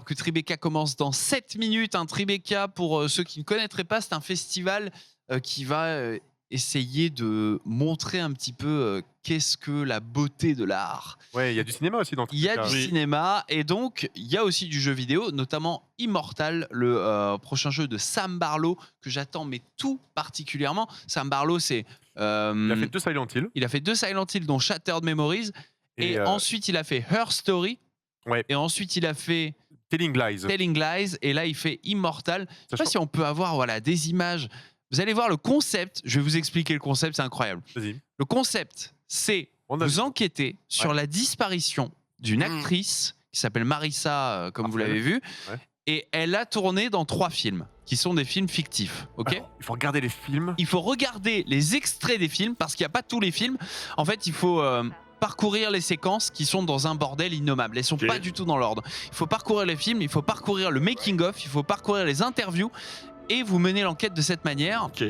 alors que Tribeca commence dans 7 minutes. Un Tribeca, pour ceux qui ne connaîtraient pas, c'est un festival qui va essayer de montrer un petit peu qu'est-ce que la beauté de l'art. Ouais, il y a du cinéma aussi dans Il y a Tribeca. du Oui. cinéma et donc il y a aussi du jeu vidéo, notamment Immortal, le prochain jeu de Sam Barlow que j'attends mais tout particulièrement. Sam Barlow, c'est Il a fait 2 Silent Hill. il a fait 2 Silent Hill dont Shattered Memories et ensuite il a fait Her Story Ouais. et ensuite il a fait Telling Lies. Telling Lies et là il fait Immortal. Je sais pas Sachant- si on peut avoir voilà des images. Vous allez voir le concept, je vais vous expliquer le concept, c'est incroyable. Vas-y. Le concept, c'est On a vous vu. enquêtez sur la disparition d'une actrice qui s'appelle Marissa, comme vous l'avez vu, Ouais. et elle a tourné dans 3 films, qui sont des films fictifs. Ok. Alors, il faut regarder les films. Il faut regarder les extraits des films parce qu'il n'y a pas tous les films. En fait, il faut parcourir les séquences qui sont dans un bordel innommable. Elles sont Ok. pas du tout dans l'ordre. Il faut parcourir les films, il faut parcourir le making of, il faut parcourir les interviews et vous menez l'enquête de cette manière Ok.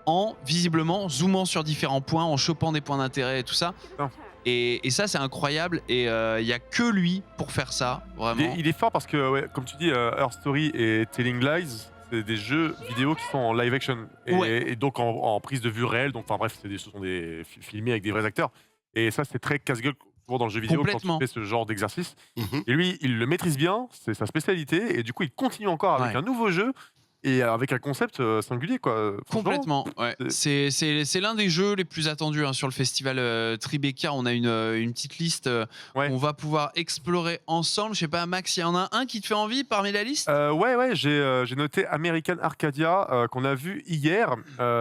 en visiblement zoomant sur différents points, en chopant des points d'intérêt et tout ça. Non. Et ça, c'est incroyable. Et il n'y a que lui pour faire ça, vraiment. Il est fort parce que, ouais, comme tu dis, Her Story et Telling Lies, c'est des jeux vidéo qui sont en live action. Et donc en prise de vue réelle. Donc, enfin bref, ce sont des filmés avec des vrais acteurs. Et ça, c'est très casse-gueule toujours dans le jeu vidéo quand Complètement. tu fais ce genre d'exercice. Mhm. Et lui, il le maîtrise bien, c'est sa spécialité. Et du coup, il continue encore avec Ouais. un nouveau jeu et avec un concept singulier, quoi. Franchement, Complètement, ouais. C'est l'un des jeux les plus attendus hein, sur le festival Tribeca. On a une petite liste Ouais. qu'on va pouvoir explorer ensemble. Je sais pas, Max, il y en a un qui te fait envie parmi la liste? Ouais, j'ai noté American Arcadia qu'on a vu hier.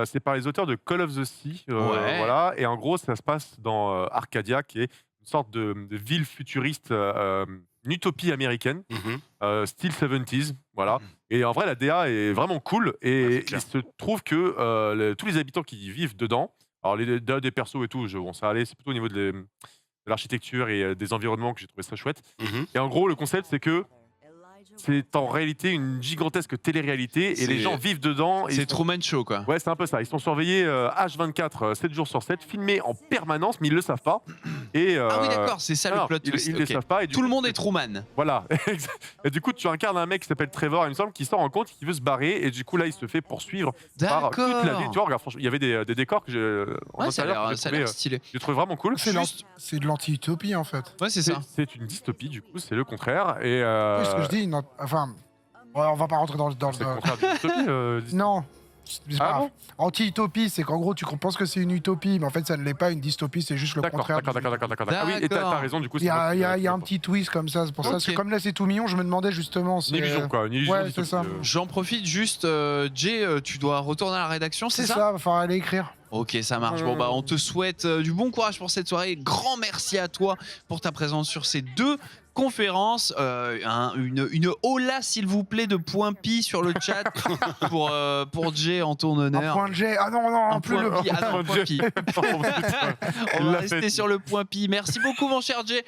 C'est par les auteurs de Call of the Sea. Ouais. Voilà. Et en gros, ça se passe dans Arcadia, qui est une sorte de ville futuriste, une utopie américaine, Mhm. style 70s. Voilà. Mhm. Et en vrai, la DA est vraiment cool. Ouais, Et c'est il clair. se trouve que tous les habitants qui y vivent dedans, alors les DA des persos et tout, bon, ça allait, c'est plutôt au niveau de l'architecture et des environnements que j'ai trouvé ça chouette. Mhm. Et en gros, le concept, c'est que c'est en réalité une gigantesque télé-réalité et C'est- les gens vivent dedans. Et C'est ils sont- Truman Show, quoi. Ouais, c'est un peu ça. Ils sont surveillés H24, 7 jours sur 7, filmés en permanence, mais ils le savent pas. Et, Ah oui, d'accord, c'est ça le alors, plot ils twist. le ok. savent pas. Et du Tout le coup, monde est Truman. Voilà. Et du coup, tu incarnes un mec qui s'appelle Trevor, il me semble, qui s'en rend compte qu'il veut se barrer. Et du coup, là, il se fait poursuivre par toute la ville. Tu D'accord. vois, regarde, franchement, il y avait des décors que en Ouais, ça a intérieur que l'air ça a l'air stylé. j'ai trouvé vraiment cool. C'est de l'anti-utopie en fait. Ouais, c'est ça. C'est une dystopie, du coup, c'est le contraire. Et Oui, ce que je dis, enfin, ouais, on va pas rentrer dans le. c'est le contraire d'une dystopie. Non. C'est pas Ah grave. bon Anti-utopie, c'est qu'en gros, tu penses que c'est une utopie, mais en fait, ça ne l'est pas. Une dystopie, c'est juste le D'accord, contraire. d'accord. Ah oui, et t'as raison, du coup, Il y a, c'est il y a- moi il qui- y a un petit twist comme ça. C'est pour ça. Ok. C'est comme là, c'est tout mignon. Je me demandais justement. Une illusion, quoi. Une illusion Ouais, dystopie, c'est ça. J'en profite juste, Jay, tu dois retourner à la rédaction, c'est C'est ça? ça, va falloir aller écrire. Ok, ça marche. Bon, bah, on te souhaite du bon courage pour cette soirée. Grand merci à toi pour ta présence sur ces 2 conférences. Une hola, s'il vous plaît, de point pi sur le chat pour Jay en ton Un honneur. point de jet. Ah non, non, Un plus point le. pi. Ah non, point pi. On Il va l'a rester fait. sur le point pi. Merci beaucoup, mon cher Jay,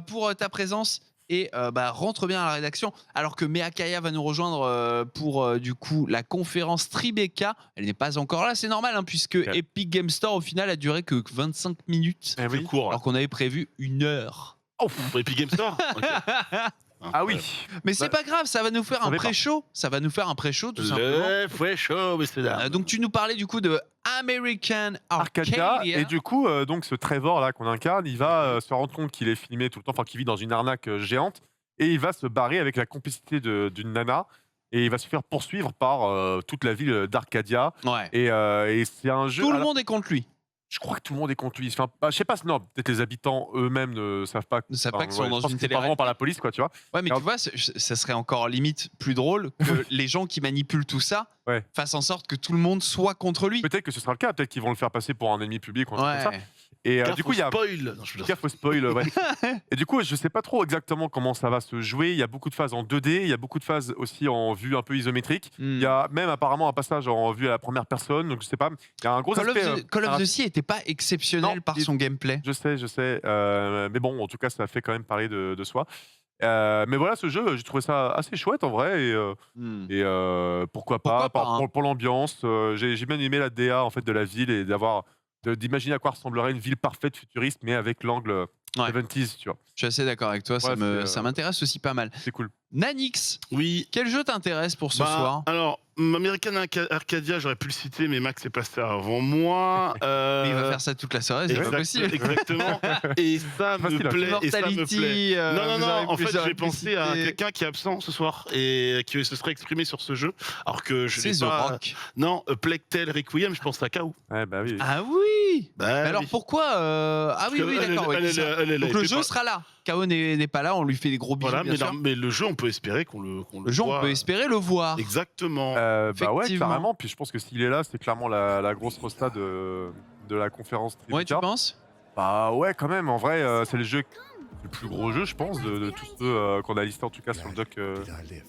pour ta présence. Et rentre bien à la rédaction. Alors que Meakaya va nous rejoindre pour du coup la conférence Tribeca. Elle n'est pas encore là, c'est normal, hein, puisque Epic Game Store au final a duré que 25 minutes. Eh oui. Plus court. Alors qu'on avait prévu 1 heure. Pour Epic Game Store. Ok. Ah oui. Mais c'est pas grave, ça va nous faire Ça un dépend. pré-show. Ça va nous faire un pré-show tout simplement. Le fresh show, messieurs dames. Donc tu nous parlais du coup de American Arcadia. Arcadia. Et du coup, donc ce Trevor là qu'on incarne, il va se rendre compte qu'il est filmé tout le temps, enfin qu'il vit dans une arnaque géante, et il va se barrer avec la complicité d'une nana, et il va se faire poursuivre par toute la ville d'Arcadia. Ouais. Et c'est un jeu. Tout le alors, monde est contre lui. je crois que tout le monde est contre lui. Enfin, je sais pas, non, peut-être les habitants eux-mêmes ne savent pas. Ne savent pas qu'ils sont ouais, dans je pense une que c'est pas télé-réalité. vraiment par la police, quoi, tu vois. Ouais, mais Alors- tu vois, ça serait encore limite plus drôle que les gens qui manipulent tout ça Ouais. fassent en sorte que tout le monde soit contre lui. Peut-être que ce sera le cas, peut-être qu'ils vont le faire passer pour un ennemi public ou un truc comme ça. Ouais. Et Gaffe du coup, au il y a. spoil. Non, je veux dire. Gaffe au spoil, ouais. Et du coup, je sais pas trop exactement comment ça va se jouer. Il y a beaucoup de phases en 2D, il y a beaucoup de phases aussi en vue un peu isométrique. Hmm. Il y a même apparemment un passage en vue à la première personne, donc je sais pas. Il y a un gros Call of aspect. the, Call of the Sea n'était pas exceptionnel Non, par il- son gameplay. Je sais. Mais bon, en tout cas, ça fait quand même parler de soi. Mais voilà, ce jeu, j'ai trouvé ça assez chouette en vrai. Hmm. Et pourquoi Pourquoi pas, pas, hein. pour l'ambiance. J'ai bien aimé la DA en fait, de la ville et d'imaginer à quoi ressemblerait une ville parfaite futuriste, mais avec l'angle Ouais. 70s, tu vois. Je suis assez d'accord avec toi, Ouais, ça m'intéresse aussi pas mal. C'est cool. Nanix, Oui. quel jeu t'intéresse pour ce soir? Alors, American Arcadia, j'aurais pu le citer, mais Max est passé avant moi. Mais il va faire ça toute la soirée, c'est pas possible. Exactement. Et ça me Facile, hein. plaît. Et ça me plaît. Immortality, Non, en fait, j'ai pu pensé à citer- quelqu'un qui est absent ce soir et qui se serait exprimé sur ce jeu. Alors que je C'est l'ai The pas. Rock. Non, Plague Tale Requiem, je pense à K.O. Ouais, bah oui. Ah oui. Bah, Mais alors oui. pourquoi Ah oui, Parce que d'accord. elle ouais, est c'est ça. là, elle est là, Donc il le fait jeu pas- sera là. KO n'est pas là, on lui fait des gros bisous. Voilà, bien sûr. mais le jeu, on peut espérer qu'on le Le jeu, on voit. peut espérer le voir. Exactement. Bah ouais, Effectivement. carrément. Puis je pense que s'il est là, c'est clairement la grosse rosta de la conférence Ouais, tu Tribeca. penses? Bah ouais, quand même. En vrai, c'est le plus gros jeu, je pense, de tous ceux qu'on a listés en tout cas sur le doc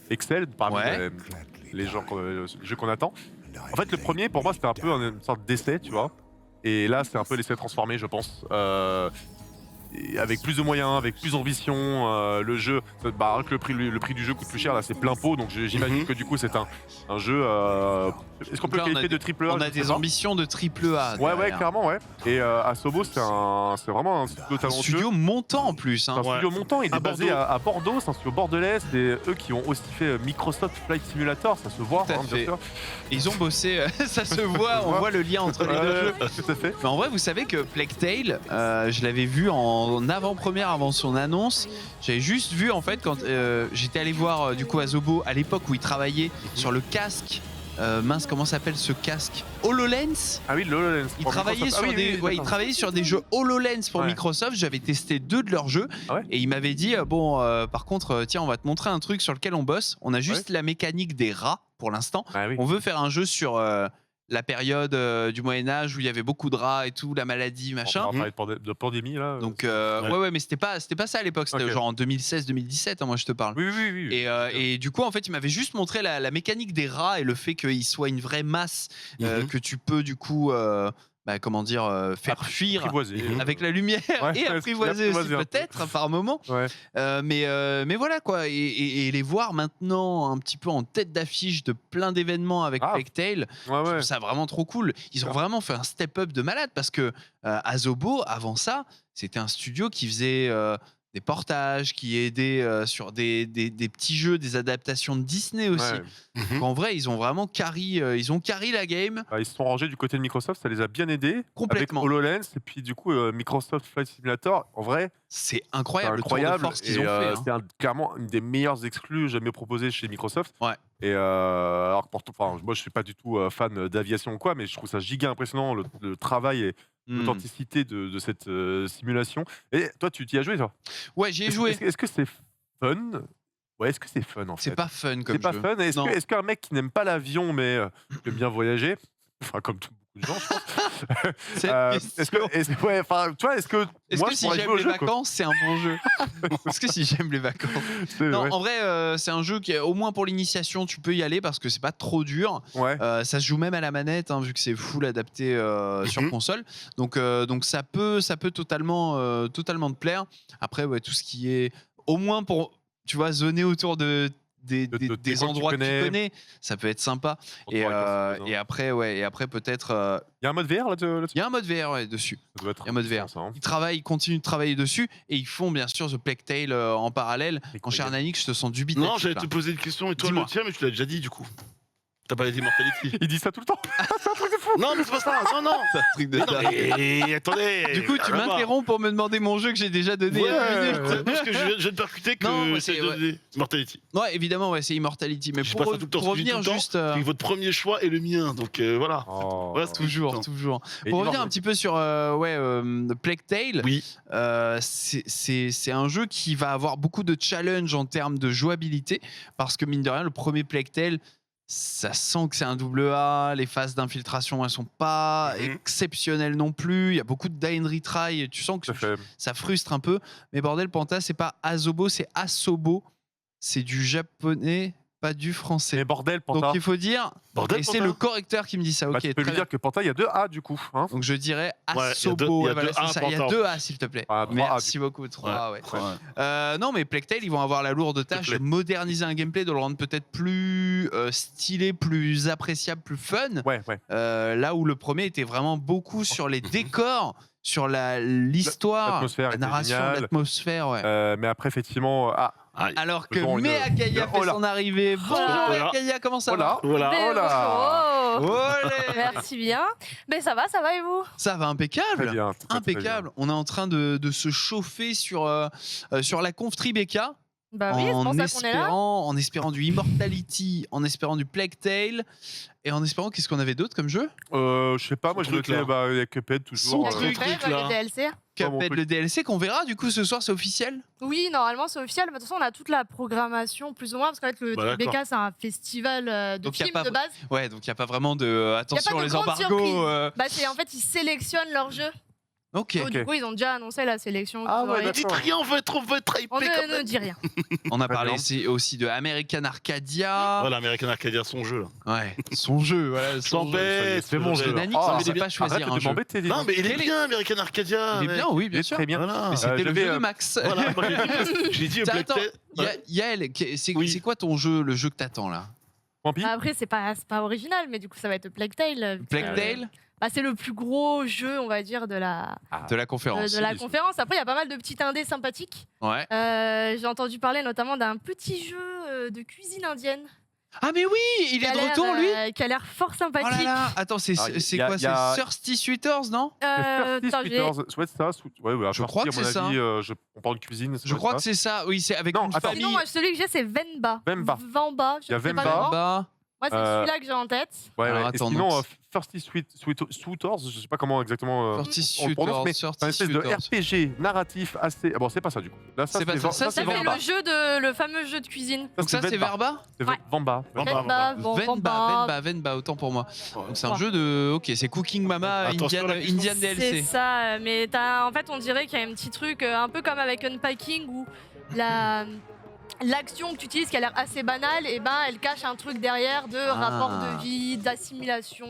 Excel, parmi Ouais. les jeux qu'on attend. En fait, le premier, pour moi, c'était un peu une sorte d'essai, tu vois. Et là, c'est un peu l'essai transformé, je pense. Et avec plus de moyens, avec plus d'ambition, le jeu, bah, que le prix du jeu coûte plus cher, là c'est plein pot, donc j'imagine que du coup c'est un jeu. Est-ce qu'on peut Donc là, qualifier de triple A? On a des ambitions de triple A. Ouais, derrière. clairement, ouais. Et Asobo, c'est vraiment un studio Un talentueux. studio montant en plus. C'est Hein. un studio montant, il À est basé Bordeaux. à Bordeaux, c'est un studio bordelais, c'est eux qui ont aussi fait Microsoft Flight Simulator, ça se voit, Tout à hein, fait. bien sûr. Ils ont bossé, ça se voit, on voit le lien entre les deux jeux. Tout à fait. Mais en vrai, vous savez que Plague Tale, je l'avais vu en avant-première avant son annonce. J'avais juste vu en fait quand j'étais allé voir du coup Asobo à l'époque où il travaillait sur le casque. Mince, comment s'appelle ce casque? HoloLens. Ah oui, le HoloLens. Il pour travaillait, Microsoft. sur Ah oui, des, oui, ouais, il d'accord. travaillait sur des jeux HoloLens pour Ouais. Microsoft. J'avais testé 2 de leurs jeux Ah ouais et il m'avait dit par contre, tiens, on va te montrer un truc sur lequel on bosse. On a juste la mécanique des rats pour l'instant. Ah oui. On veut faire un jeu sur la période du Moyen-Âge où il y avait beaucoup de rats et tout, la maladie, machin. On va parler de pandémie là. Donc, Ouais. ouais, mais c'était pas ça à l'époque. C'était Ok. genre en 2016-2017, hein, moi je te parle. Oui. Et du coup, en fait, il m'avait juste montré la mécanique des rats et le fait qu'ils soient une vraie masse que tu peux du coup, comment dire, faire fuir Apprivoisé. avec la lumière Ouais, et apprivoiser aussi apprivoiser un peu. peut-être par moment. Ouais. Mais voilà quoi. Et les voir maintenant un petit peu en tête d'affiche de plein d'événements avec Ah. Plague Tale, je Ouais. trouve ça vraiment trop cool. Ils ont vraiment fait un step-up de malade parce que Asobo, avant ça, c'était un studio qui faisait des portages, qui aidait sur des petits jeux, des adaptations de Disney aussi. Ouais. Donc, en vrai, ils ont vraiment carry la game Bah, ils se sont rangés du côté de Microsoft, ça les a bien aidés. complètement. Avec HoloLens et puis du coup Microsoft Flight Simulator, en vrai, C'est c'est incroyable, le tour de incroyable. force qu'ils Et, ont fait. hein. c'est clairement une des meilleures exclus jamais proposées chez Microsoft. Ouais. Et alors que moi je suis pas du tout fan d'aviation ou quoi, mais je trouve ça giga impressionnant le travail et Hmm. l'authenticité de cette simulation. Et toi, tu t'y as joué toi? Ouais, j'y ai joué. Est-ce que c'est fun? Ouais, est-ce que c'est fun en fait? C'est pas fun comme C'est pas jeu. fun. Non. Est-ce qu'un mec qui n'aime pas l'avion mais qui aime bien voyager, enfin comme beaucoup de gens, je pense. C'est une Est-ce que, question. ouais, enfin, tu vois, est-ce que Est-ce moi que je si pourrais j'aime jouer au les jeu, quoi. vacances, c'est un bon jeu? Est-ce que si j'aime les vacances? C'est- Non, ouais. en vrai, c'est un jeu qui, au moins pour l'initiation, tu peux y aller parce que c'est pas trop dur. Ouais. Ça se joue même à la manette, hein, vu que c'est full adapté sur console. Donc ça peut totalement te plaire. Après, ouais, tout ce qui est au moins pour, tu vois, zoner autour des des coins que tu endroits que tu connais. connais, ça peut être sympa. Et après peut-être, Il y a un mode VR là-dessus. il y a un mode VR dessus. Ça doit être Il y a un mode puissant, VR. ça, hein. Ils continuent de travailler dessus et ils font bien sûr The Plague Tale en parallèle. Mon cher Nanix, je te sens dubitatif. Non, j'allais là. te poser une question et toi Dis-moi. le tien, mais tu l'as déjà dit du coup. T'as parlé d'Immortality. Il dit ça tout le temps. C'est un truc de fou. Non, mais c'est pas ça. Non. C'est un truc de Non, dingue. mais attendez. Du coup, tu Calme-toi. m'interromps pour me demander mon jeu que j'ai déjà donné il y a Ouais, 2 minutes. parce que je viens de percuter que Non, moi, c'est c'est- donné Immortality. Ouais, évidemment, ouais, c'est Immortality. Mais Je pour, passe ça tout le temps, pour ce que je dis revenir tout le temps, juste. C'est que votre premier choix est le mien, donc voilà. Oh. Voilà, c'est tout. Toujours. Et Pour revenir Immortal- un petit peu sur Plague Tale, Oui. c'est un jeu qui va avoir beaucoup de challenges en termes de jouabilité parce que mine de rien, le premier Plague Tale, ça sent que c'est un double A, les phases d'infiltration elles sont pas Mhm. exceptionnelles non plus, il y a beaucoup de die and retry, et tu sens que Tout à fait. ça frustre un peu, mais bordel Panta, c'est pas Asobo, c'est Asobo, c'est du japonais, pas du français. Mais bordel, Donc Panta. il faut dire, Bordel, et c'est Panta. le correcteur qui me dit ça, ok, Bah, tu peux très lui bien. dire que Panta, il y a 2 A du coup. Hein. Donc je dirais Ouais, il y a Asobo. deux- il y a Ouais, voilà, deux c'est A, ça. Il y a Panta. 2 A, s'il te plaît. Ah, 3A, Merci beaucoup. 3 ouais. Ouais. Non, mais Plague Tale, ils vont avoir la lourde tâche de plaît. moderniser un gameplay, de le rendre peut-être plus stylé, plus appréciable, plus fun. Ouais. Là où le premier était vraiment beaucoup sur les décors sur l'histoire, l'atmosphère la était narration, géniale. l'atmosphère, ouais. Mais après, effectivement, Alors que Bon, Mea Kaya fait là. son arrivée. Bonjour Voilà. Mea Kaya, comment ça va Voilà. Mais oh là. bonjour. Olé Merci bien. Mais ça va et vous? Ça va Très impeccable. bien. très, très bien. Impeccable. On est en train de se chauffer sur la conf Tribeca. Bah oui, c'est pour ça qu'on est là. En espérant du Immortality, en espérant du Plague Tale, et en espérant qu'est-ce qu'on avait d'autre comme jeu Je sais pas, moi je Son truc, notais là. avec Cuphead toujours. Il y a Son que truc, Fred, là. les DLC. mon Cuphead, truc. le DLC qu'on verra du coup ce soir, c'est officiel. Oui, normalement c'est officiel. Mais de toute façon, on a toute la programmation plus ou moins parce qu'en fait le Bah, Tribeca c'est un festival de Donc, y a films pas- de base. Ouais, donc il n'y a pas vraiment de attention de les grande embargos. surprise. Bah c'est en fait ils sélectionnent leurs jeux. Ok. Du coup ils ont déjà annoncé la sélection. Ah qu'ils ouais, auraient- Ne dites rien, on veut être hypé On quand ne même. dit rien. On a Très parlé bien. aussi de American Arcadia. Voilà, American Arcadia, son jeu. Là. Ouais, son jeu, voilà. Je son jeu. t'embête. C'est mon jeu. Nanny, Oh, ça ne mais sait il est pas choisir Arrête un de jeu. m'embêter. Non, mais il est Quel est- bien, American Arcadia. Il est mec. bien, oui, Il bien est sûr. très bien. Voilà. Mais c'était je le vais, jeu de Max. Voilà, moi j'ai dit Tiens, Black attends, Tail. Yael, c'est Oui. quoi ton jeu, le jeu que t'attends là Wampi Après c'est pas original, mais du coup ça va être Plague Tale. Plague Tale Bah, c'est le plus gros jeu, on va dire, de la de la conférence. de la conférence. Après il y a pas mal de petits indés sympathiques. Ouais. J'ai entendu parler notamment d'un petit jeu de cuisine indienne. Ah mais oui, il qui est a de l'air, retour lui. qui a l'air fort Oh là sympathique. là, attends, c'est Ah, c'est y a- quoi y a- C'est Thirsty Sweeters, non Attends, j'ai- Ouais, c'est ça. Ouais, Je crois que c'est ça. On parle de cuisine. Je crois que c'est ça. Oui, c'est avec Non, une attends. famille. Sinon, moi, celui que j'ai, c'est Venba. Vemba. Vamba. Il y a je sais pas Vemba. comment. Bah, Moi, c'est celui-là que j'ai en tête. Ouais, Alors, ouais. Et attends, sinon, donc- Thirsty Sweeters, je sais pas comment exactement. Thirsty on le prononce, mais Sweeters, c'est un espèce de Thirsty RPG narratif assez. Ah bon, c'est pas ça du coup. Là, C'est pas ça, ça, Ça, c'est c'est Vamba. le fameux jeu de cuisine. Donc ça, c'est Verba C'est Ouais. Vamba. Venba, Venba, autant pour moi. Donc c'est un Ouais. jeu de... Ok, c'est Cooking Mama Attention à la Indian puissance. C'est DLC. ça, mais en fait, on dirait qu'il y a un petit truc un peu comme avec Unpacking où l'action que tu utilises qui a l'air assez banale, et ben elle cache un truc derrière de rapport de vie, d'assimilation,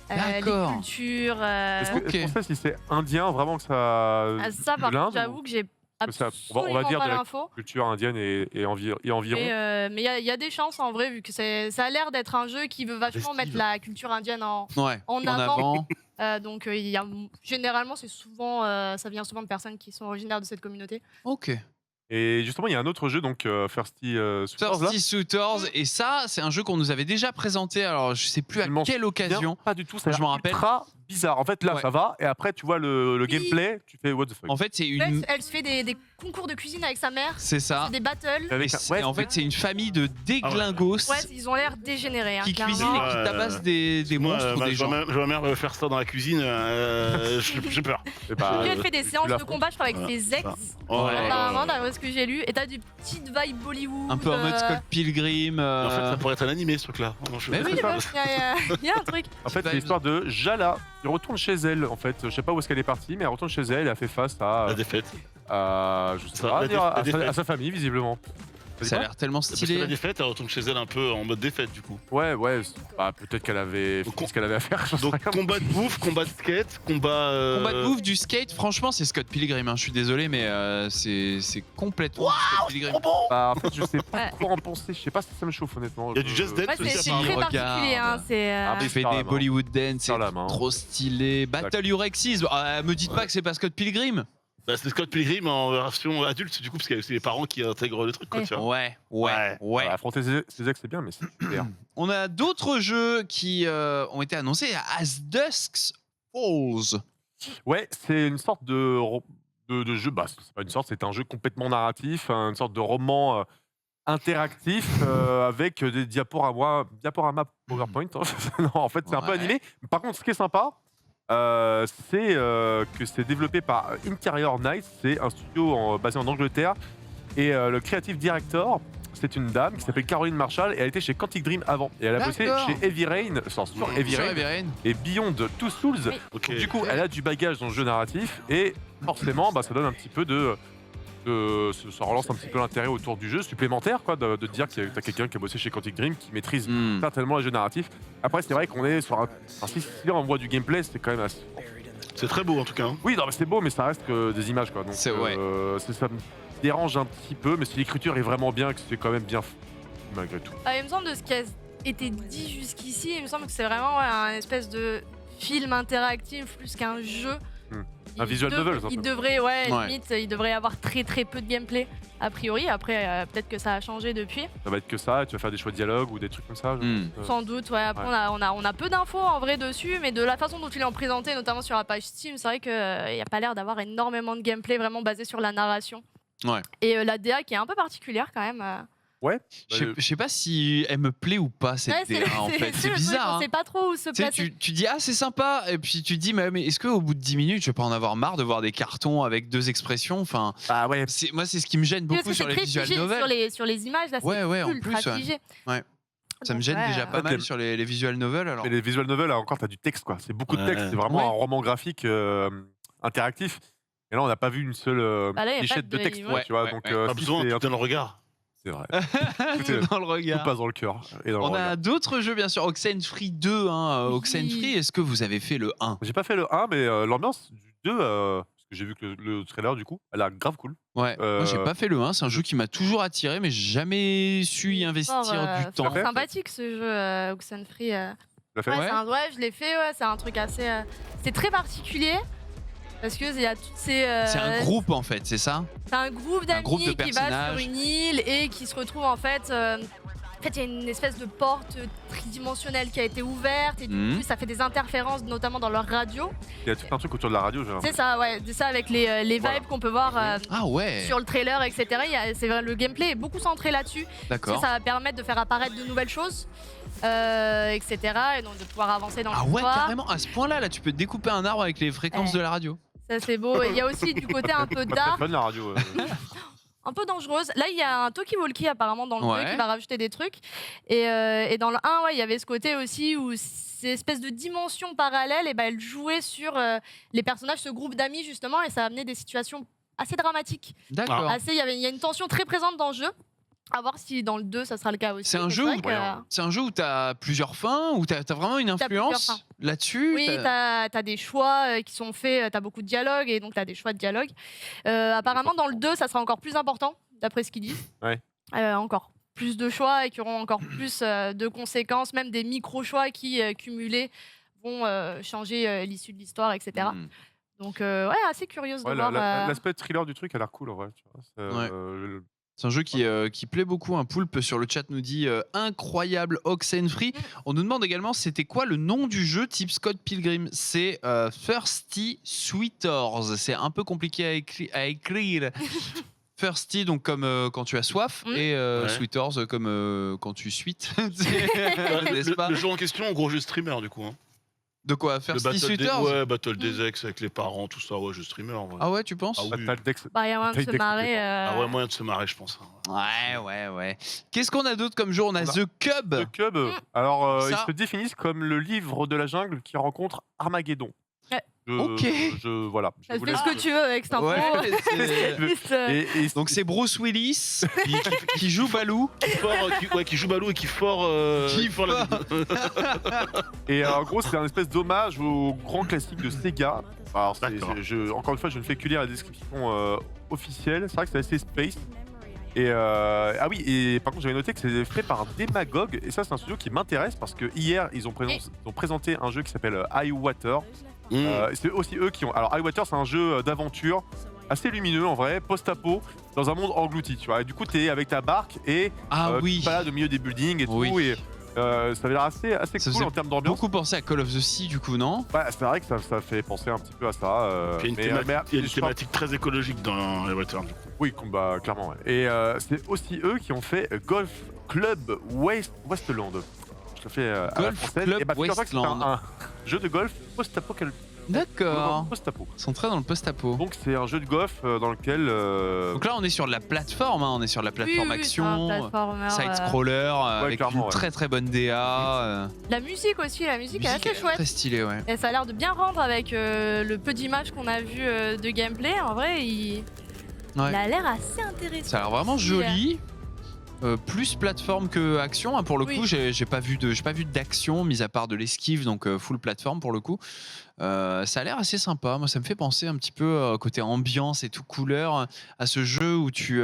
les D'accord. cultures. Est-ce Ok. qu'on sait si c'est indien vraiment que ça. Ça, par de l'Inde contre, j'avoue que j'ai que ça- absolument on va dire pas de la l'info. culture indienne et environ. Mais il y a des chances en vrai, vu que ça a l'air d'être un jeu qui veut vachement Festive. mettre la culture indienne Ouais, en avant. donc généralement, c'est souvent, ça vient souvent de personnes qui sont originaires de cette communauté. Ok. Et justement, il y a un autre jeu, donc Thirsty Sweeters, là. Thirsty Sweeters. Et ça, c'est un jeu qu'on nous avait déjà présenté. Alors, je sais plus à Tellement quelle occasion. Pas du tout, ça Je m'en rappelle. ultra bizarre. En fait, là, Ouais. ça va, et après, tu vois le Oui. gameplay, tu fais what the fuck. En fait, c'est En fait, une. elle se fait des concours de cuisine avec sa mère, C'est ça. des battles. Avec Et un- c'est- ouais, en fait, c'est une famille de déglingos Ouais, ils ont l'air dégénérés. Hein, qui clairement. cuisinent et qui Ouais. tabassent des Moi, monstres ou des je vois gens. ma mère faire ça dans la cuisine, j'ai peur. c'est pas- Lui, elle fait des tu séances de l'affrontes. combat, je crois, avec Voilà, ses ex. ça. Apparemment, d'après ce que j'ai lu. Et t'as des petites vibes Bollywood. Un peu en mode Scott Pilgrim. En fait, ça pourrait être un animé ce truc-là. Mais oui, Il y a un truc. En fait, Bah, c'est l'histoire de Jala qui retourne chez elle. En fait, je sais pas où est-ce qu'elle est partie, mais elle retourne chez elle. Elle a fait face La défaite. je sais Ça, pas, la dire, défaite. à sa famille visiblement. Ça a l'air tellement Parce que la stylé. défaite, elle retourne chez elle un peu en mode défaite du coup. Ouais, bah, peut-être qu'elle avait fait Donc, ce qu'elle avait à faire. j'en sais Donc rien. combat de bouffe, combat de skate, combat. Combat de bouffe, du skate, franchement, c'est Scott Pilgrim. Hein. Je suis désolé, mais c'est complètement Scott Pilgrim. Bah, en fait, je sais pas Ouais. quoi en penser. Je sais pas si ça me chauffe honnêtement. Il y a du Just Dance Ouais, aussi, c'est apparemment. très Regarde. particulier. Hein, c'est, Ah, mais Il fait Faire la des main. Bollywood dance, c'est Faire la main. trop stylé. Battle Urexis, me dites pas que c'est pas Scott Pilgrim. Bah, c'est Scott Pilgrim en version adulte du coup, parce qu'il y a aussi les parents qui intègrent le truc quoi, tu vois. Ouais. Affronter ses ex, c'est bien, mais c'est super. On a d'autres jeux qui ont été annoncés. As Dusk Falls. Ouais, c'est une sorte de jeu. Bah, c'est pas une sorte, c'est un jeu complètement narratif, une sorte de roman interactif avec des diaporamas PowerPoint. Non, en fait, c'est un peu Ouais. animé. Par contre, ce qui est sympa, c'est que c'est développé par Interior Nights. C'est un studio basé en Angleterre. Et le creative director, c'est une dame qui s'appelle Caroline Marshall. Et elle était chez Quantic Dream avant. Et elle a bossé D'accord. chez Heavy Rain, sur Heavy Sur Rain Heavy Rain. et Beyond Two Souls. Oui. Ok. Donc, du coup, elle a du bagage dans le jeu narratif et forcément, bah, ça donne un petit peu ça relance un petit peu l'intérêt autour du jeu supplémentaire, quoi, de te dire que tu as quelqu'un qui a bossé chez Quantic Dream qui maîtrise Hmm. certainement les jeux narratifs. Après, c'est vrai qu'on est sur un. Si là on voit du gameplay, c'est quand même assez. C'est très beau en tout cas. Hein. Oui, non, mais c'est beau, mais ça reste que des images, quoi. Donc, C'est ouais. ça me dérange un petit peu, mais si l'écriture est vraiment bien, que c'est quand même bien fait, malgré tout. Il me semble de ce qui a été dit jusqu'ici, il me semble que c'est vraiment un espèce de film interactif plus qu'un jeu. Un visual novel, ça. Il devrait, Ouais. limite, il devrait avoir très peu de gameplay, a priori. Après, peut-être que ça a changé depuis. Ça va être que ça, et tu vas faire des choix de dialogue ou des trucs comme ça. je pense. Sans doute, ouais. Après, on a peu d'infos en vrai dessus, mais de la façon dont ils l'ont présenté, notamment sur la page Steam, c'est vrai qu'il n'y a pas l'air d'avoir énormément de gameplay vraiment basé sur la narration. Ouais. Et la DA qui est un peu particulière quand même. Ouais. Je sais pas si elle me plaît ou pas cette Ouais, DA en fait. C'est le truc, bizarre. on Hein. sait pas trop où se Tu sais, placer. tu dis c'est sympa et puis tu te dis mais est-ce qu'au bout de 10 minutes je vais pas en avoir marre de voir des cartons avec 2 expressions enfin Ah ouais. moi c'est ce qui me gêne Parce beaucoup que sur c'est les très visual figé novels. sur les images, là, c'est Ouais, en ultra plus, ouais. figé. Ouais. Ça me Donc, gêne ouais, déjà pas Ok. mal sur les visual novels alors. Mais les visual novels, là encore, t'as du texte, quoi. C'est beaucoup de Ouais. texte. C'est vraiment Ouais. un roman graphique interactif. Et là, on n'a pas vu une seule Bah là, y a pas lichette de de- texte, ouais. tu vois. Ouais, Donc, ouais. Pas si besoin, c'est tout un dans le regard. C'est vrai. Tout dans le Tout regard. passe dans le cœur et dans le On regard. a d'autres jeux bien sûr Oxenfree 2 hein, Oui. Oxenfree, est-ce que vous avez fait le 1? J'ai pas fait le 1, mais l'ambiance du 2, parce que j'ai vu que le trailer, du coup, elle a l'air grave cool. Ouais, moi j'ai Euh, pas fait le 1, c'est un jeu qui m'a toujours attiré mais j'ai jamais su y investir du temps. fort sympathique ce jeu, Oxenfree. Tu l'as fait Ouais, Ouais. je l'ai fait, c'est un truc assez. C'est très particulier. Parce qu'il y a toutes ces. C'est un groupe en fait, c'est ça? C'est un groupe un groupe de d'amis qui va sur personnages. une île et qui se retrouve en fait. En fait, il y a une espèce de porte tridimensionnelle qui a été ouverte et du Mhm. coup, ça fait des interférences, notamment dans leur radio. Il y a tout un truc autour de la radio, j'ai C'est ça, ouais, c'est ça avec les vibes Voilà. qu'on peut voir Ah ouais, sur le trailer, etc. C'est vrai, le gameplay est beaucoup centré là-dessus. Parce que d'accord. ça va permettre de faire apparaître de nouvelles choses, etc. Et donc de pouvoir avancer dans Ah ouais, l'histoire. carrément, à ce point-là, là tu peux découper un arbre avec les fréquences Ouais. de la radio. Ça, c'est beau. Et il y a aussi du côté un peu Pas très dark, fun, la radio. un peu dangereuse. Là, il y a un talkie-walkie apparemment dans le Ouais. 2 qui va rajouter des trucs. Et dans le 1, ouais, il y avait ce côté aussi où ces espèces de dimensions parallèles, et ben, elles jouaient sur les personnages, ce groupe d'amis justement, et ça a amené des situations assez dramatiques. D'accord. Il y a une tension très présente dans le jeu. À voir si dans le 2, ça sera le cas aussi. C'est un Mais jeu vrai où que- c'est un jeu où t'as plusieurs fins, où t'as vraiment une T'as plusieurs influence fins. là-dessus. Oui, t'as des choix qui sont faits, t'as beaucoup de dialogues et donc t'as des choix de dialogue. Apparemment, dans le 2, ça sera encore plus important, d'après ce qu'ils disent. Ouais. Encore plus de choix et qui auront encore plus de conséquences, même des micro-choix qui, cumulés, vont changer l'issue de l'histoire, etc. Hmm. Donc, ouais, assez curieuse de Ouais, voir. l'aspect thriller du truc a l'air cool, en vrai. Tu vois. Ouais. C'est un jeu qui plaît beaucoup. Un Poulpe sur le chat nous dit incroyable Oxenfree. On nous demande également c'était quoi le nom du jeu type Scott Pilgrim. C'est Thirsty Sweeters. C'est un peu compliqué à écrire. Thirsty donc comme quand tu as soif et Ouais. Sweeters comme quand tu suites. N'est-ce pas? Le jeu en question, en gros jeu streamer du coup. Hein. De quoi? Le Thirsty battle Sweeters? battle des ex avec les parents, tout ça, ouais, jeu streamer. Ouais. Ah ouais, tu penses? Ah oui. T'as le Dex. Bah, il y a moyen de Taille se d'expliquer, marrer. Ah ouais, moyen de se marrer, je pense. Hein. Ouais. Qu'est-ce qu'on a d'autre comme jeu? On a The Cub. Le Cub, alors Ça. ils se définissent comme le livre de la jungle qui rencontre Armageddon. Ouais. Ok. Voilà. je Fais voulais- ce que tu veux avec cette info. Ouais, c'est- Juste, Et Donc c'est Bruce Willis qui joue Balou. Qui joue Balou et qui fort. Qui fort la fort. vidéo. en gros, c'est un espèce d'hommage au grand classique de Sega. Alors, D'accord. encore une fois, je ne fais que lire la description officielle. C'est vrai que c'est assez space. Et ah oui, et par contre, j'avais noté que c'est fait par Demagogue. Et ça, c'est un studio qui m'intéresse parce que hier, ils ont présenté un jeu qui s'appelle High Water. C'est aussi eux qui ont. Alors, High Water, c'est un jeu d'aventure assez lumineux en vrai, post-apo, dans un monde englouti. Tu vois. Et du coup, t'es avec ta barque et Ah oui. tu te balades au milieu des buildings et Oui. tout. Et ça avait l'air assez Ça cool faisait en termes d'ambiance. Beaucoup pensé à Call of the Sea du coup, non? Ouais, c'est vrai que ça fait penser un petit peu à ça. Il y a une thématique très écologique dans les Water. Du coup. Oui, bah, clairement. Ouais. Et c'est aussi eux qui ont fait Golf Club Westland. Je le fais à la Golf française. Club Et bah, figure-toi que c'est Westland. un jeu de golf post-apocalyptique. D'accord. Post-apo. Ils sont très dans le post-apo. Donc c'est un jeu de golf dans lequel. Donc là, on est sur de la plateforme, hein, on est sur de la plateforme action, side-scroller, avec clairement, une ouais. très très bonne DA. La musique aussi, la musique est assez chouette. Très stylée, ouais. Et ça a l'air de bien rendre avec le peu d'images qu'on a vu de gameplay. En vrai, il a l'air assez intéressant. Ça a l'air vraiment aussi. joli. Plus plateforme que action, hein, pour le Oui. coup j'ai pas vu d'action mis à part de l'esquive, donc full plateforme pour le coup. Ça a l'air assez sympa, moi ça me fait penser un petit peu côté ambiance et tout couleur à ce jeu où tu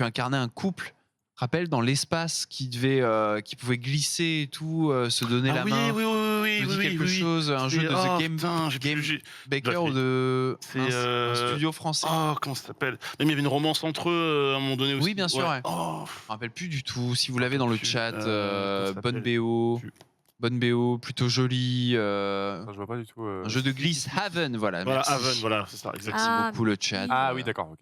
incarnais un couple rappelle dans l'espace qui pouvait glisser et tout, se donner la oui, main. oui, Me dit quelque chose, un jeu de The Game Baker ou de C'est, un studio français. Oh, comment ça s'appelle? Même il y avait une romance entre eux à un moment donné aussi. Oui, bien sûr, ouais. Oh, Je me rappelle plus du tout. Si vous l'avez dans le chat, comment ça bonne s'appelle? BO. Bonne BO, plutôt jolie. Enfin, je vois pas du tout. Un jeu de glisse, Haven, voilà. Voilà, merci. Haven, voilà, c'est ça, exactement. Merci beaucoup le chat. Ah oui, d'accord. Ok.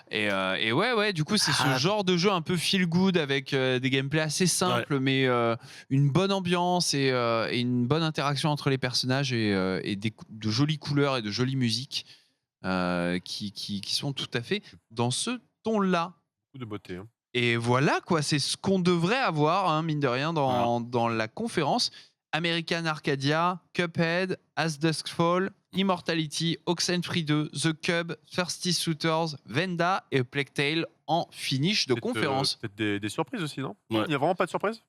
Et ouais, du coup, c'est ce genre de jeu un peu feel good avec des gameplays assez simples, mais une bonne ambiance et une bonne interaction entre les personnages et de jolies couleurs et de jolies musiques qui sont tout à fait dans ce ton-là. Beaucoup de beauté. Hein. Et voilà, quoi, c'est ce qu'on devrait avoir, hein, mine de rien, dans la conférence. American Arcadia, Cuphead, As Dusk Fall, Immortality, Oxenfree 2, The Cub, Thirsty Suitors, Venda et Plague Tale en finish de conférence. Peut-être des surprises aussi, non? Ouais. Il n'y a vraiment pas de surprise?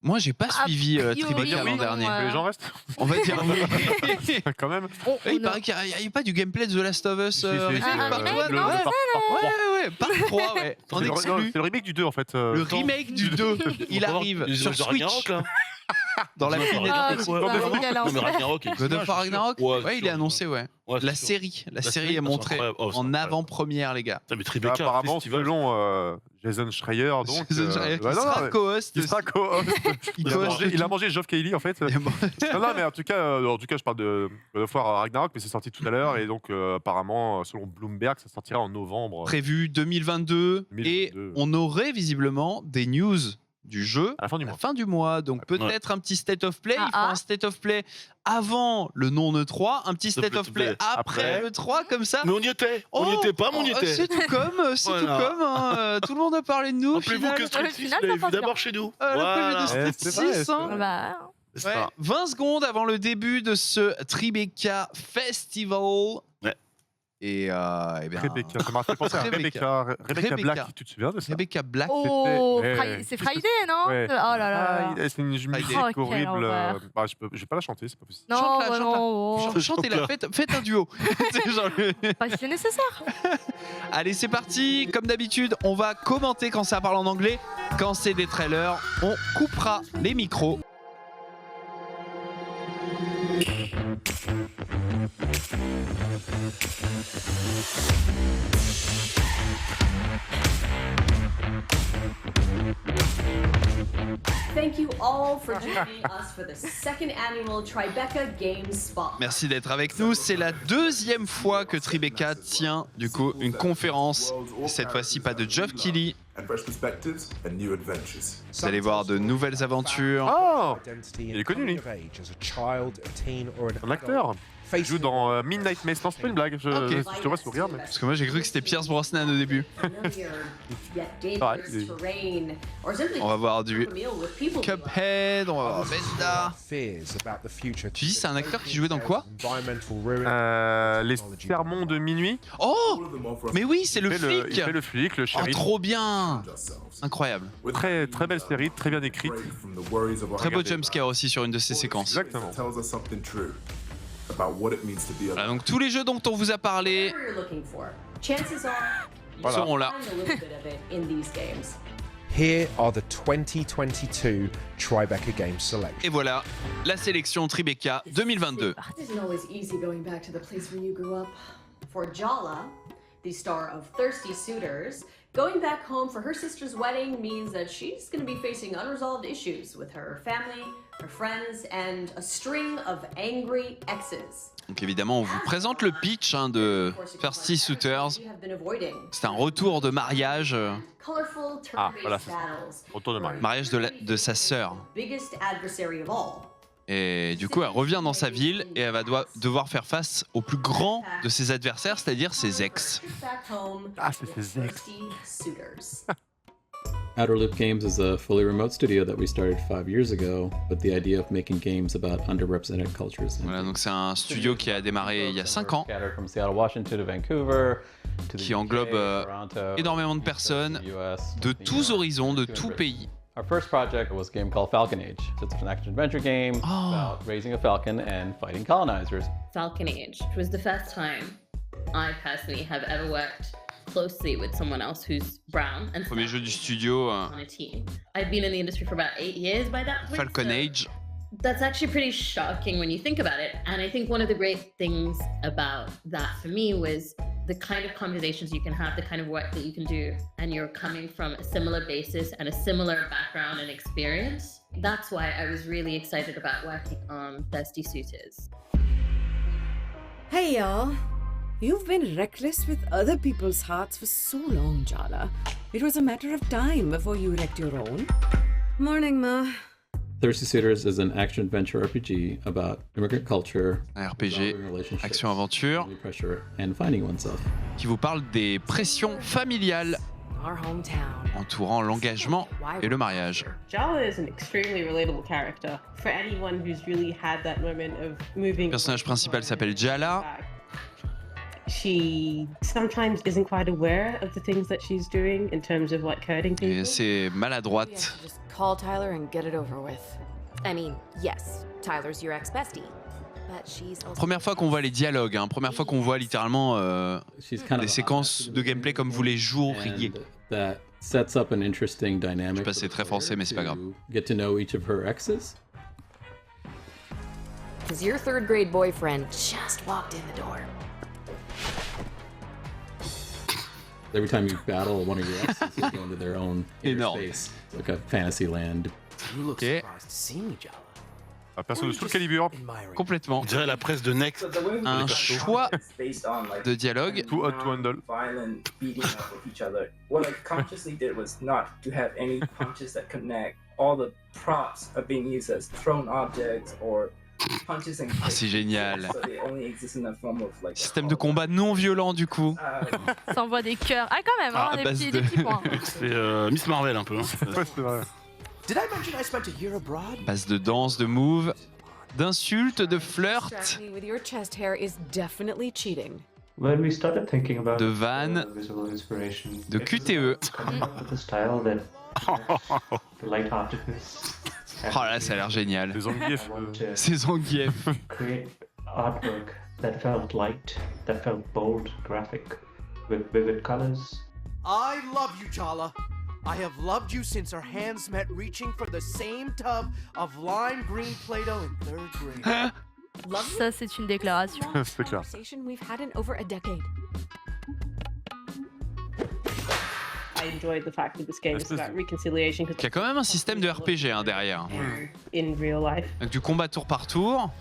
Moi, j'ai pas suivi priori, Tribeca l'an non, dernier. ouais. Que les gens restent? On va dire oui. Quand même. Il paraît qu'il n'y a pas du gameplay de The Last of Us. Si, récit un par remake, toi, non, ouais, c'est par 3, ouais. En C'est exclu. le remake du 2 en fait. Le remake du 2, il arrive sur Switch dans la fenêtre. Ah, Ouais, putain, ouais, quel Non, mais enfer. Ragnarok. God of War Ragnarok, ouais, il est annoncé, ouais. La série. série, la série est montrée en avant-première, les gars. Mais Tribeca, apparemment, festival. selon Jason Schreier, donc. Jason Schreier qui bah non, sera mais co-host. il sera co-host. Il a mangé Geoff Keighley en fait. Non, mais en tout cas, je parle de God of War Ragnarok, mais c'est sorti tout à l'heure et donc apparemment, selon Bloomberg, ça sortira en novembre. Prévu 2022 et 2022. on aurait visiblement des news du jeu À la fin du mois. fin du mois. Donc peut-être un petit state of play. Ah, Il faut un state of play avant le non E3, un petit state of play après l'E3 comme ça. Mais on y était. On y était pas, mais on y était. C'est tout comme, hein, tout le monde a parlé de nous. au Rappelez-vous final. que Street Au 6, final, je l'avais ça vu passe d'abord chez nous. Le premier de Street c'est vrai, 6, c'est hein. vrai. Bah, C'est Ouais, ça. 20 secondes avant le début de ce Tribeca Festival. Ouais. Et bien, Rebecca, ça m'a fait penser à Rebecca. Rebecca Black, tu te souviens de ça? Rebecca Black. oh, C'était- c'est Friday, non? Ouais. Oh là là. Ah, c'est une musique Oh, quelle horrible. horreur. Bah, je vais pas la chanter, c'est pas possible. Non, Chante-la, bah chante-la. non. Chantez-la, faites un duo. C'est genre C'est nécessaire. Allez, c'est parti. Comme d'habitude, on va commenter quand ça parle en anglais. Quand c'est des trailers, on coupera les micros. Thank you all for joining us for the second annual Tribeca Games Spot. Merci d'être avec nous. C'est la deuxième fois que Tribeca tient du coup une conférence. Cette fois-ci, pas de Geoff Keighley. Vous allez voir de nouvelles aventures. Oh, il est connu, lui. Un acteur. Il joue dans Midnight Mass. Non, c'est pas une blague. Je te vois sourire, mais. Parce que moi j'ai cru que c'était Pierce Brosnan au début. On va voir du Cuphead, on va voir Venda. Tu dis c'est un acteur qui jouait dans quoi? Les sermons de minuit. Oh, mais oui, c'est le Il flic. fait le flic, le Oh, shérif. trop bien. Incroyable. Très, très belle série, très bien écrite. Très beau jumpscare aussi sur une de ces séquences. Exactement. Voilà, donc tous les jeux dont on vous a parlé Voilà. seront là. Here are the 2022 Tribeca Games Select. Et voilà, la sélection Tribeca 2022. It isn't always easy going back to the place where you grew up. For Jala, the star of Thirsty Suitors, going back home for her sister's wedding means that she's going to be facing unresolved issues with her family, her friends, and a string of angry exes. Donc évidemment, on vous présente le pitch de Thirsty Suitors. C'est un retour de mariage, Ah, voilà, c'est ça. Retour de mariage. mariage de sa sœur. Biggest adversary of all. Et du coup, elle revient dans sa ville et elle va devoir faire face au plus grand de ses adversaires, c'est-à-dire ses ex. Back home Ah, c'est with ses ex. Thirsty Suitors. Outer Loop Games is a fully remote studio that we started 5 years ago, with the idea of making games about underrepresented cultures. Voilà, donc c'est un studio qui a démarré il y a 5 ans, Scattered from Seattle, Washington to Vancouver, to the qui UK, englobe Toronto, énormément de personnes US, de tous horizons, de tout pays. Our first project was a game called Falcon Age. It's an action-adventure game Oh. about raising a falcon and fighting colonizers. Falcon Age was the first time I personally have ever worked closely with someone else who's brown and Premier jeu du studio, on a team. I've been in the industry for about 8 years by that point. Falcon so Age. that's actually pretty shocking when you think about it. And I think one of the great things about that for me was the kind of conversations you can have, the kind of work that you can do, and you're coming from a similar basis and a similar background and experience. That's why I was really excited about working on Thirsty Suitors. Hey y'all. You've been reckless with other people's hearts for so long, Jala. It was a matter of time before you wrecked your own. Morning, Ma. Thirsty Suitors is an action-adventure RPG about immigrant culture, Un RPG, resolving relationships, action-aventure, family pressure, and finding oneself. qui vous parle des pressions familiales Our hometown. entourant l'engagement et le mariage. Jala is an extremely relatable character for anyone who's really had that moment of moving. Le personnage principal s'appelle Jala. She sometimes isn't quite aware of the things that she's doing in terms of like hurting people. Et c'est maladroite. Just call Tyler and get it over with. I mean, yes, Tyler's your ex-bestie, but she's also... Première fois qu'on voit les dialogues, hein. Première fois qu'on voit littéralement des séquences de gameplay comme vous les joueriez. That sets up an interesting dynamic. Je sais pas, c'est très français, mais c'est pas grave. Get to know each of her exes. Because your third grade boyfriend just walked in the door. Every time you battle one of your exes, you go into their own inner Énorme. space, like a fantasy land. Ok, Un perso de Soul Calibur. complètement. On dirait la presse de Next. Un choix de dialogue. Too hot to handle. Violent beating up with each other. What I consciously did was not to have any punches that connect. All the props are being used as thrown objects or punches and Ah, c'est génial. so they only exist in the form of like Système de combat non violent du coup. Ça envoie des cœurs. Ah, quand même, hein, Ah, à des, base petits, de- des petits points. C'est Miss Marvel un peu. Hein. Ouais, c'est vrai. Did I mention I spent a year abroad? Base de danse, de move, d'insultes, de flirt, Distract me with your chest hair is definitely cheating. When we started thinking about de vannes, visual inspiration, de QTE. coming up with a style that the lightheartedness. Oh là, ça a l'air génial. Les Zangief. C'est Zangief. Create artwork that felt light, that felt bold, graphic, with vivid colors. I love you, Jala. I have loved you since our hands met reaching for the same tub of lime green Play-Doh in 3rd grade. Ça, c'est une déclaration. C'est clair. Conversation we've had in over a decade. I enjoyed the fact that this game is about reconciliation. Il y a quand même un système de RPG hein, derrière. In real life. Avec du combat tour par tour.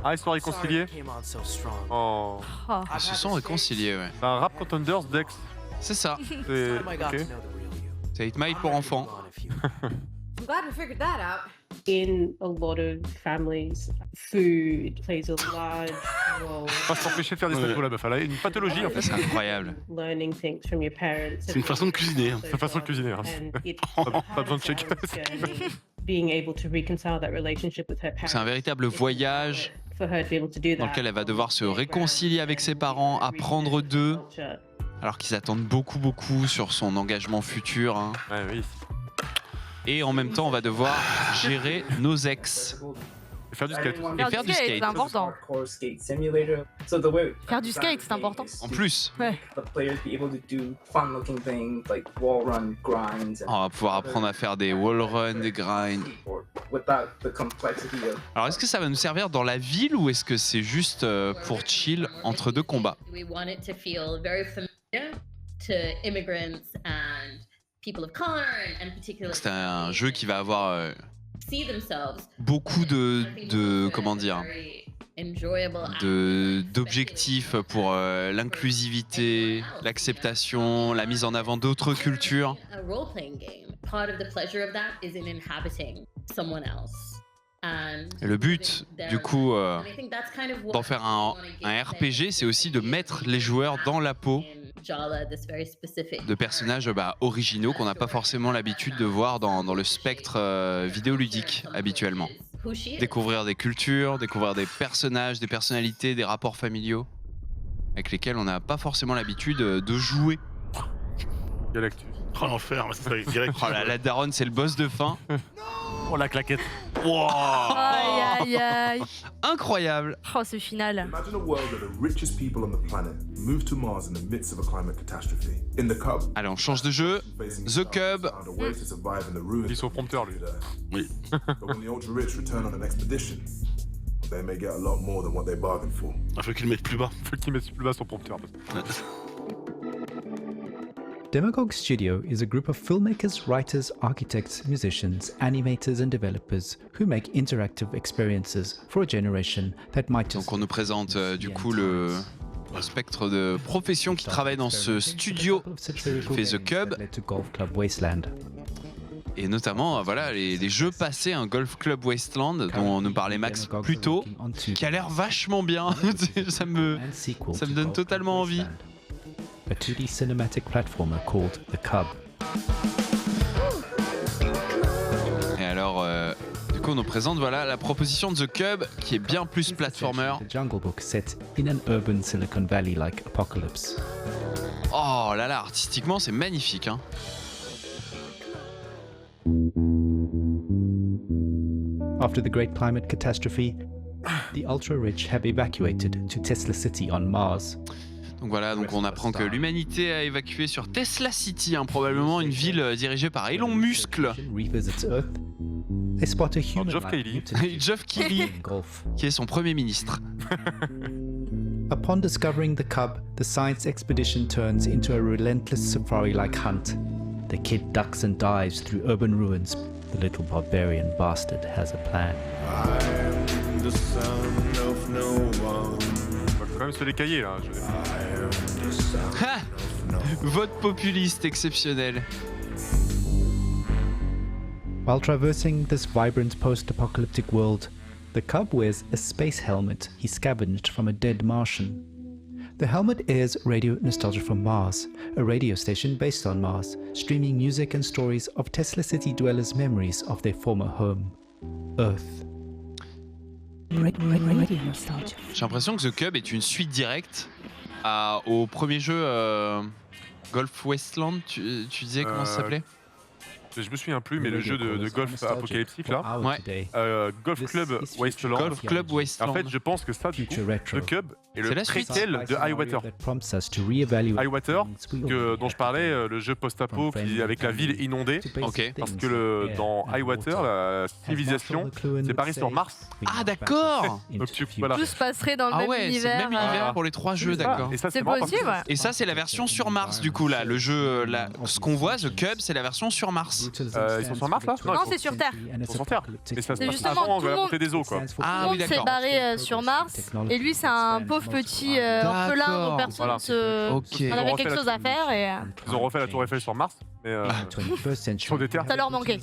Ah, ils sont réconciliés. Oh. Oh. Ils se sont réconciliés, ouais. C'est un rap contenders Dex. C'est ça. C'est ok. C'est 8 Mile pour enfants. I'm glad we figured that out. In a lot of families, food plays a large role. Pas s'empêcher de faire des snacks, la meuf. Elle a une pathologie en fait. C'est incroyable. Learning things from your parents. C'est une façon de cuisiner. Hein. C'est une façon de cuisiner. Hein. And it Pas besoin de check. being able to reconcile that relationship with her parents. C'est un véritable voyage For her to be able to do dans that. lequel elle va devoir se réconcilier avec ses parents, apprendre d'eux, alors qu'ils attendent beaucoup sur son engagement futur. Hein. Ouais, oui. Et en même temps, on va devoir gérer nos ex. Et faire du skate. Et faire du skate. C'est important. Hardcore skate simulator. So the way Faire du skate, c'est important. En plus, Ouais. the players be able to do fun-looking things like wall run grinds and on va pouvoir apprendre à faire des wall runs, des grinds. without the complexity of Alors, est-ce que ça va nous servir dans la ville ou est-ce que c'est juste pour chill entre deux combats? We want it to feel very familiar to immigrants and people of color and particularly C'est un jeu qui va avoir see themselves beaucoup de comment dire, d'objectifs pour l'inclusivité, l'acceptation, la mise en avant d'autres cultures. A role-playing game. Part of the pleasure of that is in inhabiting someone else. And Et le but, du coup, and I think that's kind of what d'en faire un RPG, c'est aussi de mettre les joueurs dans la peau Jala, this very specific de personnages originaux qu'on n'a pas forcément l'habitude de voir dans le spectre vidéoludique habituellement. who she is. Découvrir des cultures, découvrir des personnages, des personnalités, des rapports familiaux avec lesquels on n'a pas forcément l'habitude de jouer. Galactus. Oh l'enfer, c'est ça, Galactus. Oh là, la daronne, c'est le boss de fin. Oh la claquette. Wow. Aïe, aïe, aïe. Incroyable. Oh, ce final. Imagine a world where the richest people on the planet move to Mars in the midst of a climate catastrophe. In the Cub. Allez, on change de jeu. The Cub. Found a way to survive in the ruins. Ils sont prompteurs, lui. Oui. But when the ultra rich return on an expedition, they may get a lot more than what they bargained for. Il faut qu'ils le mettent plus bas. Faut qu'ils mettent plus bas son prompteur. Demagogue Studio is a group of filmmakers, writers, architects, musicians, animators and developers who make interactive experiences for a generation that might just... Donc on nous présente du coup le spectre de professions qui travaillent dans ce studio qui fait The Cub. Et notamment voilà, les jeux passés, un Golf Club Wasteland dont nous parlait Max plus tôt, qui a l'air vachement bien. ça me donne totalement envie. A 2D cinematic platformer called The Cub. Et alors, du coup, on nous présente voilà la proposition de The Cub, qui est bien plus platformer. The Jungle Book set in an urban Silicon Valley-like apocalypse. Oh là là, artistiquement, c'est magnifique. Hein. After the great climate catastrophe, the ultra-rich have evacuated to Tesla City on Mars. Donc voilà, donc on apprend que l'humanité a évacué sur Tesla City, hein, probablement une ville dirigée par Elon Musk. They spot a human Geoff Keighley, qui est son premier ministre. Upon discovering the Cub, the science expedition turns into a relentless safari-like hunt. The kid ducks and dives through urban ruins. The little barbarian bastard has a plan. I'm the son of no one. On va quand même se les cailler là. Ha! Vote populiste exceptionnel. While traversing this vibrant post-apocalyptic world, the Cub wears a space helmet he scavenged from a dead Martian. The helmet airs Radio Nostalgia from Mars, a radio station based on Mars, streaming music and stories of Tesla City dwellers' memories of their former home, Earth. J'ai l'impression que The Cub est une suite directe au premier jeu Golf Wasteland. Tu disais comment ça s'appelait? Je me souviens plus, mais le jeu de golf apocalyptique là, ouais. Golf Club Wasteland. Golf Club Wasteland. En fait, je pense que ça, du coup, The Cub est le préquel de Highwater. Highwater, dont je parlais, le jeu post-apo avec la ville inondée. Ok. Parce que dans Highwater, la civilisation s'est barrée sur Mars. Ah d'accord. Donc voilà. Tout se passerait dans le même ouais, univers. C'est le même univers pour les trois jeux, d'accord. C'est possible. Ouais. Et ça, c'est la version sur Mars, du coup là. Le jeu, ce qu'on voit, The Cub, c'est la version sur Mars. Ils sont sur Mars là? Non, c'est sur Terre. Ils sont sur Terre. Mais ça se passe justement, avant la montée des eaux quoi. Ah tout oui, le monde s'est barré sur Mars. Et lui, c'est un pauvre petit orphelin dont personne on avait quelque chose à faire. Et... Ils ont refait la Tour Eiffel sur Mars. Mais sur des terres. Ça leur manquait.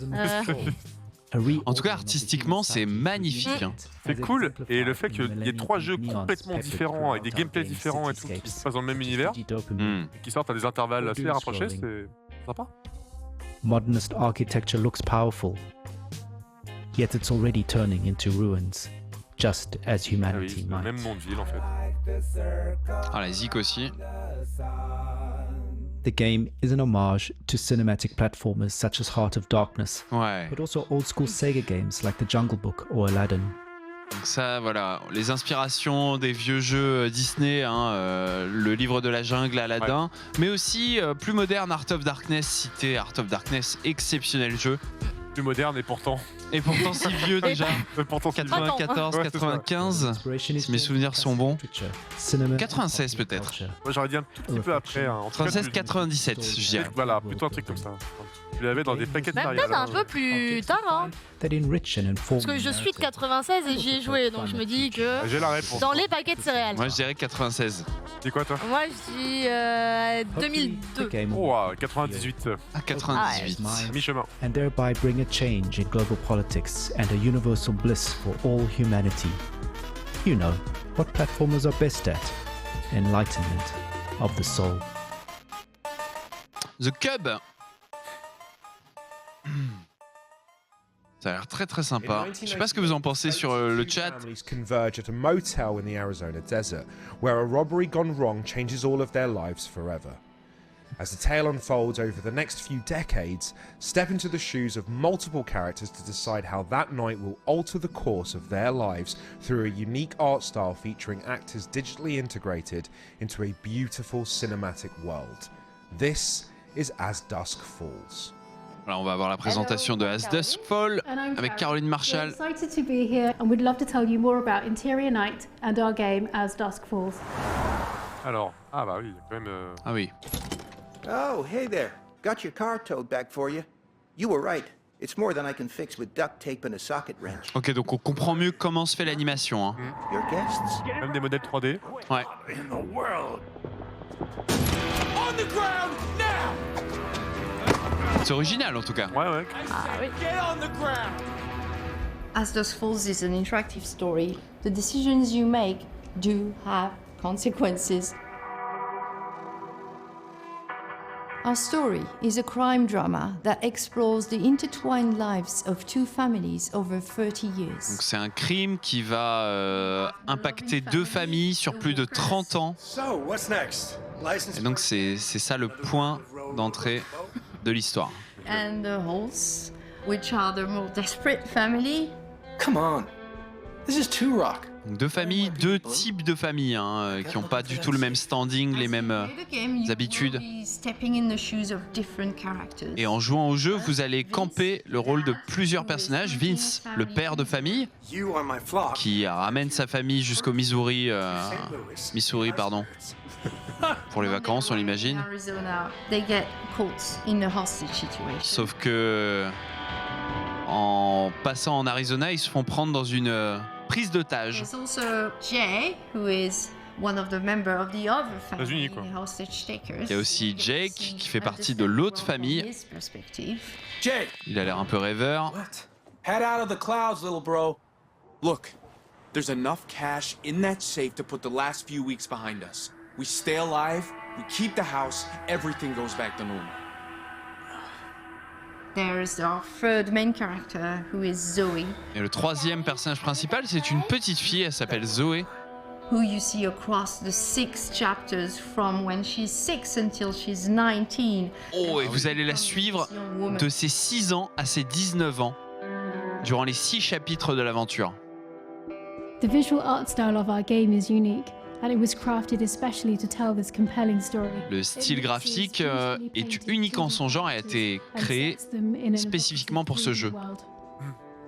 En tout cas, artistiquement, c'est magnifique. Hein. C'est cool. Et le fait qu'il y ait trois jeux complètement différents, avec des gameplays différents et tout, qui se passent dans le même univers, qui sortent à des intervalles assez rapprochés, c'est sympa. Modernist architecture looks powerful, yet it's already turning into ruins, just as humanity might. Même nom de ville en fait. Ah, la Zik aussi. The game is an homage to cinematic platformers such as Heart of Darkness, but also old-school Sega games like The Jungle Book or Aladdin. Donc ça, voilà, les inspirations des vieux jeux Disney, hein, le livre de la jungle, Aladdin, mais aussi plus moderne, Art of Darkness, cité Art of Darkness, exceptionnel jeu. Plus moderne et pourtant si vieux déjà. Pourtant 94, 95, si mes souvenirs sont bons. 96 peut-être. Moi j'aurais dit un tout petit peu après. 96, 97, je dirais. Voilà, plutôt un truc comme ça. Tu l'avais dans des paquets de peut-être un peu plus tard, hein. Parce que je suis de 96 et j'y ai joué, donc je me dis que j'ai la réponse. Dans les paquets de céréales. Moi je dirais 96. C'est quoi toi? Moi je dis 2002. Oh, 98. Ah, 98. Mi-chemin. And thereby bring a change in global politics and a universal bliss for all humanity. You know, what platformers are best at? Enlightenment of the soul. The Cub. Ça a l'air très très sympa. Je sais pas ce que vous en pensez sur le chat. Converge at a motel in the Arizona desert, where a robbery gone wrong changes all of their lives forever. As the tale unfolds over the next few decades, step into the shoes of multiple characters to decide how that night will alter the course of their lives through a unique art style featuring actors digitally integrated into a beautiful cinematic world. This is As Dusk Falls. Alors on va avoir la présentation de As Dusk Falls avec Caroline Marchal. We're excited to be here and we'd love to tell you more about Interior Night and our game As Dusk Falls. Alors, ah bah oui, il y a quand même... Ah oui. Oh, hey there. Got your car towed back for you. You were right. It's more than I can fix with duct tape and a socket wrench. Ok, donc on comprend mieux comment se fait l'animation. Hein. Your guests? Même des modèles 3D. Ouais. In the world. On the ground now! C'est original en tout cas. Ouais, ouais. Get on the ground! As Dusk Falls is an interactive story. The decisions you make do have consequences. Our story is a crime drama that explores the intertwined lives of two families over 30 years. Donc c'est un crime qui va impacter deux familles sur plus de 30 ans. So, what's next? Et donc c'est ça le point d'entrée de l'histoire. And the Halls, which are the more desperate family. Come on. This is Turok. Deux familles, deux types de familles hein, qui n'ont pas du tout le même standing, les mêmes habitudes. Et en jouant au jeu, vous allez camper le rôle de plusieurs personnages. Vince, le père de famille, qui ramène sa famille jusqu'au Missouri, pardon, pour les vacances, on l'imagine. Sauf que en passant en Arizona, ils se font prendre dans une prise d'otage. There's also Jay, who is one of the members of the other family, quoi. hostage takers. Il y a aussi Jake qui fait partie de l'autre famille. Jake! Il a l'air un peu rêveur. Head out of the clouds, little bro. Look, there's enough cash in that safe to put the last few weeks behind us. We stay alive, we keep the house, everything goes back to normal. There's our third main character, who is Zoe, Et le troisième personnage principal, c'est une petite fille, elle s'appelle Zoé. who you see across the 6 chapters from when she's 6 until she's 19. Oh, et vous allez la suivre de ses 6 ans à ses 19 ans, durant les 6 chapitres de l'aventure. The visual art style of our game is unique, and it was crafted especially to tell this compelling story. Le style graphique est unique en son genre et a été créé spécifiquement pour ce jeu.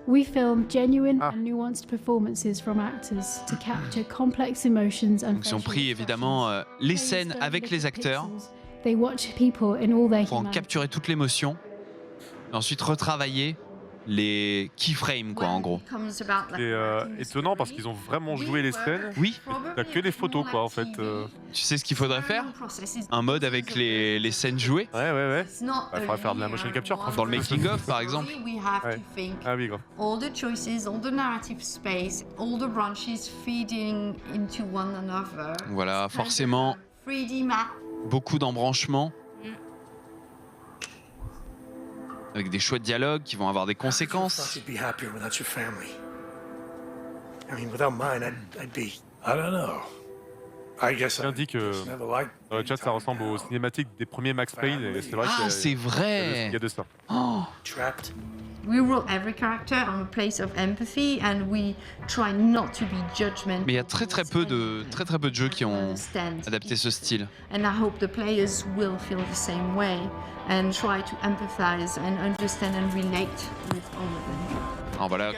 We film genuine and nuanced performances from actors to capture complex emotions and Donc ils ont pris évidemment les scènes avec les acteurs they watch people in all their pour en humanity. capturer toute l'émotion et ensuite retravailler les keyframes quoi en gros. C'est étonnant parce qu'ils ont vraiment joué les scènes. Oui. T'as que les photos quoi en fait. Tu sais ce qu'il faudrait faire? Un mode avec les scènes jouées. Ouais. Il faudrait faire de la motion capture. Dans le making of par exemple. We have Ouais. to think Ah oui, grave. all the choices, all the narrative space, all the branches feeding into one another. Voilà, forcément 3D map. beaucoup d'embranchements. Avec des choix de dialogue qui vont avoir des conséquences. You'd be happier without your family. I mean, without mine, I'd be. I don't know. I guess Quelqu'un dit que dans le chat ça ressemble aux cinématiques des premiers Max Payne et c'est vrai Ah, que c'est vrai. il y a de ça. Oh. Trapped. We roll every character on a place of empathy and we try not to be judgmental. Mais il y a très peu de jeux qui ont adapté ce style. And I hope the players will feel the same way and try to empathize and understand and relate with all of them. Alors voilà,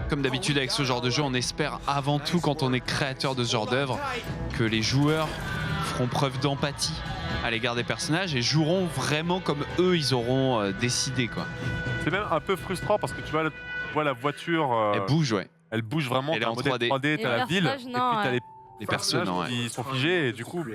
comme d'habitude avec ce genre de jeu, on espère avant tout quand on est créateur de ce genre d'œuvre que les joueurs feront preuve d'empathie à l'égard des personnages et joueront vraiment comme eux ils auront décidé quoi. C'est même un peu frustrant parce que tu vois la voiture. Elle bouge ouais. Elle bouge vraiment. Elle est T'as un en modèle 3D. t'as la ville et puis t'as les personnages qui sont figés et du coup tu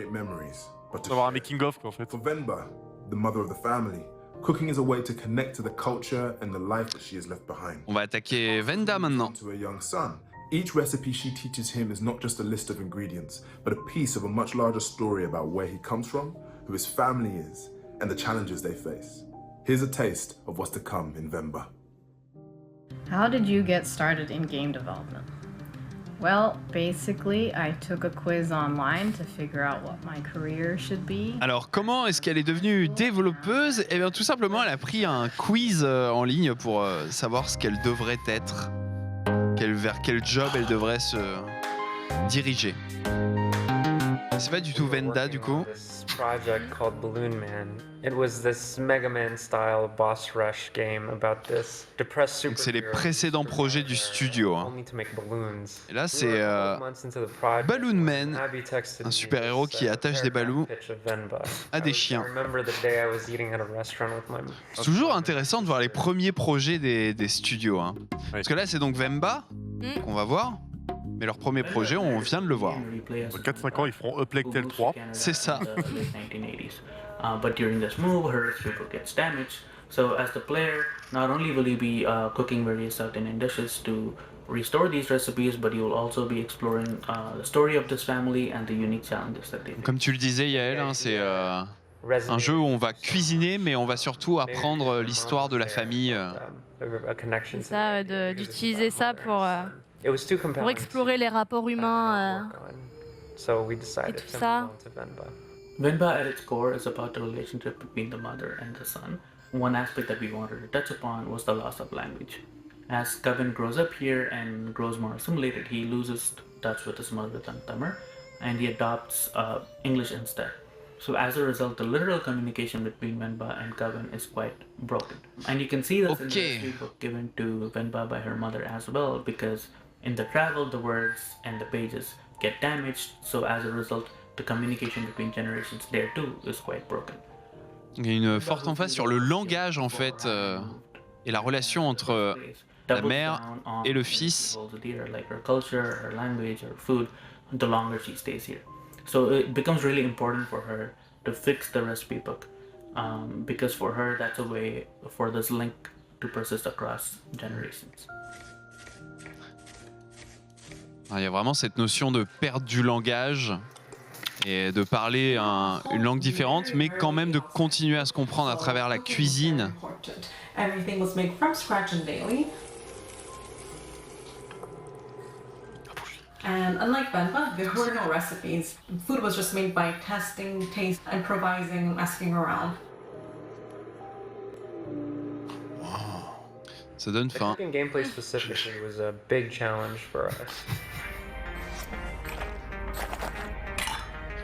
vas avoir un making of quoi en fait. For Venba, the mother of the family, cooking is a way to connect to the culture and the life that she has left behind. On va attaquer Venda maintenant. To a young son, each recipe she teaches him is not just a list of ingredients, but a piece of a much larger story about where he comes from, who his family is, and the challenges they face. Here's a taste of what's to come in Venba. How did you get started in game development? Well, basically, I took a quiz online to figure out what my career should be. Alors, comment est-ce qu'elle est devenue développeuse? Eh bien, tout simplement, elle a pris un quiz en ligne pour savoir ce qu'elle devrait être, vers quel job elle devrait se diriger. C'est pas du tout Venda, du coup. Project called Balloon Man. It was this Mega Man style boss rush game about this depressed Donc c'est les superhero précédents projets du studio. Hein. only to make balloons. Et là c'est Balloon Man, un super-héros qui attache des ballons à des chiens. I remember the day I was eating at a restaurant with my C'est toujours intéressant de voir les premiers projets des studios. Hein. Parce que là c'est donc Vemba qu'on va voir. Mais leur premier projet, on vient de le voir. Dans 4-5 ans, ils feront A Plague Tale 3. C'est ça. But during this move, her book gets damaged. So as the player, not only will you be cooking various South Indian dishes to restore these recipes, but you will also be exploring the story of this family and the unique challenges that they face. Comme tu le disais, Yael, hein, c'est un jeu où on va cuisiner, mais on va surtout apprendre l'histoire de la famille. C'est ça, d'utiliser ça pour explorer les rapports humains et tout ça. Venba at its core is about the relationship between the mother and the son. One aspect that we wanted to touch upon was the loss of language. As Kevin grows up here and grows more assimilated, he loses touch with his mother tongue Tamil, and he adopts English instead. So as a result, the literal communication between Venba and Kevin is quite broken. And you can see this in the history book given to Venba by her mother as well, because in the travel, the words and the pages get damaged, so as a result, the communication between generations there too is quite broken. Il y a une forte emphase sur le langage en fait et la relation entre la mère et le fils. Like her culture, her language, her food, the longer she stays here. So it becomes really important for her to fix the recipe book, because for her that's a way for this link to persist across generations. Il y a vraiment cette notion de perte du langage et de parler une langue différente, mais quand même de continuer à se comprendre à travers la cuisine. Everything was made from scratch and daily. And unlike Venba, there were no recipes. Food was just made by testing, taste, improvising, asking around. Ça donne faim. Cooking gameplay specifically was a big challenge for us.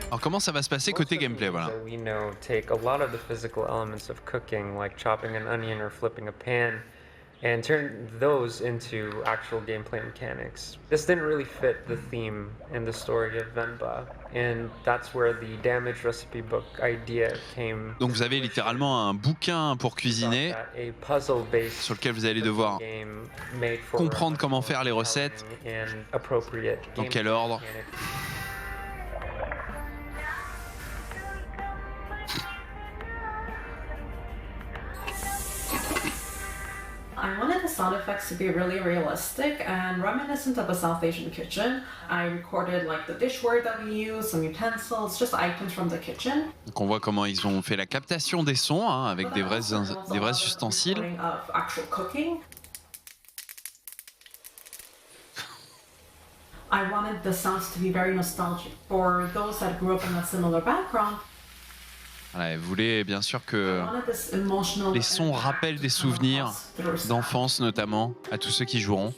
Alors comment ça va se passer côté gameplay, voilà. That we know take a lot of the physical elements of cooking, like chopping an onion or flipping a pan, and turn those into actual gameplay mechanics. This didn't really fit the theme and the story of Venba, and that's where the damaged recipe book idea came. Donc vous avez littéralement un bouquin pour cuisiner sur lequel vous allez devoir comprendre comment faire les recettes, dans quel ordre. I wanted the sound effects to be really realistic and reminiscent of a South Asian kitchen. I recorded like the dishware that we use, some utensils, just items from the kitchen. Donc on voit comment ils ont fait la captation des sons hein, avec des vrais ustensiles. Of actual cooking. I wanted the sounds to be very nostalgic for those that grew up in a similar background. Voilà, elle voulait bien sûr que les sons rappellent des souvenirs d'enfance notamment à tous ceux qui joueront.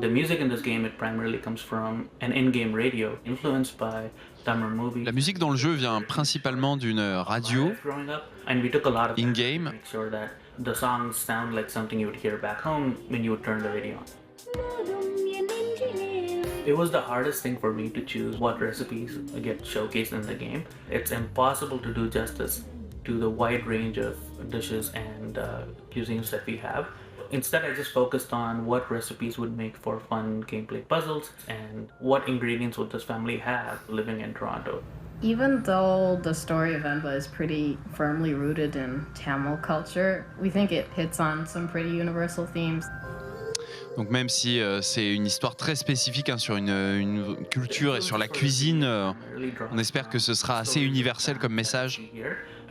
The music in this game it primarily comes from an in-game radio influenced by Tamil movies. La musique dans le jeu vient principalement d'une radio in-game. Make sure that the songs sound like something you would hear back home when you would turn the radio on. It was the hardest thing for me to choose what recipes get showcased in the game. It's impossible to do justice to the wide range of dishes and cuisines that we have. Instead, I just focused on what recipes would make for fun gameplay puzzles and what ingredients would this family have living in Toronto. Even though the story of Venba is pretty firmly rooted in Tamil culture, we think it hits on some pretty universal themes. Donc même si c'est une histoire très spécifique hein, sur une culture et sur la cuisine, on espère que ce sera assez universel comme message.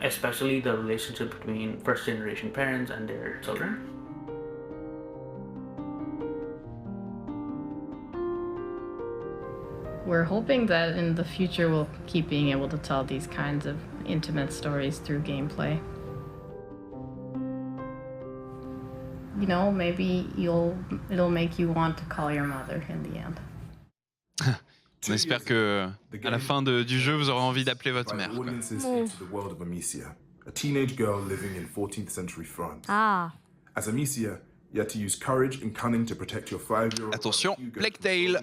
Especially the relationship between first generation parents and their children. We're hoping that in the future we'll keep being able to tell these kinds of intimate stories through gameplay. You know, maybe it'll make you want to call your mother in the end. On espère que à la fin du jeu, vous aurez envie d'appeler votre mère. Quoi. Audiences into the world of Amicia, a teenage girl living in 14th century France. Ah. As Amicia, you had to use courage and cunning to protect your 5-year-old. Attention, Plague Tale,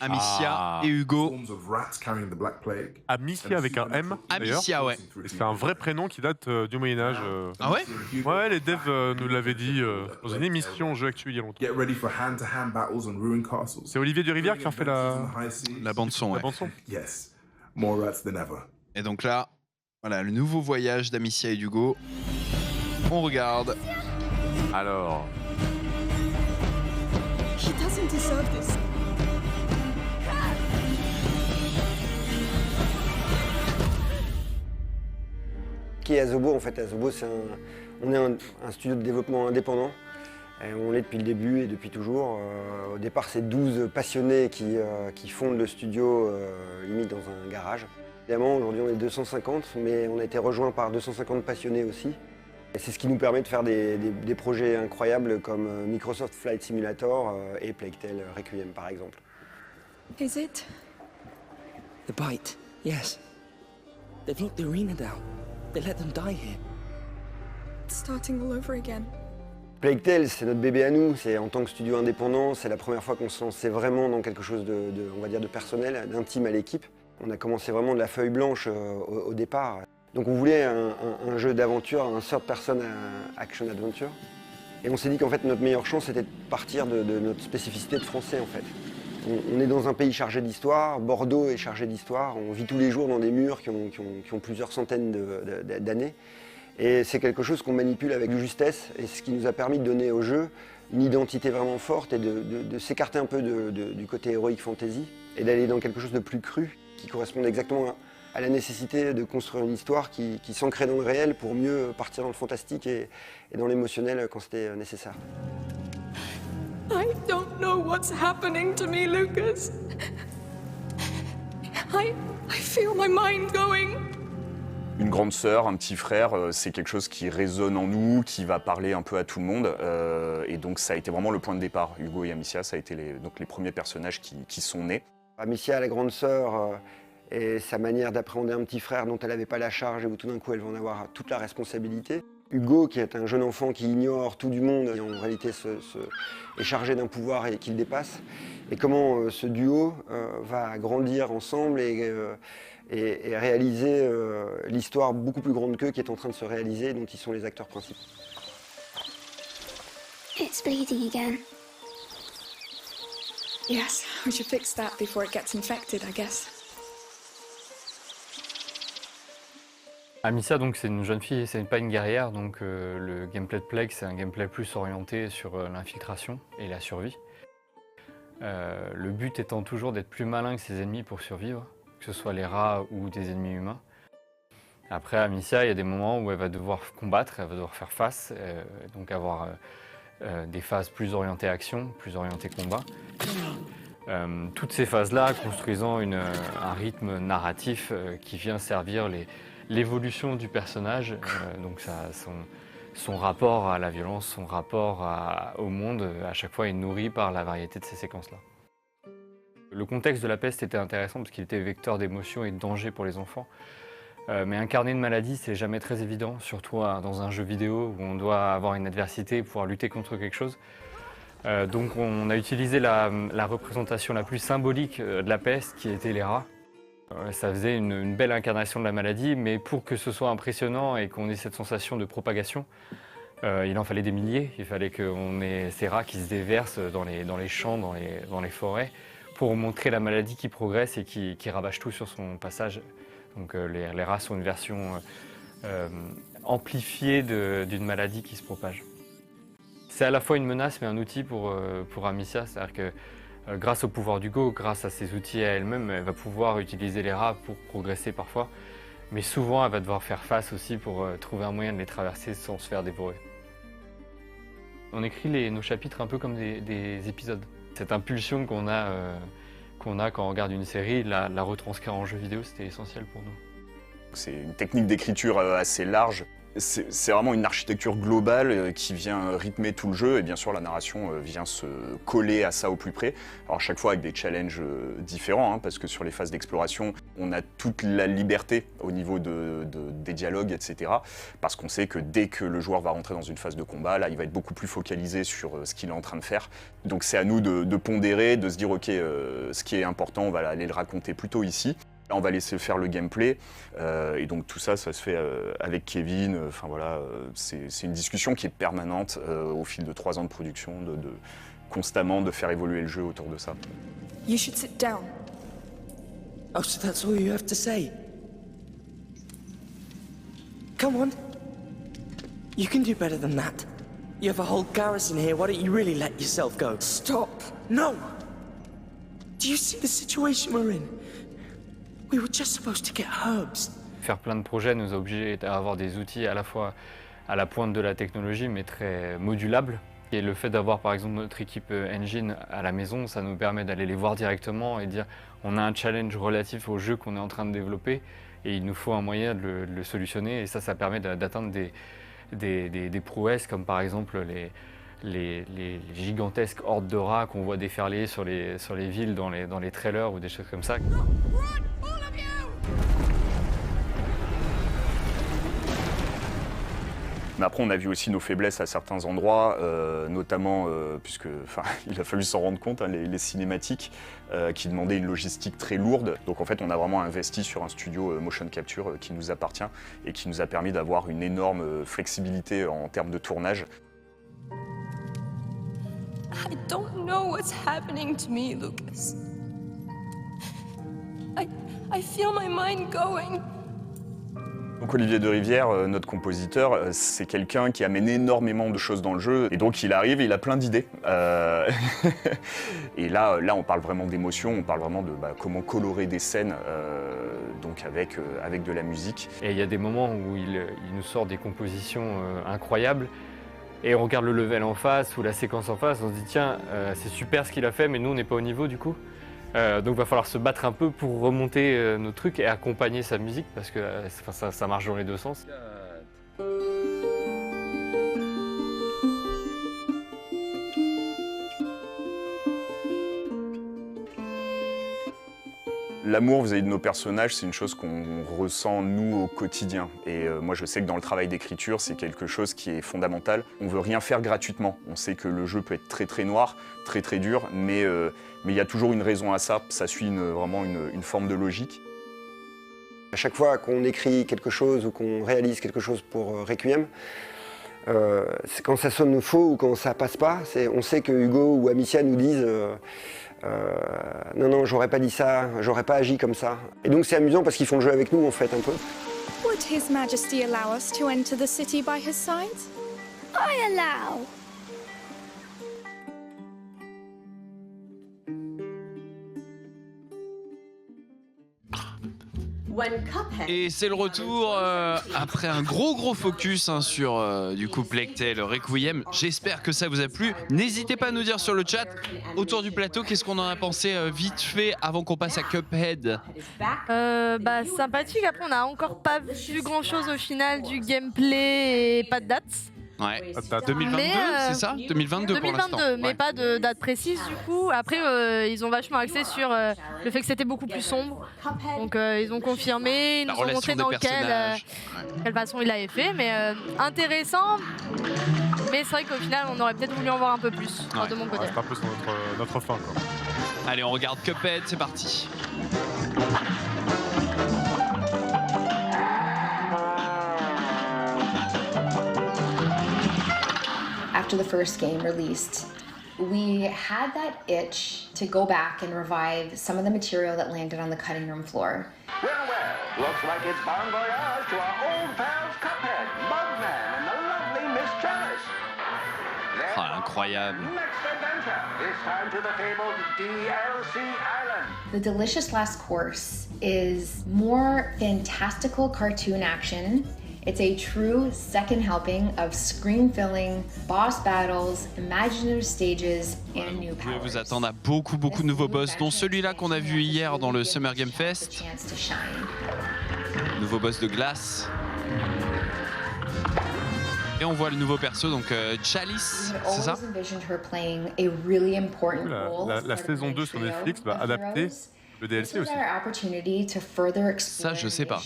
Amicia et Hugo. Swarms of rats carrying the Black Plague. Amicia avec un M. Amicia, ouais. Et c'est un vrai prénom qui date du Moyen-Âge. Ah ouais? Ouais, les devs nous l'avaient dit dans une émission Jeux Actu il y a longtemps. Get ready for hand-to-hand battles on ruined castles. C'est Olivier Durivière qui a fait la bande-son. Ouais. Yes, more rats than ever. Et donc là, voilà, le nouveau voyage d'Amicia et d'Hugo. On regarde. Alors... He doesn't deserve this. Qui est Asobo? En fait, Asobo, on est un studio de développement indépendant. Et on l'est depuis le début et depuis toujours. Au départ, c'est 12 passionnés qui fondent le studio limite dans un garage. Évidemment, aujourd'hui, on est 250, mais on a été rejoint par 250 passionnés aussi. Et c'est ce qui nous permet de faire des projets incroyables comme Microsoft Flight Simulator et Plague Tale Requiem, par exemple. Is it? The bite, yes. They've locked the arena down. They let them die here. It's starting all over again. Plague Tale, c'est notre bébé à nous. C'est en tant que studio indépendant, c'est la première fois qu'on se lançait vraiment dans quelque chose on va dire, de personnel, d'intime à l'équipe. On a commencé vraiment de la feuille blanche au départ. Donc on voulait un jeu d'aventure, un third person action adventure. Et on s'est dit qu'en fait notre meilleure chance c'était de partir de notre spécificité de français en fait. On est dans un pays chargé d'histoire, Bordeaux est chargé d'histoire, on vit tous les jours dans des murs qui ont plusieurs centaines d'années. Et c'est quelque chose qu'on manipule avec justesse et ce qui nous a permis de donner au jeu une identité vraiment forte et de s'écarter un peu du côté heroic fantasy et d'aller dans quelque chose de plus cru qui corresponde exactement à la nécessité de construire une histoire qui s'ancrait dans le réel pour mieux partir dans le fantastique et dans l'émotionnel quand c'était nécessaire. I don't know what's happening to me, Lucas. I feel my mind going. Une grande sœur, un petit frère, c'est quelque chose qui résonne en nous, qui va parler un peu à tout le monde. Et donc ça a été vraiment le point de départ. Hugo et Amicia, ça a été les premiers personnages qui sont nés. Amicia, la grande sœur, et sa manière d'appréhender un petit frère dont elle n'avait pas la charge et où tout d'un coup elle va en avoir toute la responsabilité. Hugo, qui est un jeune enfant qui ignore tout du monde et en réalité est chargé d'un pouvoir et qui le dépasse. Et comment ce duo va grandir ensemble et réaliser l'histoire beaucoup plus grande qu'eux qui est en train de se réaliser et dont ils sont les acteurs principaux. It's bleeding again. Yes, we should fix that before it gets infected, I guess. Amicia, donc, c'est une jeune fille, c'est pas une guerrière, donc le gameplay de Plague, c'est un gameplay plus orienté sur l'infiltration et la survie. Le but étant toujours d'être plus malin que ses ennemis pour survivre, que ce soit les rats ou des ennemis humains. Après, Amicia, il y a des moments où elle va devoir combattre, elle va devoir faire face, donc avoir des phases plus orientées action, plus orientées combat. Toutes ces phases-là construisant un rythme narratif qui vient servir l'évolution du personnage, donc son rapport à la violence, son rapport au monde, à chaque fois est nourri par la variété de ces séquences-là. Le contexte de la peste était intéressant parce qu'il était vecteur d'émotions et de danger pour les enfants. Mais incarner une maladie, c'est jamais très évident, surtout dans un jeu vidéo où on doit avoir une adversité pour pouvoir lutter contre quelque chose. Donc on a utilisé la représentation la plus symbolique de la peste, qui était les rats. Ça faisait une belle incarnation de la maladie, mais pour que ce soit impressionnant et qu'on ait cette sensation de propagation, il en fallait des milliers. Il fallait qu'on ait ces rats qui se déversent dans les champs, dans les forêts, pour montrer la maladie qui progresse et qui ravage tout sur son passage. Donc les rats sont une version amplifiée d'une maladie qui se propage. C'est à la fois une menace mais un outil pour Amicia, c'est-à-dire que grâce au pouvoir d'Hugo, grâce à ses outils à elle-même, elle va pouvoir utiliser les rats pour progresser parfois, mais souvent elle va devoir faire face aussi pour trouver un moyen de les traverser sans se faire dévorer. On écrit nos chapitres un peu comme des épisodes. Cette impulsion qu'on a qu'on a quand on regarde une série, la retranscrire en jeu vidéo, c'était essentiel pour nous. C'est une technique d'écriture assez large. C'est vraiment une architecture globale qui vient rythmer tout le jeu et bien sûr la narration vient se coller à ça au plus près. Alors chaque fois avec des challenges différents parce que sur les phases d'exploration on a toute la liberté au niveau des dialogues etc. Parce qu'on sait que dès que le joueur va rentrer dans une phase de combat, là il va être beaucoup plus focalisé sur ce qu'il est en train de faire. Donc c'est à nous de pondérer, de se dire ok ce qui est important on va aller le raconter plutôt ici. On va laisser faire le gameplay et donc tout ça, ça se fait avec Kevin. Enfin voilà, c'est une discussion qui est permanente au fil de 3 ans de production, constamment de faire évoluer le jeu autour de ça. You should sit down. Oh, so that's all you have to say? Come on. You can do better than that. You have a whole garrison here, why don't you really let yourself go? Stop! No! Do you see the situation we're in? We were just supposed to get herbs. Faire plein de projets nous a obligés à avoir des outils à la fois à la pointe de la technologie, mais très modulables. Et le fait d'avoir par exemple notre équipe engine à la maison, ça nous permet d'aller les voir directement et dire on a un challenge relatif au jeu qu'on est en train de développer et il nous faut un moyen de le solutionner. Et ça permet d'atteindre des prouesses comme par exemple les gigantesques hordes de rats qu'on voit déferler sur les villes dans les trailers ou des choses comme ça. Mais après, on a vu aussi nos faiblesses à certains endroits, notamment, puisque il a fallu s'en rendre compte, les cinématiques qui demandaient une logistique très lourde. Donc en fait, on a vraiment investi sur un studio motion capture qui nous appartient et qui nous a permis d'avoir une énorme flexibilité en termes de tournage. I don't know what's happening to me, Lucas. I feel my mind going. Donc Olivier de Rivière, notre compositeur, c'est quelqu'un qui amène énormément de choses dans le jeu. Et donc il arrive, il a plein d'idées. Et là, on parle vraiment d'émotion, on parle vraiment de comment colorer des scènes donc avec de la musique. Et il y a des moments où il nous sort des compositions incroyables. Et on regarde le level en face ou la séquence en face, on se dit tiens, c'est super ce qu'il a fait, mais nous on n'est pas au niveau du coup. Donc il va falloir se battre un peu pour remonter nos trucs et accompagner sa musique parce que ça marche dans les deux sens. L'amour vis-à-vis de nos personnages, c'est une chose qu'on ressent nous au quotidien. Et moi je sais que dans le travail d'écriture, c'est quelque chose qui est fondamental. On veut rien faire gratuitement. On sait que le jeu peut être très très noir, très très dur, mais il y a toujours une raison à ça. Ça suit vraiment une forme de logique. À chaque fois qu'on écrit quelque chose ou qu'on réalise quelque chose pour Requiem, c'est quand ça sonne faux ou quand ça passe pas, on sait que Hugo ou Amicia nous disent non, j'aurais pas dit ça, j'aurais pas agi comme ça. Et donc c'est amusant parce qu'ils font le jeu avec nous en fait un peu. Would His Majesty allow us to enter the city by his side? I allow. Et c'est le retour après un gros focus sur du coup Plague Tale Requiem. J'espère que ça vous a plu. N'hésitez pas à nous dire sur le chat autour du plateau qu'est-ce qu'on en a pensé vite fait avant qu'on passe à Cuphead. Sympathique. Après on n'a encore pas vu grand chose au final du gameplay et pas de date. Ouais, 2022, c'est ça 2022 pour l'instant. 2022, mais pas de date précise du coup. Après, ils ont vachement axé sur le fait que c'était beaucoup plus sombre. Donc ils ont confirmé, ils nous ont montré dans quelle façon il avait fait. Mais intéressant. Mais c'est vrai qu'au final, on aurait peut-être voulu en voir un peu plus de mon côté. C'est un peu sur notre fin, quoi. Allez, on regarde Cuphead, c'est parti. After the first game released, we had that itch to go back and revive some of the material that landed on the cutting room floor. Well, looks like it's bon voyage to our old pals Cuphead, Bugman, and the lovely Miss Chalice. Incroyable. Next adventure is time to the fabled DLC Island. The Delicious Last Course is more fantastical cartoon action. It's a true second helping of screen-filling, boss battles, imaginative stages, and new Vous pouvez powers. vous attendre à beaucoup de nouveaux boss, dont celui-là qu'on a vu hier dans le Summer Game Fest. Nouveau boss de glace. Et on voit le nouveau perso, donc Chalice, c'est ça? La saison 2 sur Netflix va adapter le DLC aussi. Ça, je sais pas.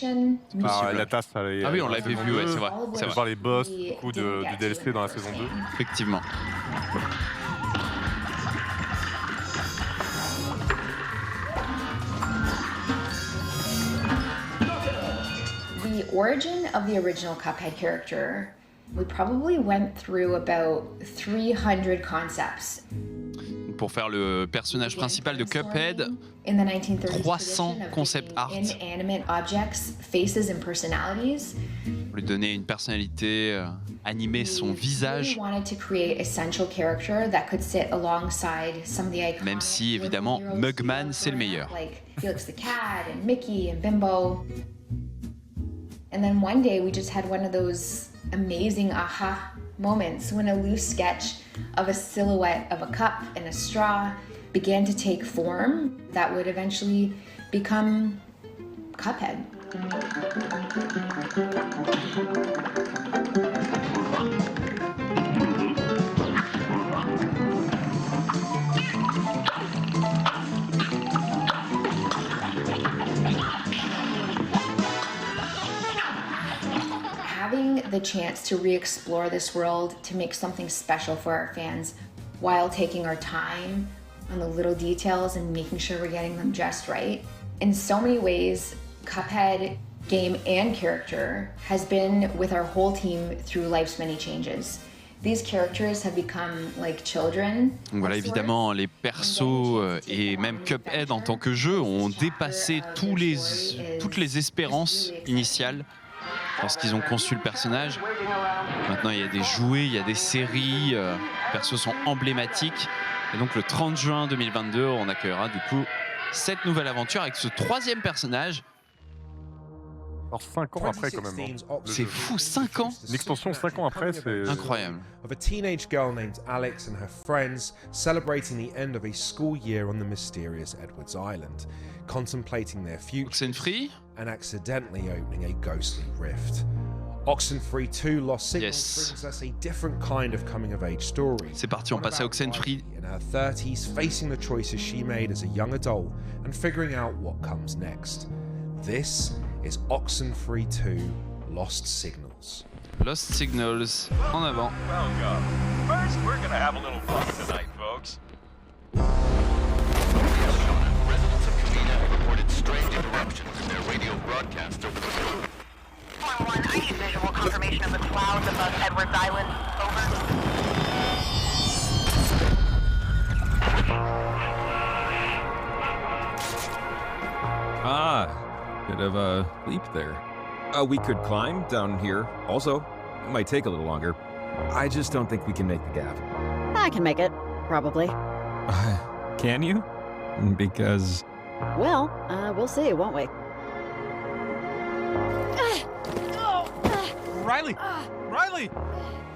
La tasse, Ah oui, on l'avait vu, ouais, c'est vrai. On va voir les boss du DLC dans la saison 2. Effectivement. The origin of the original Cuphead character, we probably went through about 300 concepts. Pour faire le personnage principal de Cuphead, In the 1930s 300 concept art. inanimate objects, faces and personalities. Pour lui donner une personnalité, animer son visage. We wanted to create a central character that could sit alongside some of the icons. Même si, évidemment, Mugman, c'est le meilleur. Like Felix the Cat and Mickey and Bimbo. And then one day we just had one of those amazing aha moments when a loose sketch of a silhouette of a cup and a straw began to take form that would eventually become Cuphead. Having the chance to re-explore this world, to make something special for our fans while taking our time on the little details and making sure we're getting them just right. In so many ways, Cuphead, game and character, has been with our whole team through life's many changes. These characters have become like children. Donc voilà, évidemment, les persos et même Cuphead en tant que jeu ont dépassé toutes les espérances initiales lorsqu'ils ont conçu le personnage. Maintenant, il y a des jouets, il y a des séries, les persos sont emblématiques. Et donc le 30 juin 2022, on accueillera du coup cette nouvelle aventure avec ce troisième personnage. Alors 5 ans après quand même. C'est fou, 5 ans. Une extension 5 ans après, c'est incroyable. Of a teenage girl named Alex and her friends celebrating the end of a school year on the mysterious Edwards Island, contemplating their future and accidentally opening a ghostly rift. Oxenfree 2 Lost Signals brings us a different kind of coming-of-age story. C'est parti, on passe à Oxenfree. In her 30s, facing the choices she made as a young adult and figuring out what comes next. This is Oxenfree 2 Lost Signals. Lost Signals, en avant. Welcome. First, we're gonna have a little fun tonight, folks. Residents of Kamina have reported strange interruptions in their radio broadcast over the... 1-1, I need visual confirmation of the clouds above Edwards Island. Over. Bit of a leap there. We could climb down here. Also, it might take a little longer. I just don't think we can make the gap. I can make it, probably. Can you? Because... Well, we'll see, won't we? Riley! Riley!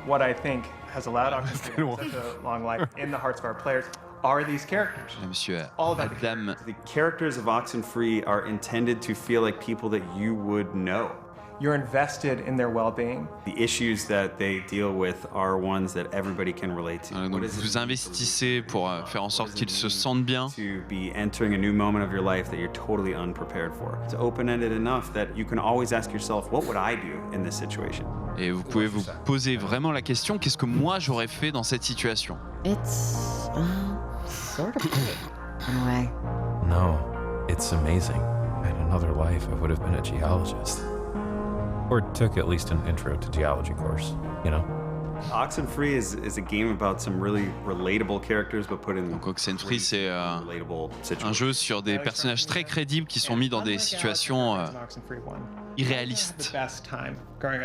What I think has allowed Oxenfree such a long life in the hearts of our players are these characters. Monsieur All about Adam. The characters of Oxenfree are intended to feel like people that you would know. You're invested in their well-being. The issues that they deal with are ones that everybody can relate to. Donc vous investissez pour faire en sorte qu'ils se sentent bien. To be entering a new moment of your life that you're totally unprepared for. It's open-ended enough that you can always ask yourself, what would I do in this situation? Et vous pouvez vous poser vraiment la question, qu'est-ce que moi j'aurais fait dans cette situation? It's sort of cool, in a way. No, it's amazing. In another life, I would have been a geologist. Or took at least an intro to geology course, you know? Oxenfree is a game about some really relatable characters, but put in. Donc Oxenfree, c'est un jeu sur des personnages très crédibles qui sont mis dans des situations irréalistes,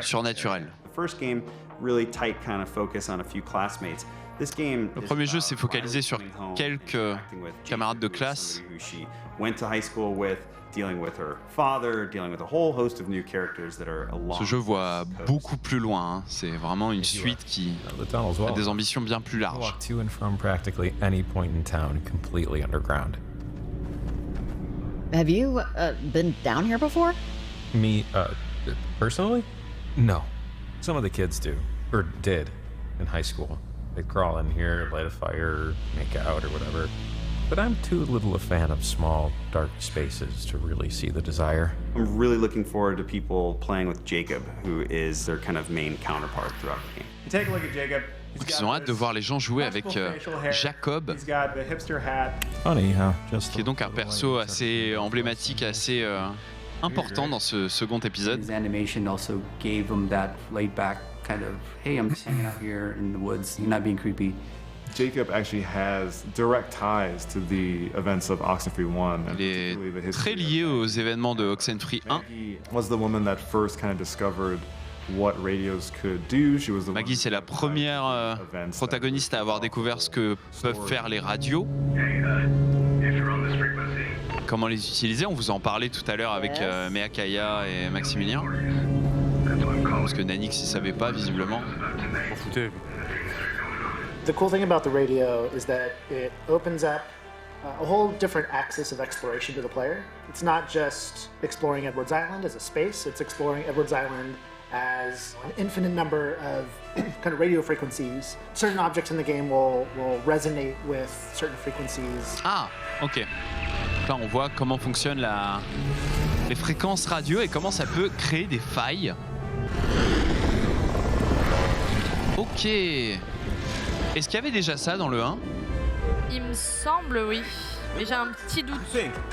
surnaturelles. The first game, really tight kind of focus on a few classmates. Le premier jeu s'est focalisé sur quelques camarades de classe. Ce jeu voit beaucoup plus loin, hein. C'est vraiment une suite qui a des ambitions bien plus larges. Walk to and from practically any point in town completely underground. Have you been down here before? Me, personally? No. Some of the kids do, or did, in high school. They'd crawl in here, light a fire, make out, or whatever. But I'm too little a fan of small, dark spaces to really see the desire. I'm really looking forward to people playing with Jacob, who is their kind of main counterpart throughout the game. You take a look at Jacob. Donc ils ont hâte de voir les gens jouer avec Jacob, Funny how just qui est donc un perso assez emblématique, assez important dans ce second épisode. His animation also gave him that laid back kind of, hey, I'm just hanging out here in the woods, you're not being creepy. Jacob actually has direct ties to the events of Oxenfree 1. Il est très lié aux événements de Oxenfree 1. Was the woman that first kind of discovered what radios could do. She was the Maggie, c'est la première protagoniste à avoir découvert ce que peuvent faire les radios. Comment les utiliser, on vous en parlait tout à l'heure avec Meakaya et Maximilien. Parce que Nanix ne savait pas, visiblement. On foutait. The cool thing about the radio is that it opens up a whole different axis of exploration to the player. It's not just exploring Edwards Island as a space, it's exploring Edwards Island as an infinite number of kind of radio frequencies. Certain objects in the game will resonate with certain frequencies. Ah, ok. Là, on voit comment fonctionnent les fréquences radio et comment ça peut créer des failles. Ok. Est-ce qu'il y avait déjà ça dans le 1 ? Il me semble, oui. Mais j'ai un petit doute.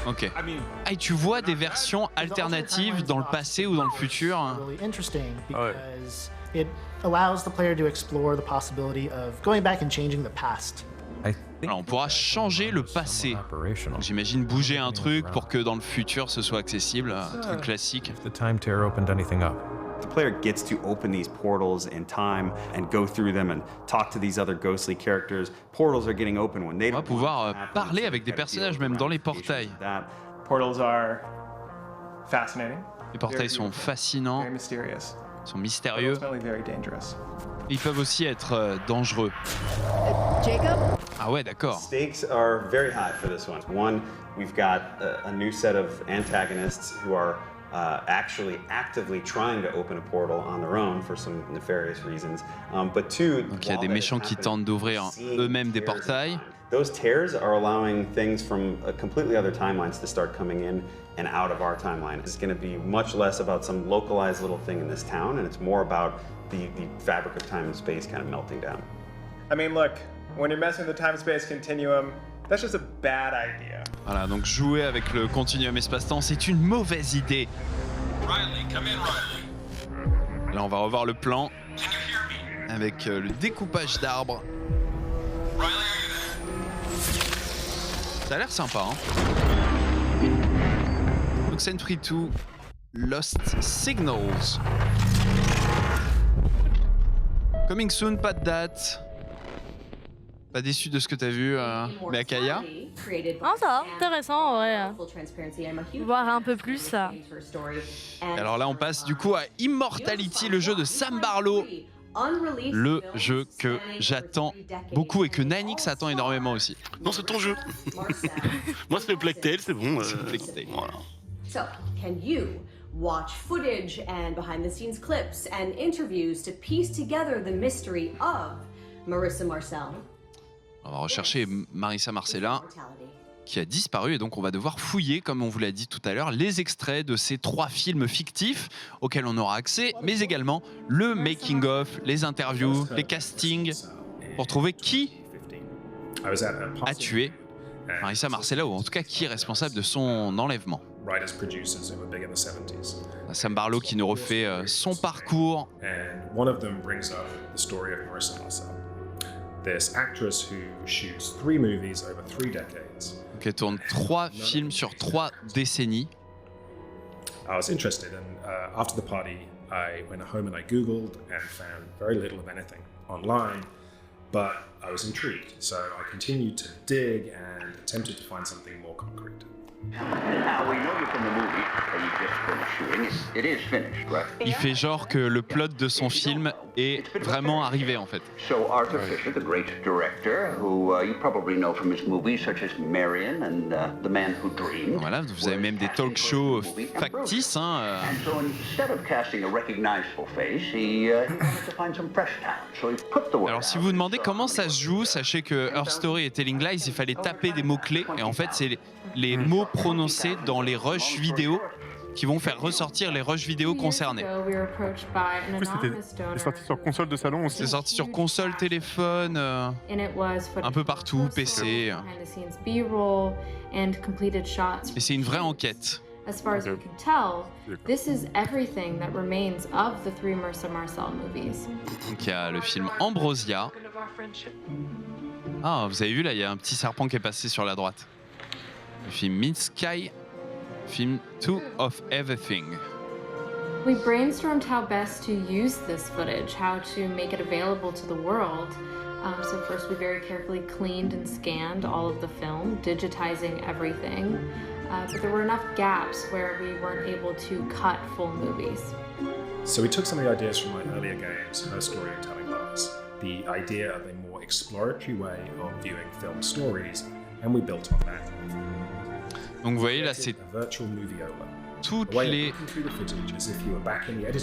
Ok. Ah, et tu vois des versions alternatives dans le passé ou dans le futur. Really interesting because it allows the player to explore the possibility of going back and changing the past. Alors, on pourra changer le passé. J'imagine bouger un truc pour que dans le futur ce soit accessible, un truc classique. The time tear opened anything up. The player gets to open these portals in time and go through them and talk to these other ghostly characters. Portals are getting open when they On va pouvoir parler avec des personnages même dans les portails. Portals are fascinating. Les portails sont fascinants, sont mystérieux. Ils peuvent aussi être dangereux. Jacob? Ah ouais, d'accord. Stakes are very high for this one. One, we've got a new set of antagonists who are actually actively trying to open a portal on their own for some nefarious reasons. But two, donc il y a des méchants qui tentent d'ouvrir eux-mêmes des portails. Those tears are allowing things from completely other timelines to start coming in and out of our timeline. It's going to be much less about some localized little thing in this town, and it's more about the fabric of time and space kind of melting down. I mean, look, when you're messing with the time-space continuum, that's just a bad idea. Voilà, donc jouer avec le continuum espace-temps, c'est une mauvaise idée. Riley, come in, Riley. Là, on va revoir le plan avec le découpage d'arbres. Ça a l'air sympa, hein. Oxenfree 2, Lost Signals. Coming soon, pas de date. Pas déçu de ce que t'as vu, Meakaya ? Ah, ça va, intéressant, en vrai. Voir un peu plus ça. Alors là, on passe du coup à Immortality, le jeu de Sam Barlow. Le jeu que j'attends beaucoup et que Nanix attend énormément aussi. Non, c'est ton jeu. Moi, c'est le Plague Tale, c'est bon. C'est le Plague Tale. Voilà. So, can you watch footage and behind-the-scenes clips and interviews to piece together the mystery of Marissa Marcel? On va rechercher Marissa Marcella qui a disparu et donc on va devoir fouiller, comme on vous l'a dit tout à l'heure, les extraits de ces 3 films fictifs auxquels on aura accès, mais également le making-of, les interviews, les castings, pour trouver qui a tué Marissa Marcella, ou en tout cas qui est responsable de son enlèvement. Sam Barlow qui nous refait son parcours. This actress who shoots 3 movies over 3 decades. Donc elle tourne 3 films sur 3 décennies. I was interested, and after the party, I went home and I Googled and found very little of anything online. But I was intrigued, so I continued to dig and attempted to find something more concrete. Now, we know you from the movie that you just finished shooting. It is finished, right? Il fait genre que le plot de son film est vraiment arrivé en fait. So Arthur Fisher, the great director, who you probably know from his movies such as Marion and The Man Who Dreamed. Voilà, vous avez même des talk shows factices. And so instead of casting a recognizable face, he wanted to find some fresh talent. So he put the word Alors si vous vous demandez comment ça se joue, sachez que Her Story et Telling Lies, il fallait taper des mots-clés et en fait c'est les mots prononcés dans les rushs vidéo qui vont faire ressortir les rushs vidéo concernés. C'est sorti sur console de salon aussi. C'est sorti sur console, téléphone, un peu partout, PC. Et c'est une vraie enquête. As far as we can tell, this is everything that remains of the three Marissa Marcel movies. Donc il y a le film Ambrosia. Ah, vous avez vu là, il y a un petit serpent qui est passé sur la droite. Le film Mid-Sky, film Two of Everything. We brainstormed how best to use this footage, how to make it available to the world. So first we very carefully cleaned and scanned all of the film, digitizing everything. But there were enough gaps where we weren't able to cut full movies. So we took some of the ideas from my earlier games, Her Story and Telling Lies, the idea of a more exploratory way of viewing film stories, and we built on that. Donc vous voyez là, c'est toutes les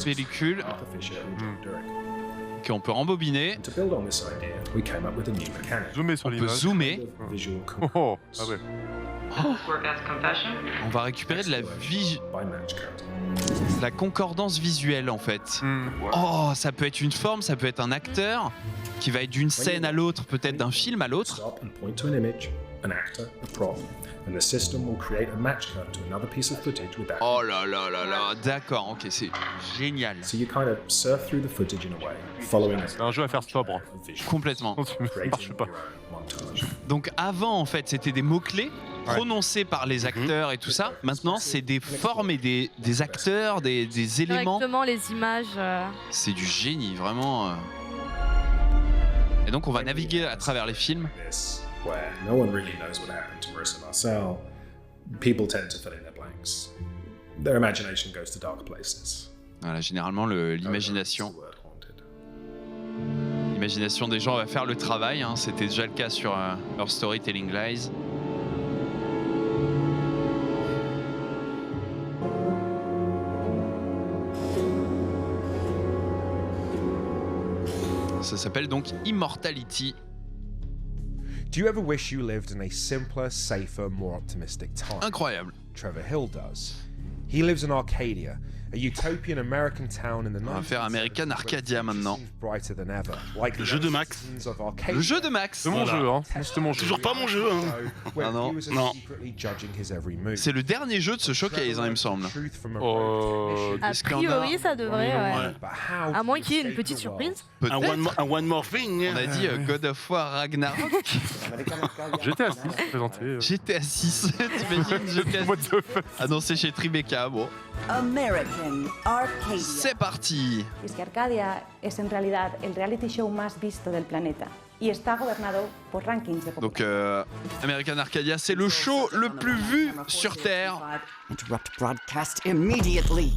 pellicules qu'on peut rembobiner. Zoomer sur On peut l'image. zoomer. Oh, ah ouais. On va récupérer de la concordance visuelle en fait. Oh, ça peut être une forme, ça peut être un acteur qui va être d'une scène à l'autre, peut-être d'un film à l'autre. Oh là là là là, d'accord, ok, c'est génial. C'est un jeu à faire sobre. Complètement. Ça marche pas. Donc avant en fait c'était des mots-clés prononcés par les acteurs et tout ça. Maintenant c'est des formes et des acteurs, des éléments. Directement les images. C'est du génie vraiment. Et donc on va naviguer à travers les films. Where no one really knows what happened to Marissa Marcel, people tend to fill in their blanks. Their imagination goes to dark places. Voilà, généralement l'imagination. L'imagination des gens va faire le travail. Hein. C'était déjà le cas sur Her Story, Telling Lies. Ça s'appelle donc Immortality. Do you ever wish you lived in a simpler, safer, more optimistic time? Incroyable. Trevor Hill does. He lives in Arcadia, a utopian American town in the 90s. On va faire American Arcadia maintenant. Brighter than ever. Like Le jeu de Max. Le jeu de Max. C'est mon jeu, hein. C'était mon jeu. Toujours pas mon jeu, hein. Ah non. Non. C'est le dernier jeu de ce showcase, hein, il me semble. A priori, ça devrait, ouais. À moins qu'il y ait une petite surprise. Un one more thing. On a dit God of War Ragnarok. GTA 6 présenté. GTA 6, t'imagines GTA 6 annoncé chez Tribeca, bon. American Arcadia. C'est parti. Es que Arcadia es en realidad el reality show más visto del planeta y está gobernado por rankings de Donc American Arcadia, c'est le show le plus vu sur Terre. Interrupt broadcast immediately.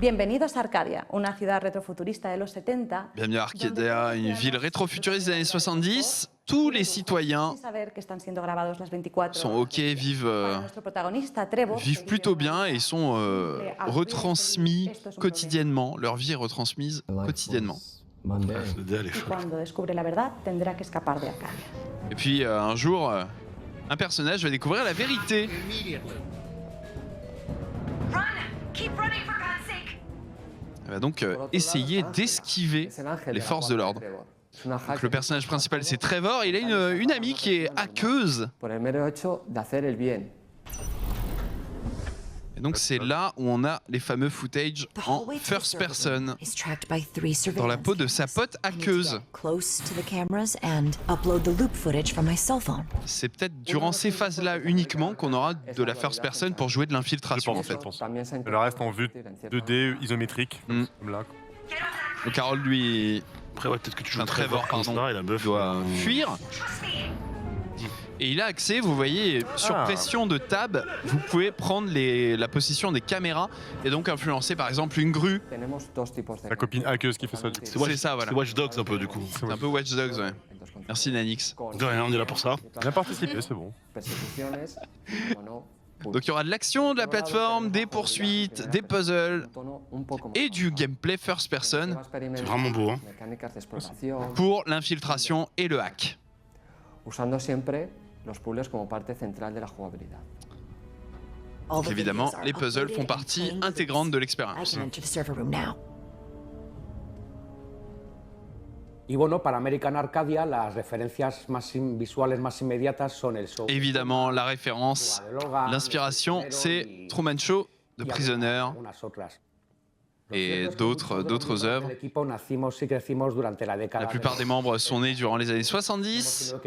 Bienvenidos a Arcadia, una ciudad retrofuturista de los 70. Bienvenue à Arcadia, une ville rétro-futuriste des années 70. Tous les citoyens sont OK, vivent plutôt bien et sont retransmis quotidiennement. Leur vie est retransmise quotidiennement. Et puis un jour, un personnage va découvrir la vérité. Elle va donc essayer d'esquiver les forces de l'ordre. Donc, le personnage principal, c'est Trevor. Il a une amie qui est hackeuse. Et donc c'est là où on a les fameux footage en first person, dans la peau de sa pote hackeuse. C'est peut-être durant ces phases-là uniquement qu'on aura de la first person pour jouer de l'infiltration en fait. Elle reste en vue 2D isométrique, comme là. Donc Harold lui Après, ouais, peut-être que tu joues Trevor, comme pardon, ça, et la meuf doit fuir. Et il a accès, vous voyez, sur pression de tab, vous pouvez prendre la position des caméras et donc influencer par exemple une grue. La copine hackeuse qui fait ça. C'est ça, voilà. C'est Watch Dogs un peu du coup. C'est un peu Watch Dogs, ouais. Merci Nanix. De rien, on est là pour ça. Bien participé, c'est bon. Donc il y aura de l'action, de la plateforme, des poursuites, des puzzles et du gameplay first person. C'est vraiment beau. Hein. Pour l'infiltration et le hack. Usando siempre los puzzles como parte central de la jugabilidad. Donc évidemment, les puzzles font partie intégrante de l'expérience. Y bueno, para American Arcadia, las referencias visuales más inmediatas son el show. Évidemment, la référence, l'inspiration, c'est Truman Show, The Prisoner et d'autres œuvres. La plupart des membres sont nés durant les années 70. Donc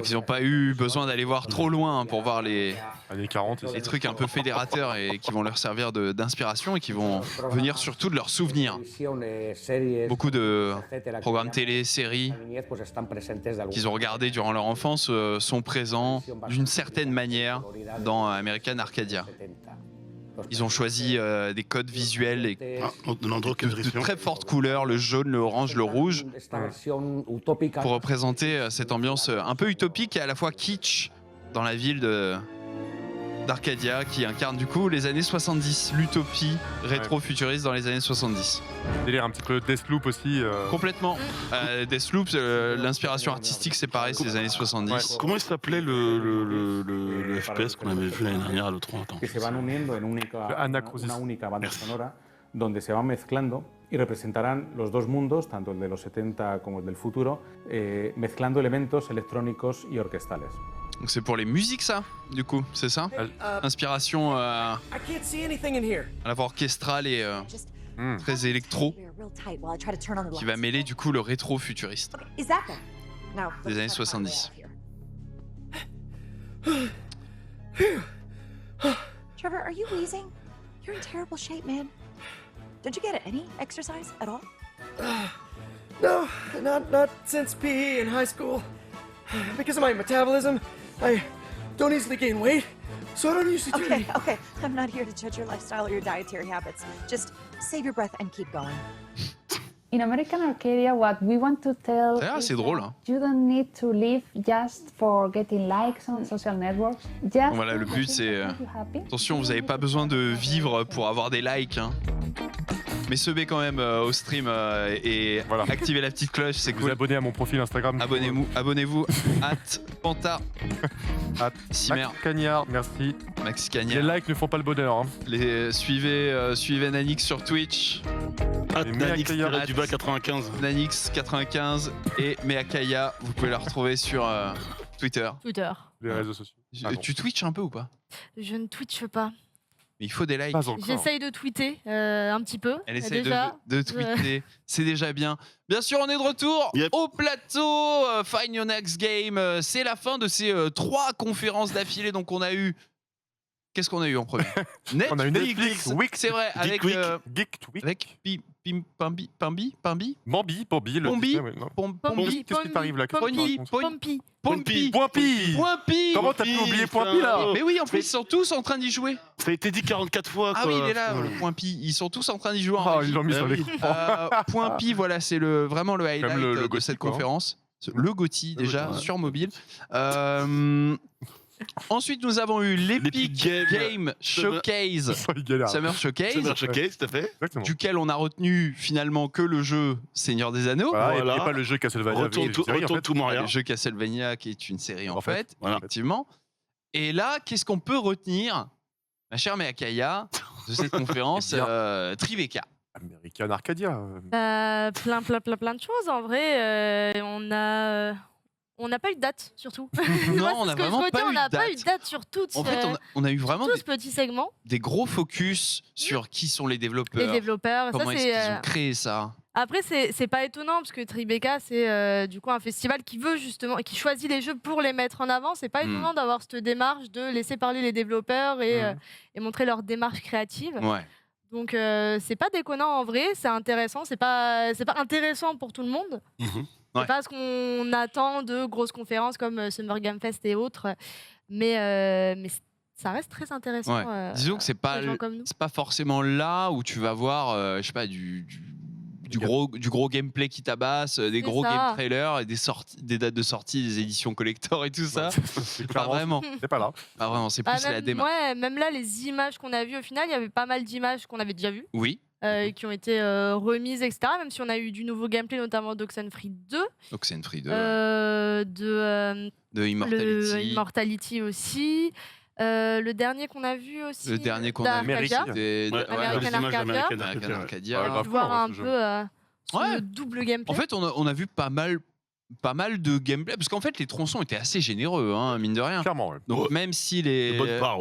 ils n'ont pas eu besoin d'aller voir trop loin pour voir les trucs un peu fédérateurs et qui vont leur servir d'inspiration et qui vont venir surtout de leurs souvenirs. Beaucoup de programmes télé, séries qu'ils ont regardés durant leur enfance sont présents d'une certaine manière dans American Arcadia. Ils ont choisi des codes visuels et de très fortes couleurs, le jaune, le orange, le rouge, pour représenter cette ambiance un peu utopique et à la fois kitsch dans la ville d'Arcadia, qui incarne du coup les années 70, l'utopie rétro-futuriste dans les années 70. Délire un petit peu Deathloop aussi. Complètement. Deathloop, l'inspiration artistique, c'est pareil, c'est les années 70. Ouais. Comment il s'appelait le FPS qu'on avait vu l'année dernière à l'E3 ? Que se van uniendo en una única banda sonora donde se van mezclando y representarán los dos mundos, tanto el de los 70 como el del futuro, mezclando elementos electrónicos y orquestales. Donc c'est pour les musiques ça, du coup, c'est ça ? Inspiration à la fois orchestrale et très électro, qui va mêler du coup le rétro-futuriste des années 70. Trevor, are you wheezing? You're in terrible shape, man. Did you get any exercise at all? No, not since PE in high school. Because of my metabolism, I don't easily gain weight, so I don't usually do any. Okay. I'm not here to judge your lifestyle or your dietary habits. Just save your breath and keep going. In American Arcadia, what we want to tell is c'est drôle, hein. You don't need to live just for getting likes on social networks. Just Voilà, le but c'est... attention, vous n'avez pas besoin de vivre pour avoir des likes. Hein. Mais subez quand même au stream et activez la petite cloche, c'est cool. Vous abonnez à mon profil Instagram. Abonnez-vous. @Panta. Max Cagnard, merci. Max Cagnard. Les likes ne font pas le bonheur. Hein. Suivez Nanix sur Twitch. Nanix-95. Nanix95 et Meakaya, vous pouvez la retrouver sur Twitter. Les réseaux sociaux. Tu twitches un peu ou pas ? Je ne twitche pas. Mais il faut des likes. J'essaye de tweeter un petit peu. Elle essaye déjà. de tweeter, c'est déjà bien. Bien sûr, on est de retour au plateau. Find Your Next Game. C'est la fin de ces 3 conférences d'affilée. Donc on a eu... Qu'est-ce qu'on a eu en premier? On a eu Netflix, Week, c'est vrai, avec Geek Tweet. Avec Pambi, Bambi, qu'est-ce qui t'arrive là? Pompi. Comment t'as pu oublier Poimpi là? Mais oui, en plus ils sont tous en train d'y jouer. Ça a été dit 44 fois. Ah oui, il est là, Poimpi. Ils sont tous en train d'y jouer. Ils l'ont mis sur l'écran. Poimpi, voilà, c'est vraiment le highlight de cette conférence. Le GOTY déjà sur mobile. Ensuite, nous avons eu l'Epic Game Showcase, Summer Showcase, tout à fait. Duquel on a retenu finalement que le jeu Seigneur des Anneaux. Voilà. Et pas le jeu Castlevania. Retourne tout Montréal. Le jeu Castlevania qui est une série en fait, effectivement. Et là, qu'est-ce qu'on peut retenir, ma chère Meakaya, de cette conférence Tribeca? American Arcadia. Plein de choses en vrai. On n'a pas eu de date, surtout. Non, on n'a vraiment pas eu de date. On n'a pas eu de date sur toutes. En fait, on a eu vraiment tous petits segments. Des gros focus sur qui sont les développeurs. Les développeurs. Comment est-ce qu'ils ont créé ça? Après, c'est pas étonnant parce que Tribeca, c'est du coup un festival qui veut justement, qui choisit les jeux pour les mettre en avant. C'est pas étonnant d'avoir cette démarche de laisser parler les développeurs et montrer leur démarche créative. Ouais. Donc c'est pas déconnant en vrai, c'est intéressant, c'est pas intéressant pour tout le monde. C'est pas ce qu'on attend de grosses conférences comme Summer Game Fest et autres, mais ça reste très intéressant. Disons que c'est pas forcément là où tu vas voir, je sais pas, du gros gameplay qui tabasse, des gros game trailers et des dates de sortie, des éditions collector et tout ça. Pas vraiment. C'est pas là. Pas vraiment, c'est plus la démarche. Ouais, même là, les images qu'on a vues au final, il y avait pas mal d'images qu'on avait déjà vues. Oui. Qui ont été remises, etc. Même si on a eu du nouveau gameplay, notamment d'Oxenfree 2. Oxenfree 2. De Immortality. Immortality aussi. Le dernier qu'on a vu aussi. Le dernier qu'on a vu, c'était American Arcadia. Voir un peu le double gameplay. En fait, on a vu pas mal de gameplay parce qu'en fait les tronçons étaient assez généreux, mine de rien. Clairement, Donc même si les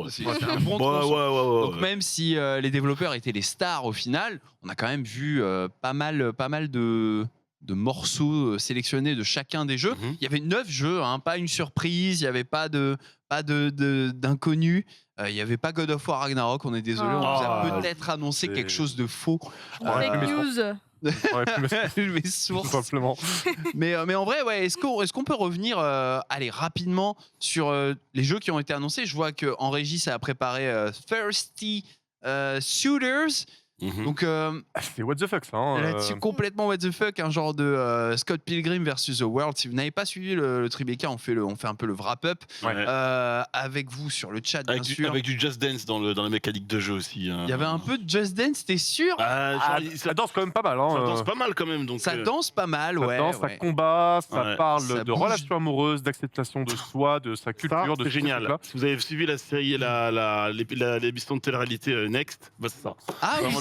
c'est un bon tronçon. Donc même si les développeurs étaient les stars au final, on a quand même vu pas mal de morceaux sélectionnés de chacun des jeux. Il y avait 9 jeux, pas une surprise, il y avait pas d'inconnus. Il n'y avait pas God of War Ragnarok, on est désolé, on nous a peut-être annoncé quelque chose de faux. Fake news. Mes sources. Tout simplement. Mais en vrai, est-ce qu'on peut revenir rapidement sur les jeux qui ont été annoncés? Je vois qu'en régie, ça a préparé Thirsty Shooters. Donc c'est what the fuck ça. Là-dessus, complètement what the fuck, un genre de Scott Pilgrim versus The World. Si vous n'avez pas suivi le Tribeca, on fait un peu le wrap-up avec vous sur le chat, bien sûr. Avec du Just Dance dans la mécanique de jeu aussi. Il y avait un peu de Just Dance, t'es sûr? Ça danse quand même pas mal. Ça danse pas mal quand même. Donc, ça danse pas mal, ça danse, ça combat, ça parle ça de relations amoureuses, d'acceptation de soi, de sa culture. C'est génial. Si vous avez suivi la série, l'émission de télé-réalité Next, bah c'est ça. Ah oui,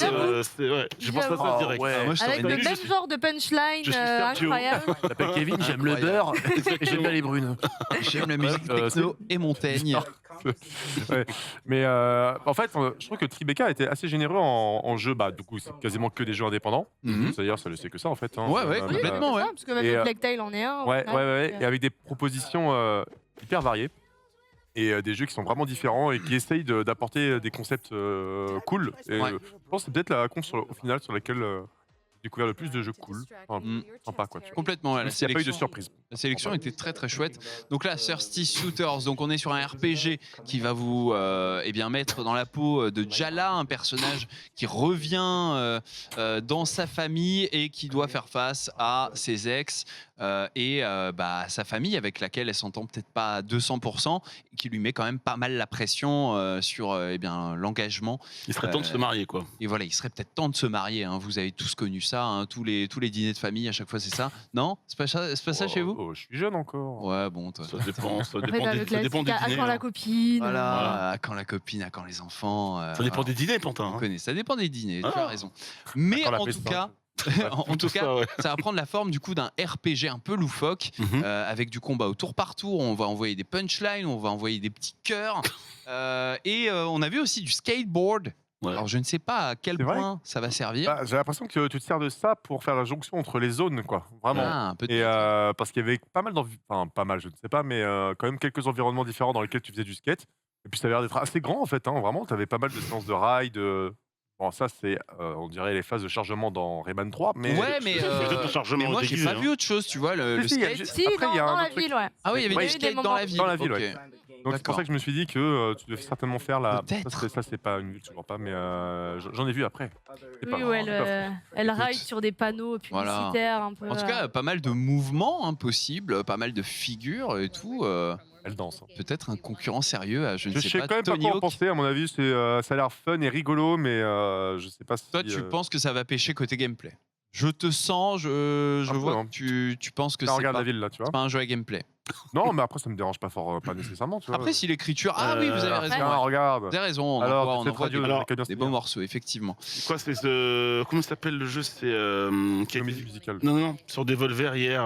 je pense à ça direct. Avec le même genre de punchline incroyable. Je m'appelle Kevin, j'aime le beurre et j'aime bien les brunes. J'aime la musique techno et Montaigne. Mais en fait, je trouve que Tribeca était assez généreux en jeu. Du coup, c'est quasiment que des jeux indépendants. D'ailleurs, ça le sait que ça en fait. Complètement. Parce que même Plague Tale en est un. Et avec des propositions hyper variées. Et des jeux qui sont vraiment différents et qui essayent d'apporter des concepts cool. Et je pense que c'est peut-être la console au final sur laquelle j'ai découvert le plus de jeux cool. Sympa quoi. Complètement. Il n'y a pas eu de surprise. La sélection était très très chouette. Donc là, Thirsty Shooters, donc on est sur un RPG qui va vous mettre dans la peau de Jala, un personnage qui revient dans sa famille et qui doit faire face à ses ex et sa famille avec laquelle elle s'entend peut-être pas à 200% et qui lui met quand même pas mal la pression sur l'engagement. Il serait temps de se marier quoi. Et voilà, il serait peut-être temps de se marier. Vous avez tous connu ça, tous les dîners de famille à chaque fois c'est ça. Non, c'est pas ça chez vous? Je suis jeune encore. Ouais, bon, toi. Ça dépend des dîners. À quand la copine. Voilà, à quand la copine, à quand les enfants. Ça dépend des dîners, Pantin. Ça dépend des dîners, tu as raison. Mais en tout cas, ça va prendre la forme du coup d'un RPG un peu loufoque, avec du combat au tour par tour. On va envoyer des punchlines, on va envoyer des petits cœurs. Et on a vu aussi du skateboard. Alors je ne sais pas à quel point ça va servir. J'ai l'impression que tu te sers de ça pour faire la jonction entre les zones, quoi. Vraiment. Et parce qu'il y avait pas mal pas mal, je ne sais pas, mais quand même quelques environnements différents dans lesquels tu faisais du skate. Et puis ça a l'air d'être assez grand en fait. Vraiment, tu avais pas mal de séances de ride. Bon, ça c'est, on dirait les phases de chargement dans Rayman 3, mais mais moi j'ai pas vu autre chose, tu vois, le skate. Après, dans la ville, ouais. Ah oui, il y avait du skate dans la ville. Dans la ville, ouais. Donc c'est pour ça que je me suis dit que tu devais certainement faire la. Ça c'est pas une ville, toujours pas, mais j'en ai vu après. Oui, où elle ride sur des panneaux publicitaires un peu. En tout cas, pas mal de mouvements possibles, pas mal de figures et tout. Elle danse. Peut-être un concurrent sérieux, je ne sais pas. Quand même pas quoi en penser, à mon avis, ça a l'air fun et rigolo, mais je sais pas si. Toi, tu penses que ça va pêcher côté gameplay? Je te sens, je vois que tu penses que c'est pas un jeu à gameplay. Non, mais après ça me dérange pas pas nécessairement. Tu vois. Après, si l'écriture, vous avez raison. Regarde. Vous avez raison. On envoie des beaux morceaux, effectivement. Quoi, c'est comment s'appelle le jeu? C'est comédie musicale. Non, sur Devolver hier.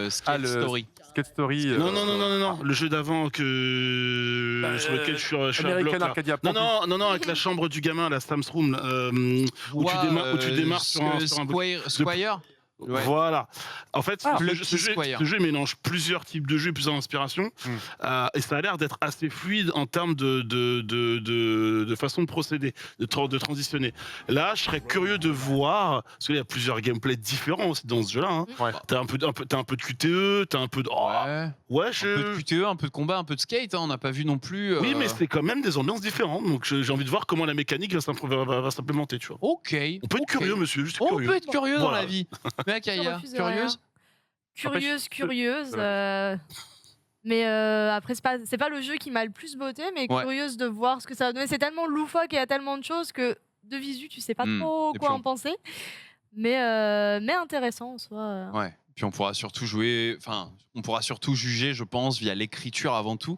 Skate Story. Skate Story. Non, le jeu d'avant sur lequel je suis un bloc. Arcadia. Non, avec la chambre du gamin, la Sam's Room, où tu démarres sur un Squire. Voilà. En fait, ce Squire. jeu mélange plusieurs types de jeux, plusieurs inspirations, et ça a l'air d'être assez fluide en termes de façon de procéder, de transitionner. Là, je serais curieux de voir, parce qu'il y a plusieurs gameplays différents aussi dans ce jeu-là. Hein. T'as un peu de QTE, t'as un peu de... un peu de QTE, un peu de combat, un peu de skate, hein, on n'a pas vu non plus... Oui, mais c'est quand même des ambiances différentes, donc j'ai envie de voir comment la mécanique va s'implémenter, tu vois. Ok. On peut être curieux, monsieur, juste On curieux. peut être curieux dans Voilà. la vie. Mais Akaya, curieuse. Mais après, c'est pas le jeu qui m'a le plus botté, mais curieuse de voir ce que ça va donner. C'est tellement loufoque et il y a tellement de choses que de visu, tu sais pas trop quoi en penser. Mais intéressant en soi. Ouais. Puis on pourra surtout juger, je pense, via l'écriture avant tout,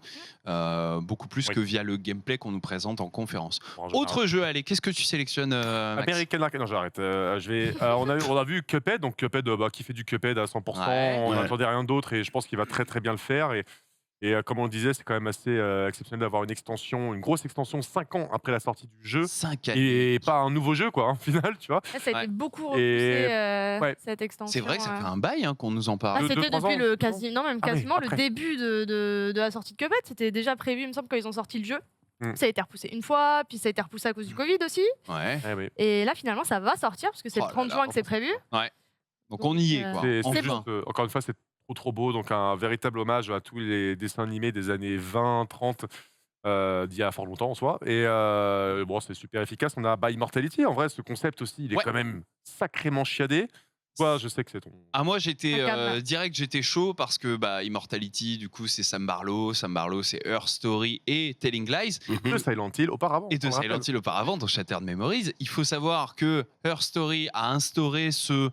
beaucoup plus que via le gameplay qu'on nous présente en conférence. Autre jeu, allez, qu'est-ce que tu sélectionnes, Max? American Arcade. Non, j'arrête. On a vu Cuphead, donc Cuphead qui fait du Cuphead à 100%. On n'attendait rien d'autre et je pense qu'il va très très bien le faire. Et comme on le disait, c'est quand même assez exceptionnel d'avoir une grosse extension 5 ans après la sortie du jeu. 5 ans. Et pas un nouveau jeu, quoi, au final, tu vois. Ça a été beaucoup repoussé, cette extension. C'est vrai que ça fait un bail qu'on nous en parle. C'était depuis quasiment le début de la sortie de Cuphead. C'était déjà prévu, il me semble, quand ils ont sorti le jeu. Ça a été repoussé une fois, puis ça a été repoussé à cause du Covid aussi. Et là, finalement, ça va sortir, parce que c'est le 30 juin que c'est prévu. Donc on y est, quoi. C'est juste, encore une fois, c'est trop beau, donc un véritable hommage à tous les dessins animés des années 20, 30, d'il y a fort longtemps en soi. Et bon, c'est super efficace. On a Immortality, en vrai, ce concept aussi, il est quand même sacrément chiadé. Toi, je sais que c'est ton... moi j'étais j'étais chaud parce que Immortality, du coup c'est Sam Barlow, c'est Her Story et Telling Lies. De Silent Hill auparavant. Et de Silent Hill auparavant dans Shattered Memories. Il faut savoir que Her Story a instauré ce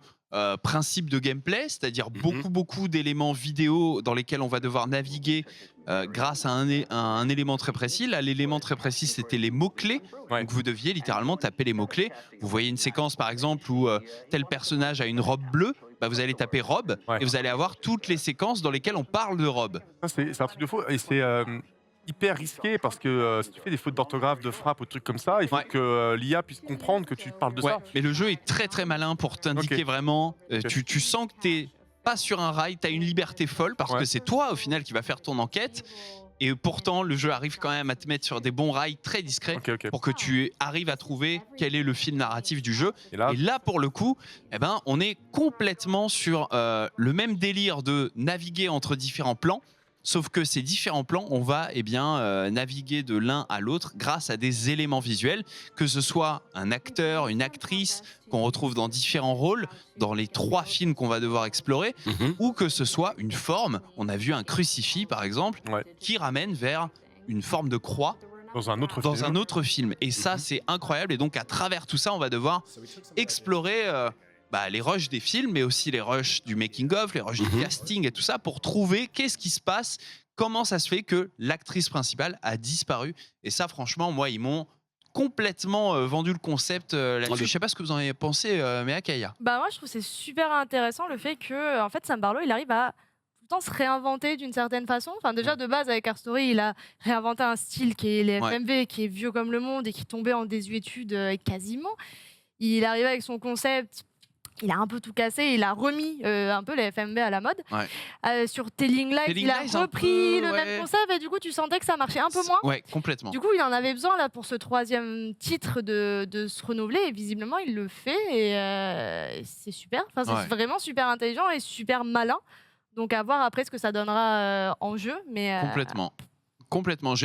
principe de gameplay, c'est-à-dire beaucoup d'éléments vidéo dans lesquels on va devoir naviguer grâce à un élément très précis. Là, l'élément très précis, c'était les mots-clés. Donc vous deviez littéralement taper les mots-clés. Vous voyez une séquence par exemple où tel personnage a une robe bleue, vous allez taper robe et vous allez avoir toutes les séquences dans lesquelles on parle de robe. C'est un truc de fou et c'est hyper risqué parce que si tu fais des fautes d'orthographe, de frappe ou de trucs comme ça, il faut que l'IA puisse comprendre que tu parles de ça. Mais le jeu est très très malin pour t'indiquer vraiment. Tu sens que t'es pas sur un rail, t'as une liberté folle parce que c'est toi au final qui va faire ton enquête. Et pourtant, le jeu arrive quand même à te mettre sur des bons rails très discrets pour que tu arrives à trouver quel est le fil narratif du jeu. Et là pour le coup, on est complètement sur le même délire de naviguer entre différents plans. Sauf que ces différents plans, on va naviguer de l'un à l'autre grâce à des éléments visuels, que ce soit un acteur, une actrice qu'on retrouve dans différents rôles, dans les 3 films qu'on va devoir explorer, ou que ce soit une forme. On a vu un crucifix, par exemple, qui ramène vers une forme de croix dans un autre film. Et ça, c'est incroyable. Et donc, à travers tout ça, on va devoir explorer... les rushs des films, mais aussi les rushs du making-of, les rushs du casting et tout ça, pour trouver qu'est-ce qui se passe, comment ça se fait que l'actrice principale a disparu. Et ça, franchement, moi, ils m'ont complètement vendu le concept là-dessus. Je sais pas ce que vous en avez pensé, mais Akaya. Moi, je trouve que c'est super intéressant le fait que, en fait, Sam Barlow, il arrive à tout le temps se réinventer d'une certaine façon. Enfin, déjà, de base, avec Her Story, il a réinventé un style qui est les FMV, qui est vieux comme le monde et qui tombait en désuétude quasiment. Il arrivait avec son concept... Il a un peu tout cassé, il a remis un peu les FMV à la mode. Sur Telling Lies, il a repris le même concept et du coup tu sentais que ça marchait un peu moins. Ouais, complètement. Du coup, il en avait besoin là pour ce 3e titre de se renouveler et visiblement il le fait et c'est super. Enfin, c'est vraiment super intelligent et super malin. Donc à voir après ce que ça donnera en jeu. Mais Complètement.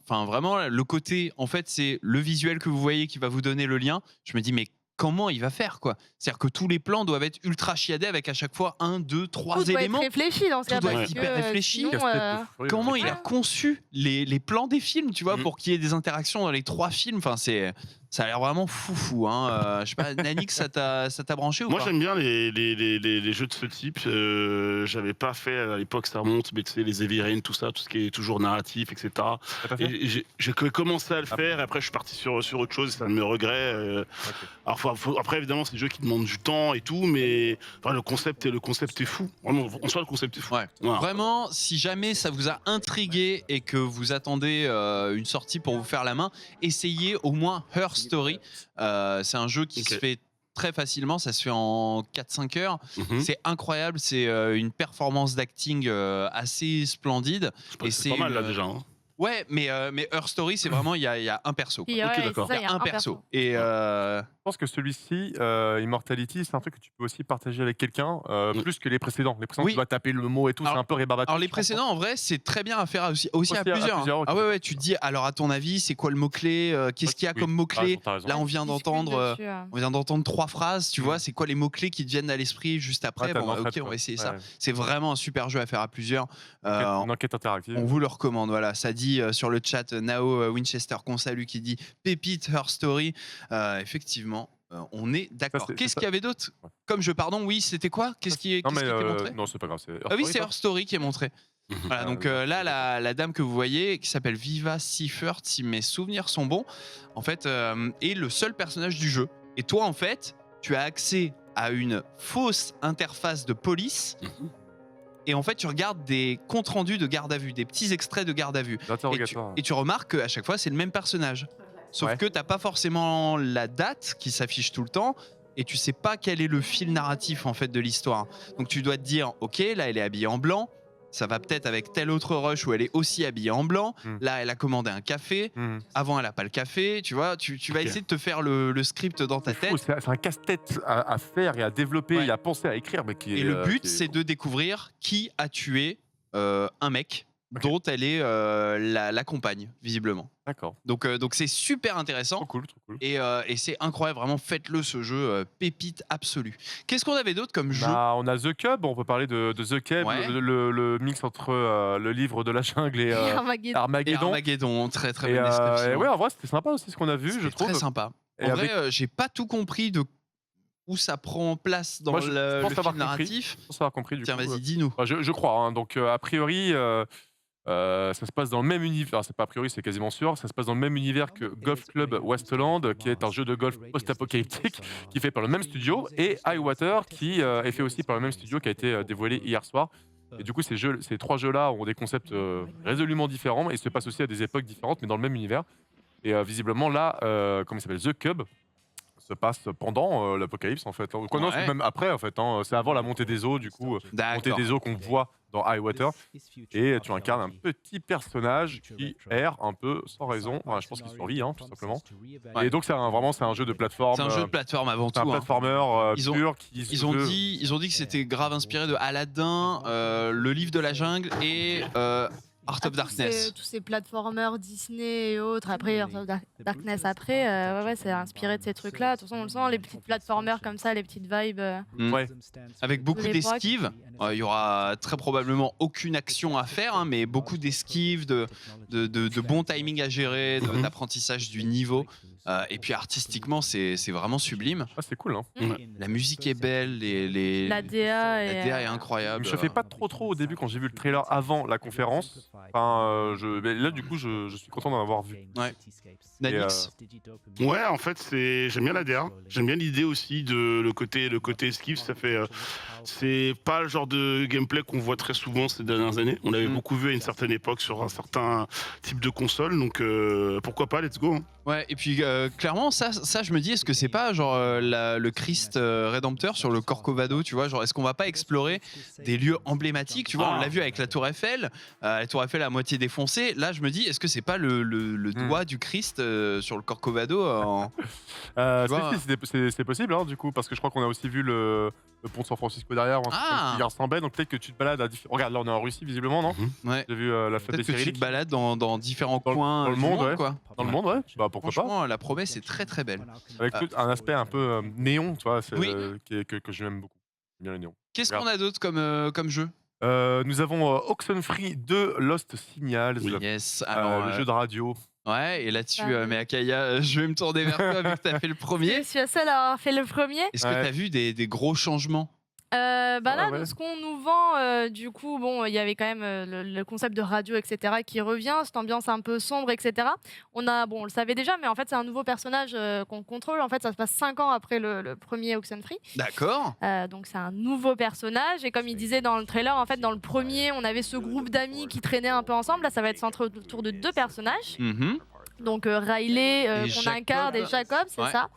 Vraiment, le côté, en fait, c'est le visuel que vous voyez qui va vous donner le lien. Je me dis, mais comment il va faire, quoi? C'est-à-dire que tous les plans doivent être ultra chiadés avec à chaque fois 1, 2, 3 éléments. Tout doit être réfléchi dans ce cas. Tout doit être hyper réfléchi. Comment il a conçu les plans des films, tu vois, pour qu'il y ait des interactions dans les 3 films. Enfin, ça a l'air vraiment foufou. Hein. Je sais pas, Nanix, ça t'a branché ou pas? Moi, j'aime bien les jeux de ce type. J'avais pas fait à l'époque, ça remonte, mais tu sais, les Heavy Rain, tout ça, tout ce qui est toujours narratif, etc. Et j'ai commencé à le faire, et après, je suis parti sur autre chose, c'est un de mes regrets. Alors, après, évidemment, c'est des jeux qui demandent du temps et tout, mais le concept est fou. Vraiment, en soi, le concept est fou. Voilà. Vraiment, si jamais ça vous a intrigué et que vous attendez une sortie pour vous faire la main, essayez au moins Her Story. C'est un jeu qui se fait très facilement, ça se fait en 4-5 heures. Mhm. C'est incroyable, c'est une performance d'acting assez splendide. Et c'est pas mal là déjà. Hein. Ouais, mais Her Story, c'est vraiment, il y a un perso. Et ouais, Ok, d'accord. c'est ça, Il y a un perso. Et Je pense que celui-ci, Immortality, c'est un truc que tu peux aussi partager avec quelqu'un, plus que les précédents. Les précédents, Oui. tu dois taper le mot et tout, c'est un peu rébarbatif. alors les je pense. précédents, en vrai, c'est très bien à faire aussi à à plusieurs. plusieurs, ok, Ah ouais, tu te dis, alors à ton avis, c'est quoi le mot-clé Qu'est-ce qu'il y a Oui, comme mot-clé t'as raison. Là, on Ouais, vient tu discutes d'entendre dessus, hein. on vient d'entendre 3 phrases, tu vois, c'est quoi les mots-clés qui te viennent à l'esprit juste après Ouais, t'as Bon, de l'entraide, ok, on quoi. va essayer Ouais. ça. C'est vraiment un super jeu à faire à plusieurs. Une enquête interactive. On vous le recommande, voilà. Ça dit sur le chat, Nao Winchester qu'on salue, qui dit Pépite Her Story. Effectivement, on est d'accord. c'est- Qu'est-ce ça- qu'il y avait d'autre comme jeu, pardon? Oui, c'était quoi? Qu'est-ce qui Non, était mais montré? non, c'est pas grave. C'est Ah oui, Story, c'est ça Her Story qui est montré. Voilà, donc là, la dame que vous voyez, qui s'appelle Viva Seifert, si mes souvenirs sont bons, en fait, est le seul personnage du jeu. Et toi, en fait, tu as accès à une fausse interface de police. Et en fait, tu regardes des comptes rendus de garde à vue, des petits extraits de garde à vue. D'interrogatoire. Et tu remarques qu'à chaque fois, c'est le même personnage. Sauf Ouais. que t'as pas forcément la date qui s'affiche tout le temps. Et tu sais pas quel est le fil narratif en fait de l'histoire. Donc tu dois te dire, ok, là elle est habillée en blanc. Ça va peut-être avec tel autre rush où elle est aussi habillée en blanc. Là, elle a commandé un café. Avant, elle a pas le café. Tu vois, tu vas Ok. essayer de te faire le script dans ta tête. C'est un casse-tête à faire et à développer Ouais. et à penser, à écrire. Mais qui est, Et le but, qui est- c'est de découvrir qui a tué un mec dont elle est la compagne, visiblement. D'accord. Donc c'est super intéressant. Trop cool, trop cool. Et c'est incroyable, vraiment, faites-le ce jeu, pépite absolue. Qu'est-ce qu'on avait d'autre comme jeu? Bah, on a The Cub, on peut parler de The Cub, Ouais. le mix entre le livre de la jungle et Armageddon. Et Armageddon. Armageddon, très très Et, bonne description. et ouais, en vrai, c'était sympa aussi ce qu'on a vu, je C'était trouve. très sympa. Et En vrai, avec- j'ai pas tout compris de où ça prend place dans Moi, je le pense film avoir narratif. Je pense avoir compris du Tiens, coup. vas-y, dis-nous. Enfin, je crois. Hein. Donc, a priori, ça se passe dans le même univers. Alors, c'est pas a priori, c'est quasiment sûr. Ça se passe dans le même univers que Golf Club Westland, qui est un jeu de golf post-apocalyptique qui est fait par le même studio, et Highwater, qui est fait aussi par le même studio, qui a été dévoilé hier soir. Et du coup, ces 3 jeux-là ont des concepts résolument différents et se passent aussi à des époques différentes, mais dans le même univers. Et visiblement, là, comment il s'appelle, The Cub se passe pendant l'apocalypse en fait. Quoi, non, c'est Ouais. même après en fait. Hein. C'est avant la montée des eaux du coup. La montée D'accord. des eaux qu'on voit dans Highwater. Et tu incarnes un petit personnage qui erre un peu sans raison. Enfin, je pense qu'il survit hein, tout simplement. Ouais. Et donc c'est vraiment un jeu de plateforme. C'est un jeu de plateforme avant tout. C'est un hein. platformer Ils ont- pur qui Ils ont dit que c'était grave inspiré de Aladdin, le livre de la jungle et Art of Darkness. Tous ces platformers Disney et autres, après Art of Darkness, après, ouais, c'est inspiré de ces trucs-là. De toute façon, on le sent, les petites platformers comme ça, les petites vibes. Ouais. Avec beaucoup De l'époque. d'esquives. Il y aura très probablement aucune action à faire, hein, mais beaucoup d'esquives, de bon timing à gérer, d'apprentissage du niveau. Et puis artistiquement, c'est vraiment sublime. Ah, c'est cool. Hein. La musique est belle, La DA la DA est incroyable. Je me chauffais pas trop au début quand j'ai vu le trailer avant la conférence. Enfin, mais là du coup je suis content d'en avoir vu. Ouais. Et, Nanix. Ouais, en fait, j'aime bien la DA. J'aime bien l'idée aussi de le côté esquive. Ça fait, c'est pas le genre de gameplay qu'on voit très souvent ces dernières années. On l'avait beaucoup vu à une certaine époque sur un certain type de console. Donc pourquoi pas, let's go. Hein. Ouais, et puis clairement, ça, je me dis, est-ce que c'est pas genre le Christ rédempteur sur le Corcovado, tu vois, genre est-ce qu'on va pas explorer des lieux emblématiques, tu vois, on l'a vu avec la Tour Eiffel à moitié défoncée. Là, je me dis, est-ce que c'est pas le doigt du Christ sur le Corcovado c'est possible hein, du coup parce que je crois qu'on a aussi vu le pont de San Francisco derrière qui ressemblait, donc peut-être que tu te balades à différents. Regarde, là on est en Russie visiblement, non? Ouais. J'ai vu la fête des Peut-être que tu Cyrilliques. te balades dans différents coins dans le du monde, ouais. quoi. Dans le monde, ouais. Bah pourquoi pas. Franchement, la promesse est très très belle. Avec tout un aspect un peu néon, tu vois, Oui. que j'aime beaucoup. J'aime bien le néon. Qu'est-ce qu'on a d'autre comme jeu? Nous avons Oxenfree 2 Lost Signals, Yes, alors, le jeu de radio. Ouais, et là-dessus, mais Akaya, je vais me tourner vers toi vu que t'as fait le premier. Je suis la seule à avoir fait le premier. Est-ce que t'as vu des gros changements? Bah là, ouais. de ce qu'on nous vend, du coup, bon, il y avait quand même le concept de radio, etc., qui revient, cette ambiance un peu sombre, etc. On le savait déjà, mais en fait, c'est un nouveau personnage qu'on contrôle. En fait, ça se passe 5 ans après le premier Oxenfree. D'accord. Donc c'est un nouveau personnage, et comme il disait dans le trailer, en fait, dans le premier, on avait ce groupe d'amis qui traînaient un peu ensemble. Là, ça va être centré autour de 2 personnages. Donc Riley Et qu'on Jacob. incarne et Jacob, c'est Ouais. ça.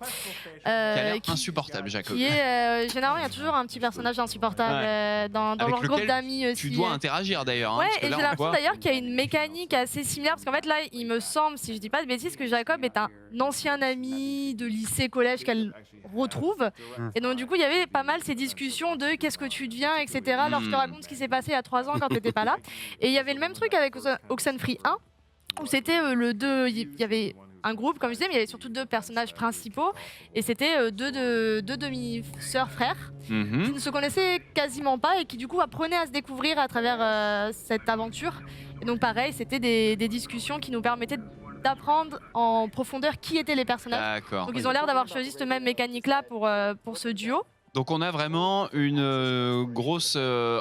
Qui a l'air insupportable, Jacob. Qui est généralement il y a toujours un petit personnage insupportable dans Avec leur groupe lequel d'amis aussi. Tu dois interagir d'ailleurs. hein, Ouais, parce que et là, j'ai on l'impression voit- d'ailleurs qu'il y a une mécanique assez similaire parce qu'en fait là, il me semble, si je dis pas de bêtises, que Jacob est un ancien ami de lycée, collège qu'elle retrouve. Et donc du coup, il y avait pas mal ces discussions de qu'est-ce que tu deviens, etc. Alors je te raconte ce qui s'est passé il y a 3 ans quand tu n'étais pas là. Et il y avait le même truc avec Oxenfree 1 où c'était le 2, il y avait un groupe, comme je disais, mais il y avait surtout 2 personnages principaux et c'était deux demi-sœurs frères qui ne se connaissaient quasiment pas et qui du coup apprenaient à se découvrir à travers cette aventure. Et donc pareil, c'était des discussions qui nous permettaient d'apprendre en profondeur qui étaient les personnages. D'accord. Donc ils ont l'air d'avoir choisi cette même mécanique-là pour ce duo. Donc on a vraiment une grosse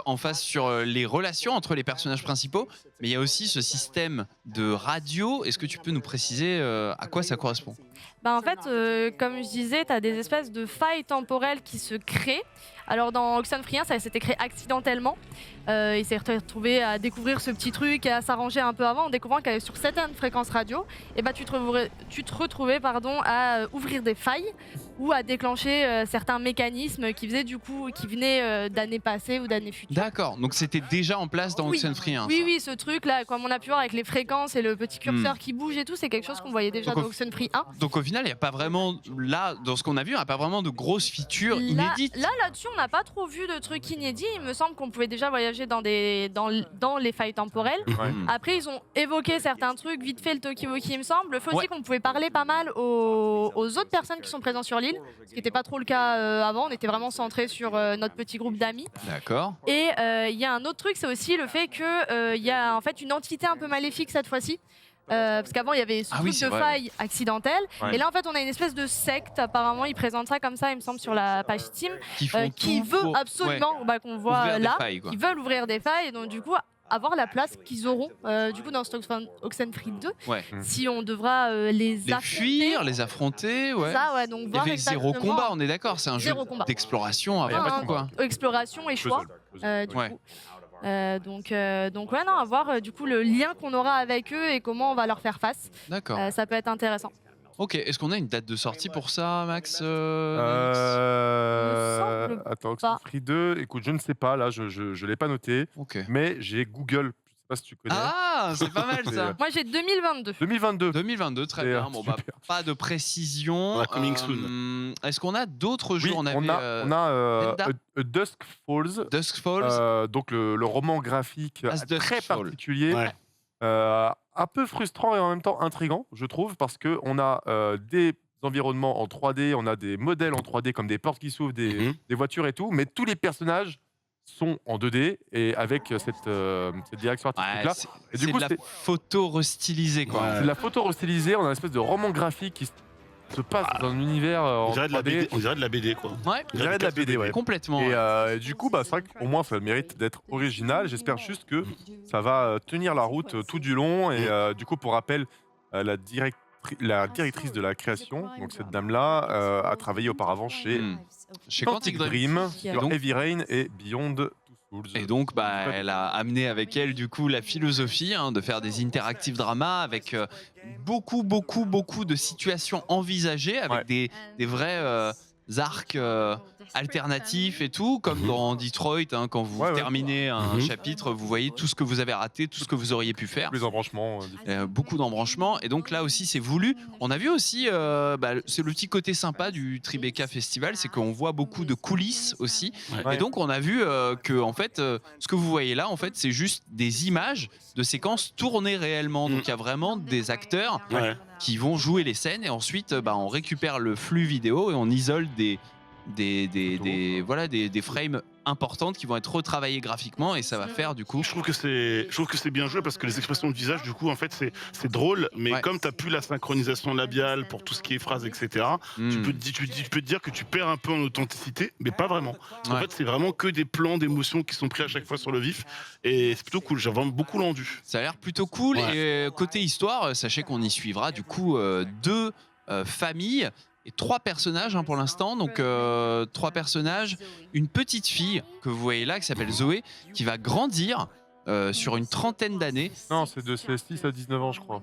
emphase sur les relations entre les personnages principaux, mais il y a aussi ce système de radio. Est-ce que tu peux nous préciser à quoi ça correspond? Bah en fait, comme je disais, tu as des espèces de failles temporelles qui se créent. Alors dans Oxenfree 1, ça s'était créé accidentellement. Il s'est retrouvé à découvrir ce petit truc et à s'arranger un peu avant en découvrant qu'avait sur certaines fréquences radio, et bah, tu te retrouvais à ouvrir des failles ou à déclencher certains mécanismes qui faisaient du coup, qui venaient d'années passées ou d'années futures. D'accord, donc c'était déjà en place dans Oui. Oxenfree 1. Oui, oui, ce truc-là, comme on a pu voir avec les fréquences et le petit curseur qui bouge et tout, c'est quelque chose qu'on voyait déjà Donc, dans Oxenfree 1. Donc au final, il n'y a pas vraiment, là, dans ce qu'on a vu, il n'y a pas vraiment de grosses features inédites. Là-dessus, on n'a pas trop vu de trucs inédits. Il me semble qu'on pouvait déjà voyager dans les failles temporelles. Ouais. Après, ils ont évoqué certains trucs, vite fait le Tokiwoki, il me semble. Le fait aussi Ouais. qu'on pouvait parler pas mal aux autres personnes qui sont présentes sur l'île, ce qui n'était pas trop le cas avant. On était vraiment centré sur notre petit groupe d'amis. D'accord. Et il y a un autre truc, c'est aussi le fait qu'il y a en fait une entité un peu maléfique cette fois-ci. Parce qu'avant il y avait ce Ah oui, truc c'est de vrai. faille accidentelle, Ouais. et là en fait on a une espèce de secte, apparemment ils présentent ça comme ça, il me semble, sur la page Steam, Qui font qui tout veut pour- absolument qu'on voit Ouvrir des là, failles, quoi. qui veulent ouvrir des failles, et donc du coup avoir la place qu'ils auront du coup dans Oxenfree 2, Ouais. si on devra les Les affronter. fuir, les affronter, ouais. Ça, ouais, donc Il y voir avait zéro exactement- combat, on est d'accord, c'est un jeu Zéro combat. d'exploration Ah, avant tout, quoi. Exploration et choix. Du Ouais. coup. Donc ouais, non, à voir du coup le lien qu'on aura avec eux et comment on va leur faire face. D'accord. Ça peut être intéressant. Ok, est-ce qu'on a une date de sortie pour ça, Max semble Attends, Oxenfree 2, écoute, je ne sais pas, là, je ne l'ai pas noté, mais j'ai Google, je ne sais pas si tu connais. Ah, c'est pas mal ça. Moi j'ai 2022. 2022. 2022, très bien. Bon, bah, pas de précision. coming soon. Est-ce qu'on a d'autres jeux? Oui, on on a Zelda A Dusk Falls. Dusk Falls. Donc le roman graphique As Dusk très Fall. particulier. Ouais. Un peu frustrant et en même temps intriguant, je trouve, parce qu'on a des environnements en 3D, on a des modèles en 3D comme des portes qui s'ouvrent, des voitures et tout, mais tous les personnages sont en 2D et avec cette direction artistique-là. c'est Et c'est de la photo restylisée, quoi. c'est de la photo restylisée, on a une espèce de roman graphique qui se passe dans un univers en On dirait de la 3D. BD, on dirait de la BD, quoi. Ouais, On dirait de la BD, ouais. complètement. Et du coup, c'est vrai qu'au moins, ça a le mérite d'être original. J'espère juste que ça va tenir la route tout du long. Et du coup, pour rappel, la directrice de la création, donc cette dame-là, a travaillé auparavant chez Quantic Dream, sur Donc- Heavy Rain et Beyond Two Souls. Et donc, bah, elle a amené avec elle, du coup, la philosophie de faire des interactive dramas avec beaucoup de situations envisagées, avec des vrais arcs alternatifs et tout, comme dans Detroit, quand vous terminez un chapitre, vous voyez tout ce que vous avez raté, tout ce que vous auriez pu faire. Les embranchements. Beaucoup d'embranchements. Et donc là aussi, c'est voulu. On a vu aussi, c'est le petit côté sympa du Tribeca Festival, c'est qu'on voit beaucoup de coulisses aussi. Ouais. Et donc, on a vu que, en fait, ce que vous voyez là, en fait, c'est juste des images de séquences tournées réellement. Donc, il y a vraiment des acteurs qui vont jouer les scènes et ensuite, on récupère le flux vidéo et on isole des frames importantes qui vont être retravaillées graphiquement et ça va faire du coup. Je trouve que c'est bien joué parce que les expressions de visage, du coup, en fait, c'est drôle, mais comme tu n'as plus la synchronisation labiale pour tout ce qui est phrases, etc., tu peux te dire que tu perds un peu en authenticité, mais pas vraiment. En fait, c'est vraiment que des plans d'émotions qui sont pris à chaque fois sur le vif et c'est plutôt cool. J'ai vraiment beaucoup rendu. Ça a l'air plutôt cool. Et côté histoire, sachez qu'on y suivra du coup 2 familles. Et 3 personnages pour l'instant, donc 3 personnages, une petite fille que vous voyez là qui s'appelle Zoé, qui va grandir sur une trentaine d'années. Non, c'est de 6 à 19 ans, je crois.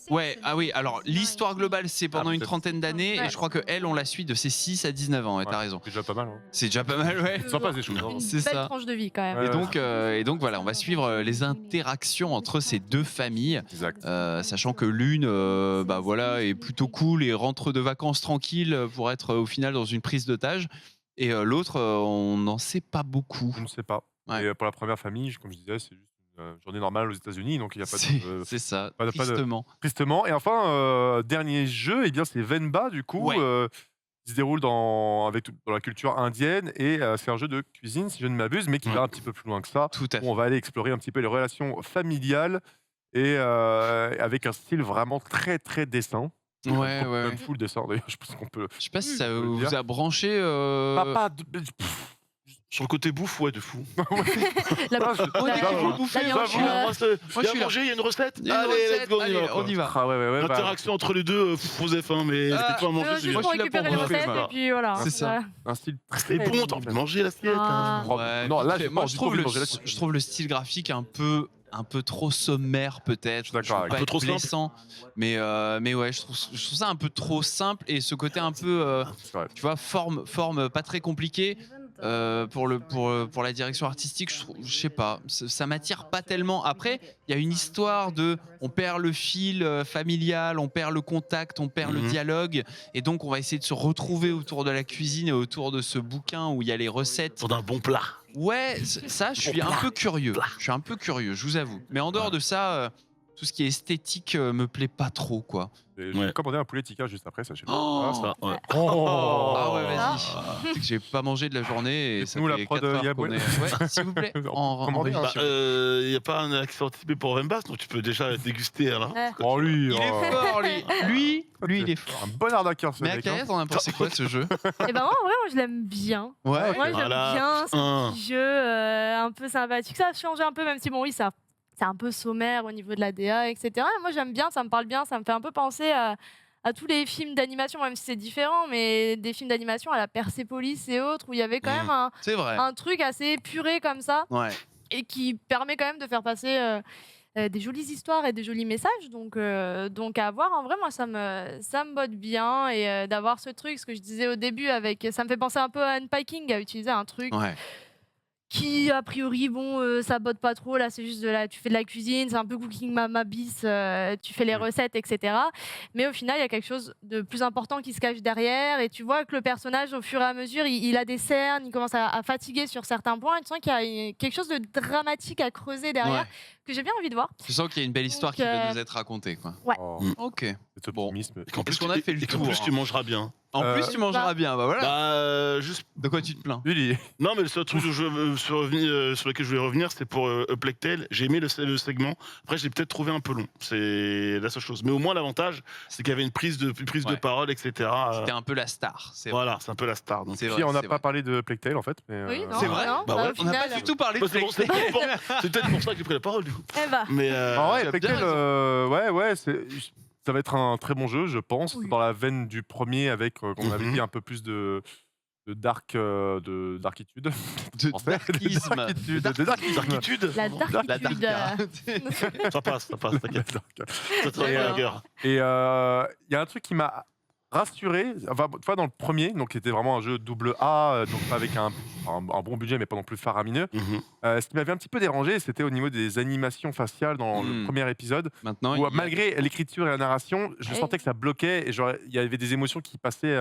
Ouais, ah oui, alors l'histoire globale, c'est pendant une trentaine d'années, et je crois qu'elle, on la suit de ses 6 à 19 ans, ouais, t'as raison. C'est déjà pas mal. Hein. C'est déjà pas mal, ouais. C'est sympa, ces choses. C'est Belle ça. tranche de vie quand même. Et donc voilà, on va suivre les interactions entre ces deux familles, sachant que l'une bah voilà, est plutôt cool et rentre de vacances tranquille pour être au final dans une prise d'otage, et l'autre, on n'en sait pas beaucoup. On ne sait pas. Ouais. Et pour la première famille, comme je disais, c'est juste une journée normale aux États-Unis, donc il n'y a pas de. C'est ça, pas de- tristement. Tristement. Et enfin, dernier jeu, eh bien, c'est Venba, du coup. Ouais. Qui se déroule dans la culture indienne, et c'est un jeu de cuisine, si je ne m'abuse, mais qui va un petit peu plus loin que ça. Tout à fait. Où on va aller explorer un petit peu les relations familiales, et avec un style vraiment très très dessin. Ouais. Même full dessin, d'ailleurs, je pense qu'on peut. Je sais pas si ça peut le vous dire. a branché. Sur le côté bouffe, ouais, de fou. La viande Moi, il y a à manger, il y a une recette. Allez, let's go, on y va. Ah ouais, L'interaction entre les deux, vous avez faim, mais c'est pas à manger. Juste pour récupérer les recettes et puis voilà. C'est ça. Un style C'est bon, t'as envie de manger l'assiette. Ouais, Non, là, vite fait. j'ai Moi, pas je du tout trouve envie de le, manger l'assiette. je trouve le style graphique un peu trop sommaire, peut-être. Je d'accord avec pas toi. être Trop simple. blessant, mais ouais, je trouve ça un peu trop simple, et ce côté un peu, tu vois, forme pas très compliquée. Pour la direction artistique, je sais pas, ça m'attire pas tellement. Après, il y a une histoire de, on perd le fil familial, on perd le contact, on perd le dialogue, et donc on va essayer de se retrouver autour de la cuisine et autour de ce bouquin où il y a les recettes. Pour d'un bon plat. Ouais, ça, je suis un peu curieux. Je suis un peu curieux, je vous avoue. Mais en dehors de ça, tout ce qui est esthétique me plaît pas trop, quoi. Je vais commander un poulet tikka juste après, sachez-le. Oh, Ça, ouais. Ah ouais, vas-y. C'est que j'ai pas mangé de la journée, et ça Nous, la fait prod 4 heures Yaboué. qu'on est. Ouais, s'il vous plaît. En Commandez un. régie. Il n'y a pas un accent typé pour Venba, donc tu peux déjà déguster alors. Oh, lui, Il est fort, lui. Lui, il est fort. un bon arnaqueur, ce Mais à mec. hein. Kaya, t'en as pensé quoi de ce jeu? Et ben moi, en vrai, moi je l'aime bien. Ouais. Moi j'aime Voilà. bien ce petit jeu un peu sympathique. Ça a changé un peu, même si bon oui, c'est un peu sommaire au niveau de la DA, etc. Et moi j'aime bien, ça me parle bien, ça me fait un peu penser à tous les films d'animation, même si c'est différent, mais des films d'animation à la Persepolis et autres, où il y avait quand même C'est vrai. un truc assez épuré comme ça, Ouais. et qui permet quand même de faire passer des jolies histoires et des jolis messages. Donc à voir, en vrai, moi, ça me botte bien. Et d'avoir ce truc, ce que je disais au début, ça me fait penser un peu à Unpacking, à utiliser un truc Ouais. qui, a priori, bon, ça botte pas trop. Là, c'est juste tu fais de la cuisine, c'est un peu Cooking Mama bis, tu fais les recettes, etc. Mais au final, il y a quelque chose de plus important qui se cache derrière. Et tu vois que le personnage, au fur et à mesure, il a des cernes, il commence à fatiguer sur certains points. Et tu sens qu'il y a quelque chose de dramatique à creuser derrière, que j'ai bien envie de voir. Tu sens qu'il y a une belle histoire qui va nous être racontée, quoi. Ouais. Ok. Cet optimisme. En plus, Est-ce qu'on a fait le tour, plus, tu mangeras bien. En plus, tu mangeras bien, bah voilà. Bah, juste. De quoi tu te plains? Non, mais le seul truc sur lequel je voulais revenir, c'est pour Plague Tale. J'ai aimé le segment. Après, je l'ai peut-être trouvé un peu long. C'est la seule chose. Mais au moins, l'avantage, c'est qu'il y avait une prise de parole, etc. C'était un peu la star. Voilà, c'est un peu la star. Donc. C'est Si, vrai, on n'a c'est pas vrai. parlé de Plague Tale, en fait. Mais, Oui, non, C'est vrai. non, Bah ouais. au On n'a final, pas du tout parlé de Bah, c'est Plague Tale. c'est peut-être pour ça que j'ai pris la parole, du coup. eh ben, Mais En vrai, tu as Plague bien Tale, ouais, ça va être un très bon jeu, je pense, dans la veine du premier, avec, comme on avait dit, un peu plus de darkitude. De darkisme. De darkitude. la darkitude. ça passe, t'inquiète. Ça travaille à la gueule. Et il y a un truc qui m'a rassuré, enfin, tu vois, dans le premier, donc qui était vraiment un jeu double A, donc avec un bon budget, mais pas non plus faramineux. Ce qui m'avait un petit peu dérangé, c'était au niveau des animations faciales dans le premier épisode. Maintenant, Où, malgré l'écriture et la narration, je Ouais. sentais que ça bloquait, et il y avait des émotions qui passaient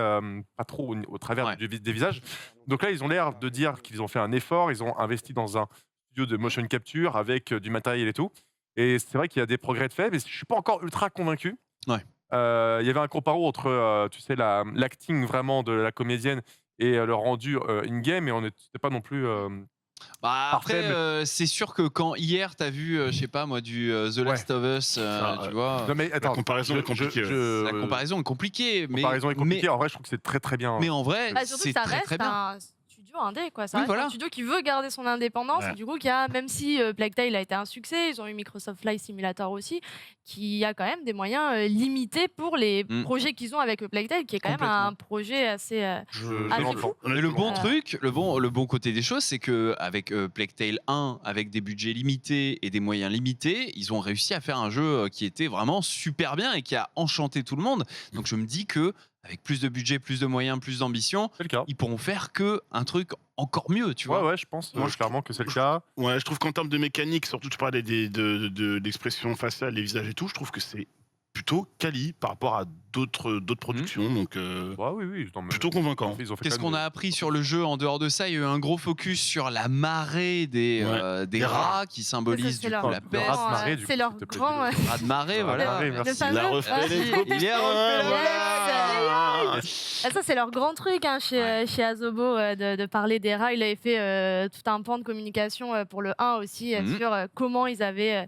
pas trop au travers des visages. Donc là, ils ont l'air de dire qu'ils ont fait un effort, ils ont investi dans un studio de motion capture avec du matériel et tout. Et c'est vrai qu'il y a des progrès de fait, mais je suis pas encore ultra convaincu. Ouais. Il y avait un comparo entre, tu sais, l'acting vraiment de la comédienne et le rendu in-game, et on n'était pas non plus. Bah, Parfait, après, c'est sûr que quand hier t'as vu, je sais pas moi, du The Last of Us, tu vois. Non, mais attends, La comparaison est compliquée. La comparaison est compliquée, La comparaison est compliquée. En vrai, je trouve que c'est très très bien. Mais en vrai, Bah, surtout c'est que ça très reste très bien. un studio studio indé, quoi. Ça Oui, reste voilà. un studio qui veut garder son indépendance. Ouais. Et du coup, même si Plague Tale a été un succès, ils ont eu Microsoft Flight Simulator aussi, qui a quand même des moyens limités pour les projets qu'ils ont avec Plague Tale, qui est quand même un projet assez fou. Mais le bon truc, le bon côté des choses, c'est que avec Plague Tale 1, avec des budgets limités et des moyens limités, ils ont réussi à faire un jeu qui était vraiment super bien et qui a enchanté tout le monde. Donc je me dis que avec plus de budget, plus de moyens, plus d'ambition, ils pourront faire que un truc encore mieux, tu vois. Ouais, je pense clairement que c'est le cas. Ouais, je trouve qu'en termes de mécanique, surtout tu parlais d'expression faciale, les visages et tout, je trouve que c'est plutôt quali par rapport à d'autres productions, donc plutôt convaincant. Qu'est-ce qu'on a appris sur le jeu en dehors de ça? Il y a eu un gros focus sur la marée des rats qui symbolisent du coup la peste. C'est leur grand... Rat de marée, voilà. Il a refait les copies. Il est refait, voilà. Ça, c'est leur grand truc chez Asobo, de parler des rats. Il avait fait tout un pan de communication pour le 1 aussi, sur comment ils avaient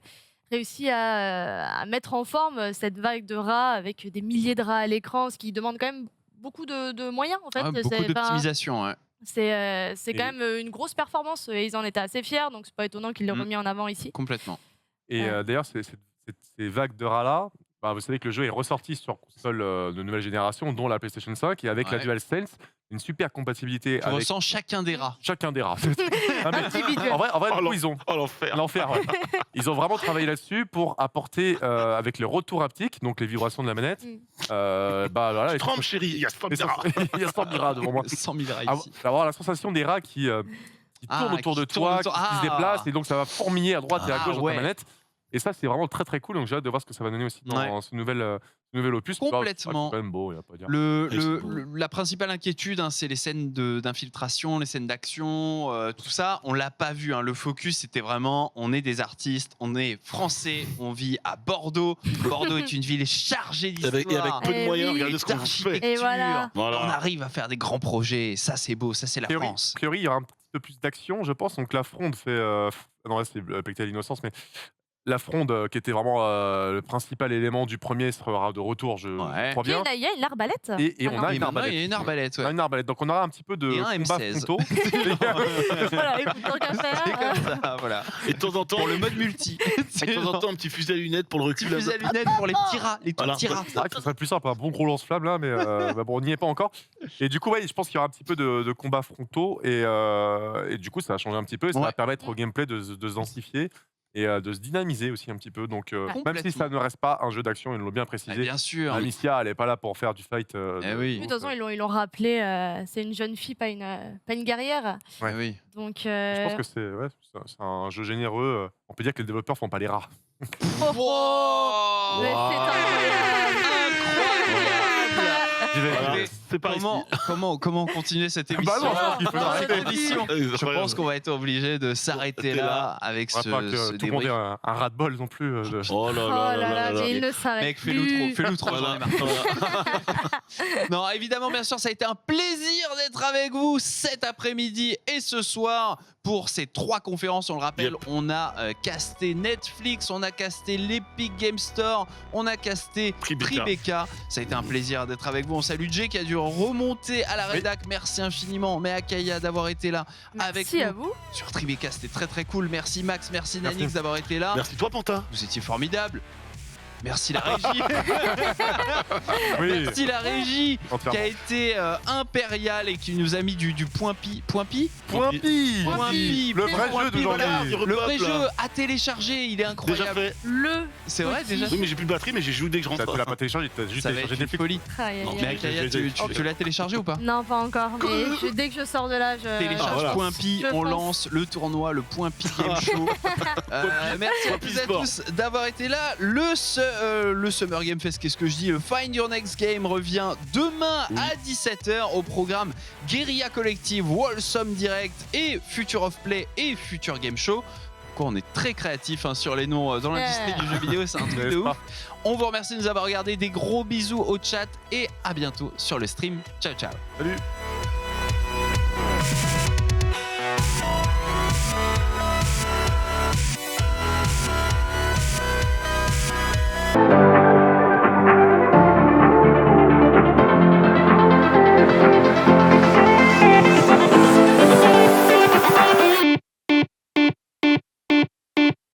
réussi à mettre en forme cette vague de rats avec des milliers de rats à l'écran, ce qui demande quand même beaucoup de moyens, en fait. Beaucoup d'optimisation, ouais. C'est quand même une grosse performance et ils en étaient assez fiers, donc c'est pas étonnant qu'ils l'aient remis en avant ici. Complètement. Et d'ailleurs, ces vagues de rats-là, vous savez que le jeu est ressorti sur console de nouvelle génération, dont la PlayStation 5, et avec la DualSense, une super compatibilité. Tu ressens chacun des rats. Chacun des rats. En vrai, du coup, ils ont l'enfer. Ouais. Ils ont vraiment travaillé là-dessus pour apporter, avec le retour haptique, donc les vibrations de la manette. Voilà, trempe, chérie, il y a 100 000 rats. Il y a 100 000 rats devant moi. 100 000 rats ici. Avoir la sensation des rats qui tournent autour de toi, qui se déplacent, et donc ça va fourmiller à droite et à gauche dans ta manette. Et ça, c'est vraiment très très cool. Donc j'ai hâte de voir ce que ça va donner aussi dans ce nouvel opus. Complètement. C'est quand même beau, y a pas à dire. La principale inquiétude, c'est les scènes d'infiltration, les scènes d'action, tout ça. On l'a pas vu. Le focus, c'était vraiment, on est des artistes, on est français, on vit à Bordeaux. Bordeaux est une ville chargée d'histoire. Et avec peu de moyens, regardez ce qu'on fait. Et voilà. On arrive à faire des grands projets. Ça, c'est beau. Ça, c'est la France. A priori, il y aura un petit peu plus d'action, je pense. Donc la fronde fait... non, là, c'est Plague Tale Innocence, mais... La fronde, qui était vraiment le principal élément du premier, sera de retour, je crois bien. Il y a une arbalète. Et on a une arbalète. Il y a une arbalète, ouais. On a une arbalète. Donc on aura un petit peu de combat frontaux. Voilà, écoute, tant qu'à faire. C'est comme ça, voilà. Et de temps en temps, pour le mode multi. De temps en temps, un petit fusil à lunettes pour le recul. Un petit fusil à lunettes pour les petits rats. Les petits rats. C'est vrai que ce serait plus simple, un bon gros lance-flamme là, mais bon, on n'y est pas encore. Et du coup, je pense qu'il y aura un petit peu de combats frontaux. Et du coup, ça va changer un petit peu. Et ça va permettre au gameplay de se densifier. Et de se dynamiser aussi un petit peu. Donc, même si ça ne reste pas un jeu d'action, ils l'ont bien précisé. Bien sûr. Amicia, elle n'est pas là pour faire du fight. Oui. De toute façon, ils l'ont rappelé, c'est une jeune fille, pas une guerrière. Ouais, oui. Donc, je pense que c'est un jeu généreux. On peut dire que les développeurs font pas les rats. Mais c'est incroyable. C'est pas comment continuer cette émission? Je pense qu'on va être obligé de s'arrêter là avec ce tout le monde est un ras-de-bol non plus. Oh là là, il ne s'arrête Mec, plus. fais-nous trop. Non, évidemment, bien sûr, ça a été un plaisir d'être avec vous cet après-midi et ce soir pour ces 3 conférences. On le rappelle, on a casté Netflix, on a casté l'Epic Game Store, on a casté Tribeca. Ça a été un plaisir d'être avec vous. On salue Jay qui a dû remonter à la rédac. Merci infiniment, mais Akaya d'avoir été là avec nous. Merci à vous. Sur Tribeca, c'était très très cool. Merci Max, merci Nanix d'avoir été là. Merci toi, Pantin. Vous étiez formidable. Merci la régie. Merci la régie qui a été impériale et qui nous a mis du point pi. Le vrai jeu d'aujourd'hui. Le vrai jeu à télécharger, il est incroyable. C'est vrai déjà. Oui, mais j'ai plus de batterie, mais j'ai joué dès que je rentre. Tu l'as pas téléchargé, tu as juste téléchargé Netflix. Mais Akaya, tu l'as téléchargé ou pas? Non, pas encore. Mais dès que je sors de là, je télécharge Point Pi, on lance le tournoi, le Point Pi Game Show. Merci à toutes et à tous d'avoir été là. Le Summer Game Fest, qu'est-ce que je dis? Le Find Your Next Game revient demain à 17h au programme Guerilla Collective, Wholesome Direct et Future of Play et Future Game Show. On est très créatifs sur les noms dans l'industrie du jeu vidéo, c'est un truc de ouf. On vous remercie de nous avoir regardé, des gros bisous au chat et à bientôt sur le stream. Ciao ciao. Salut.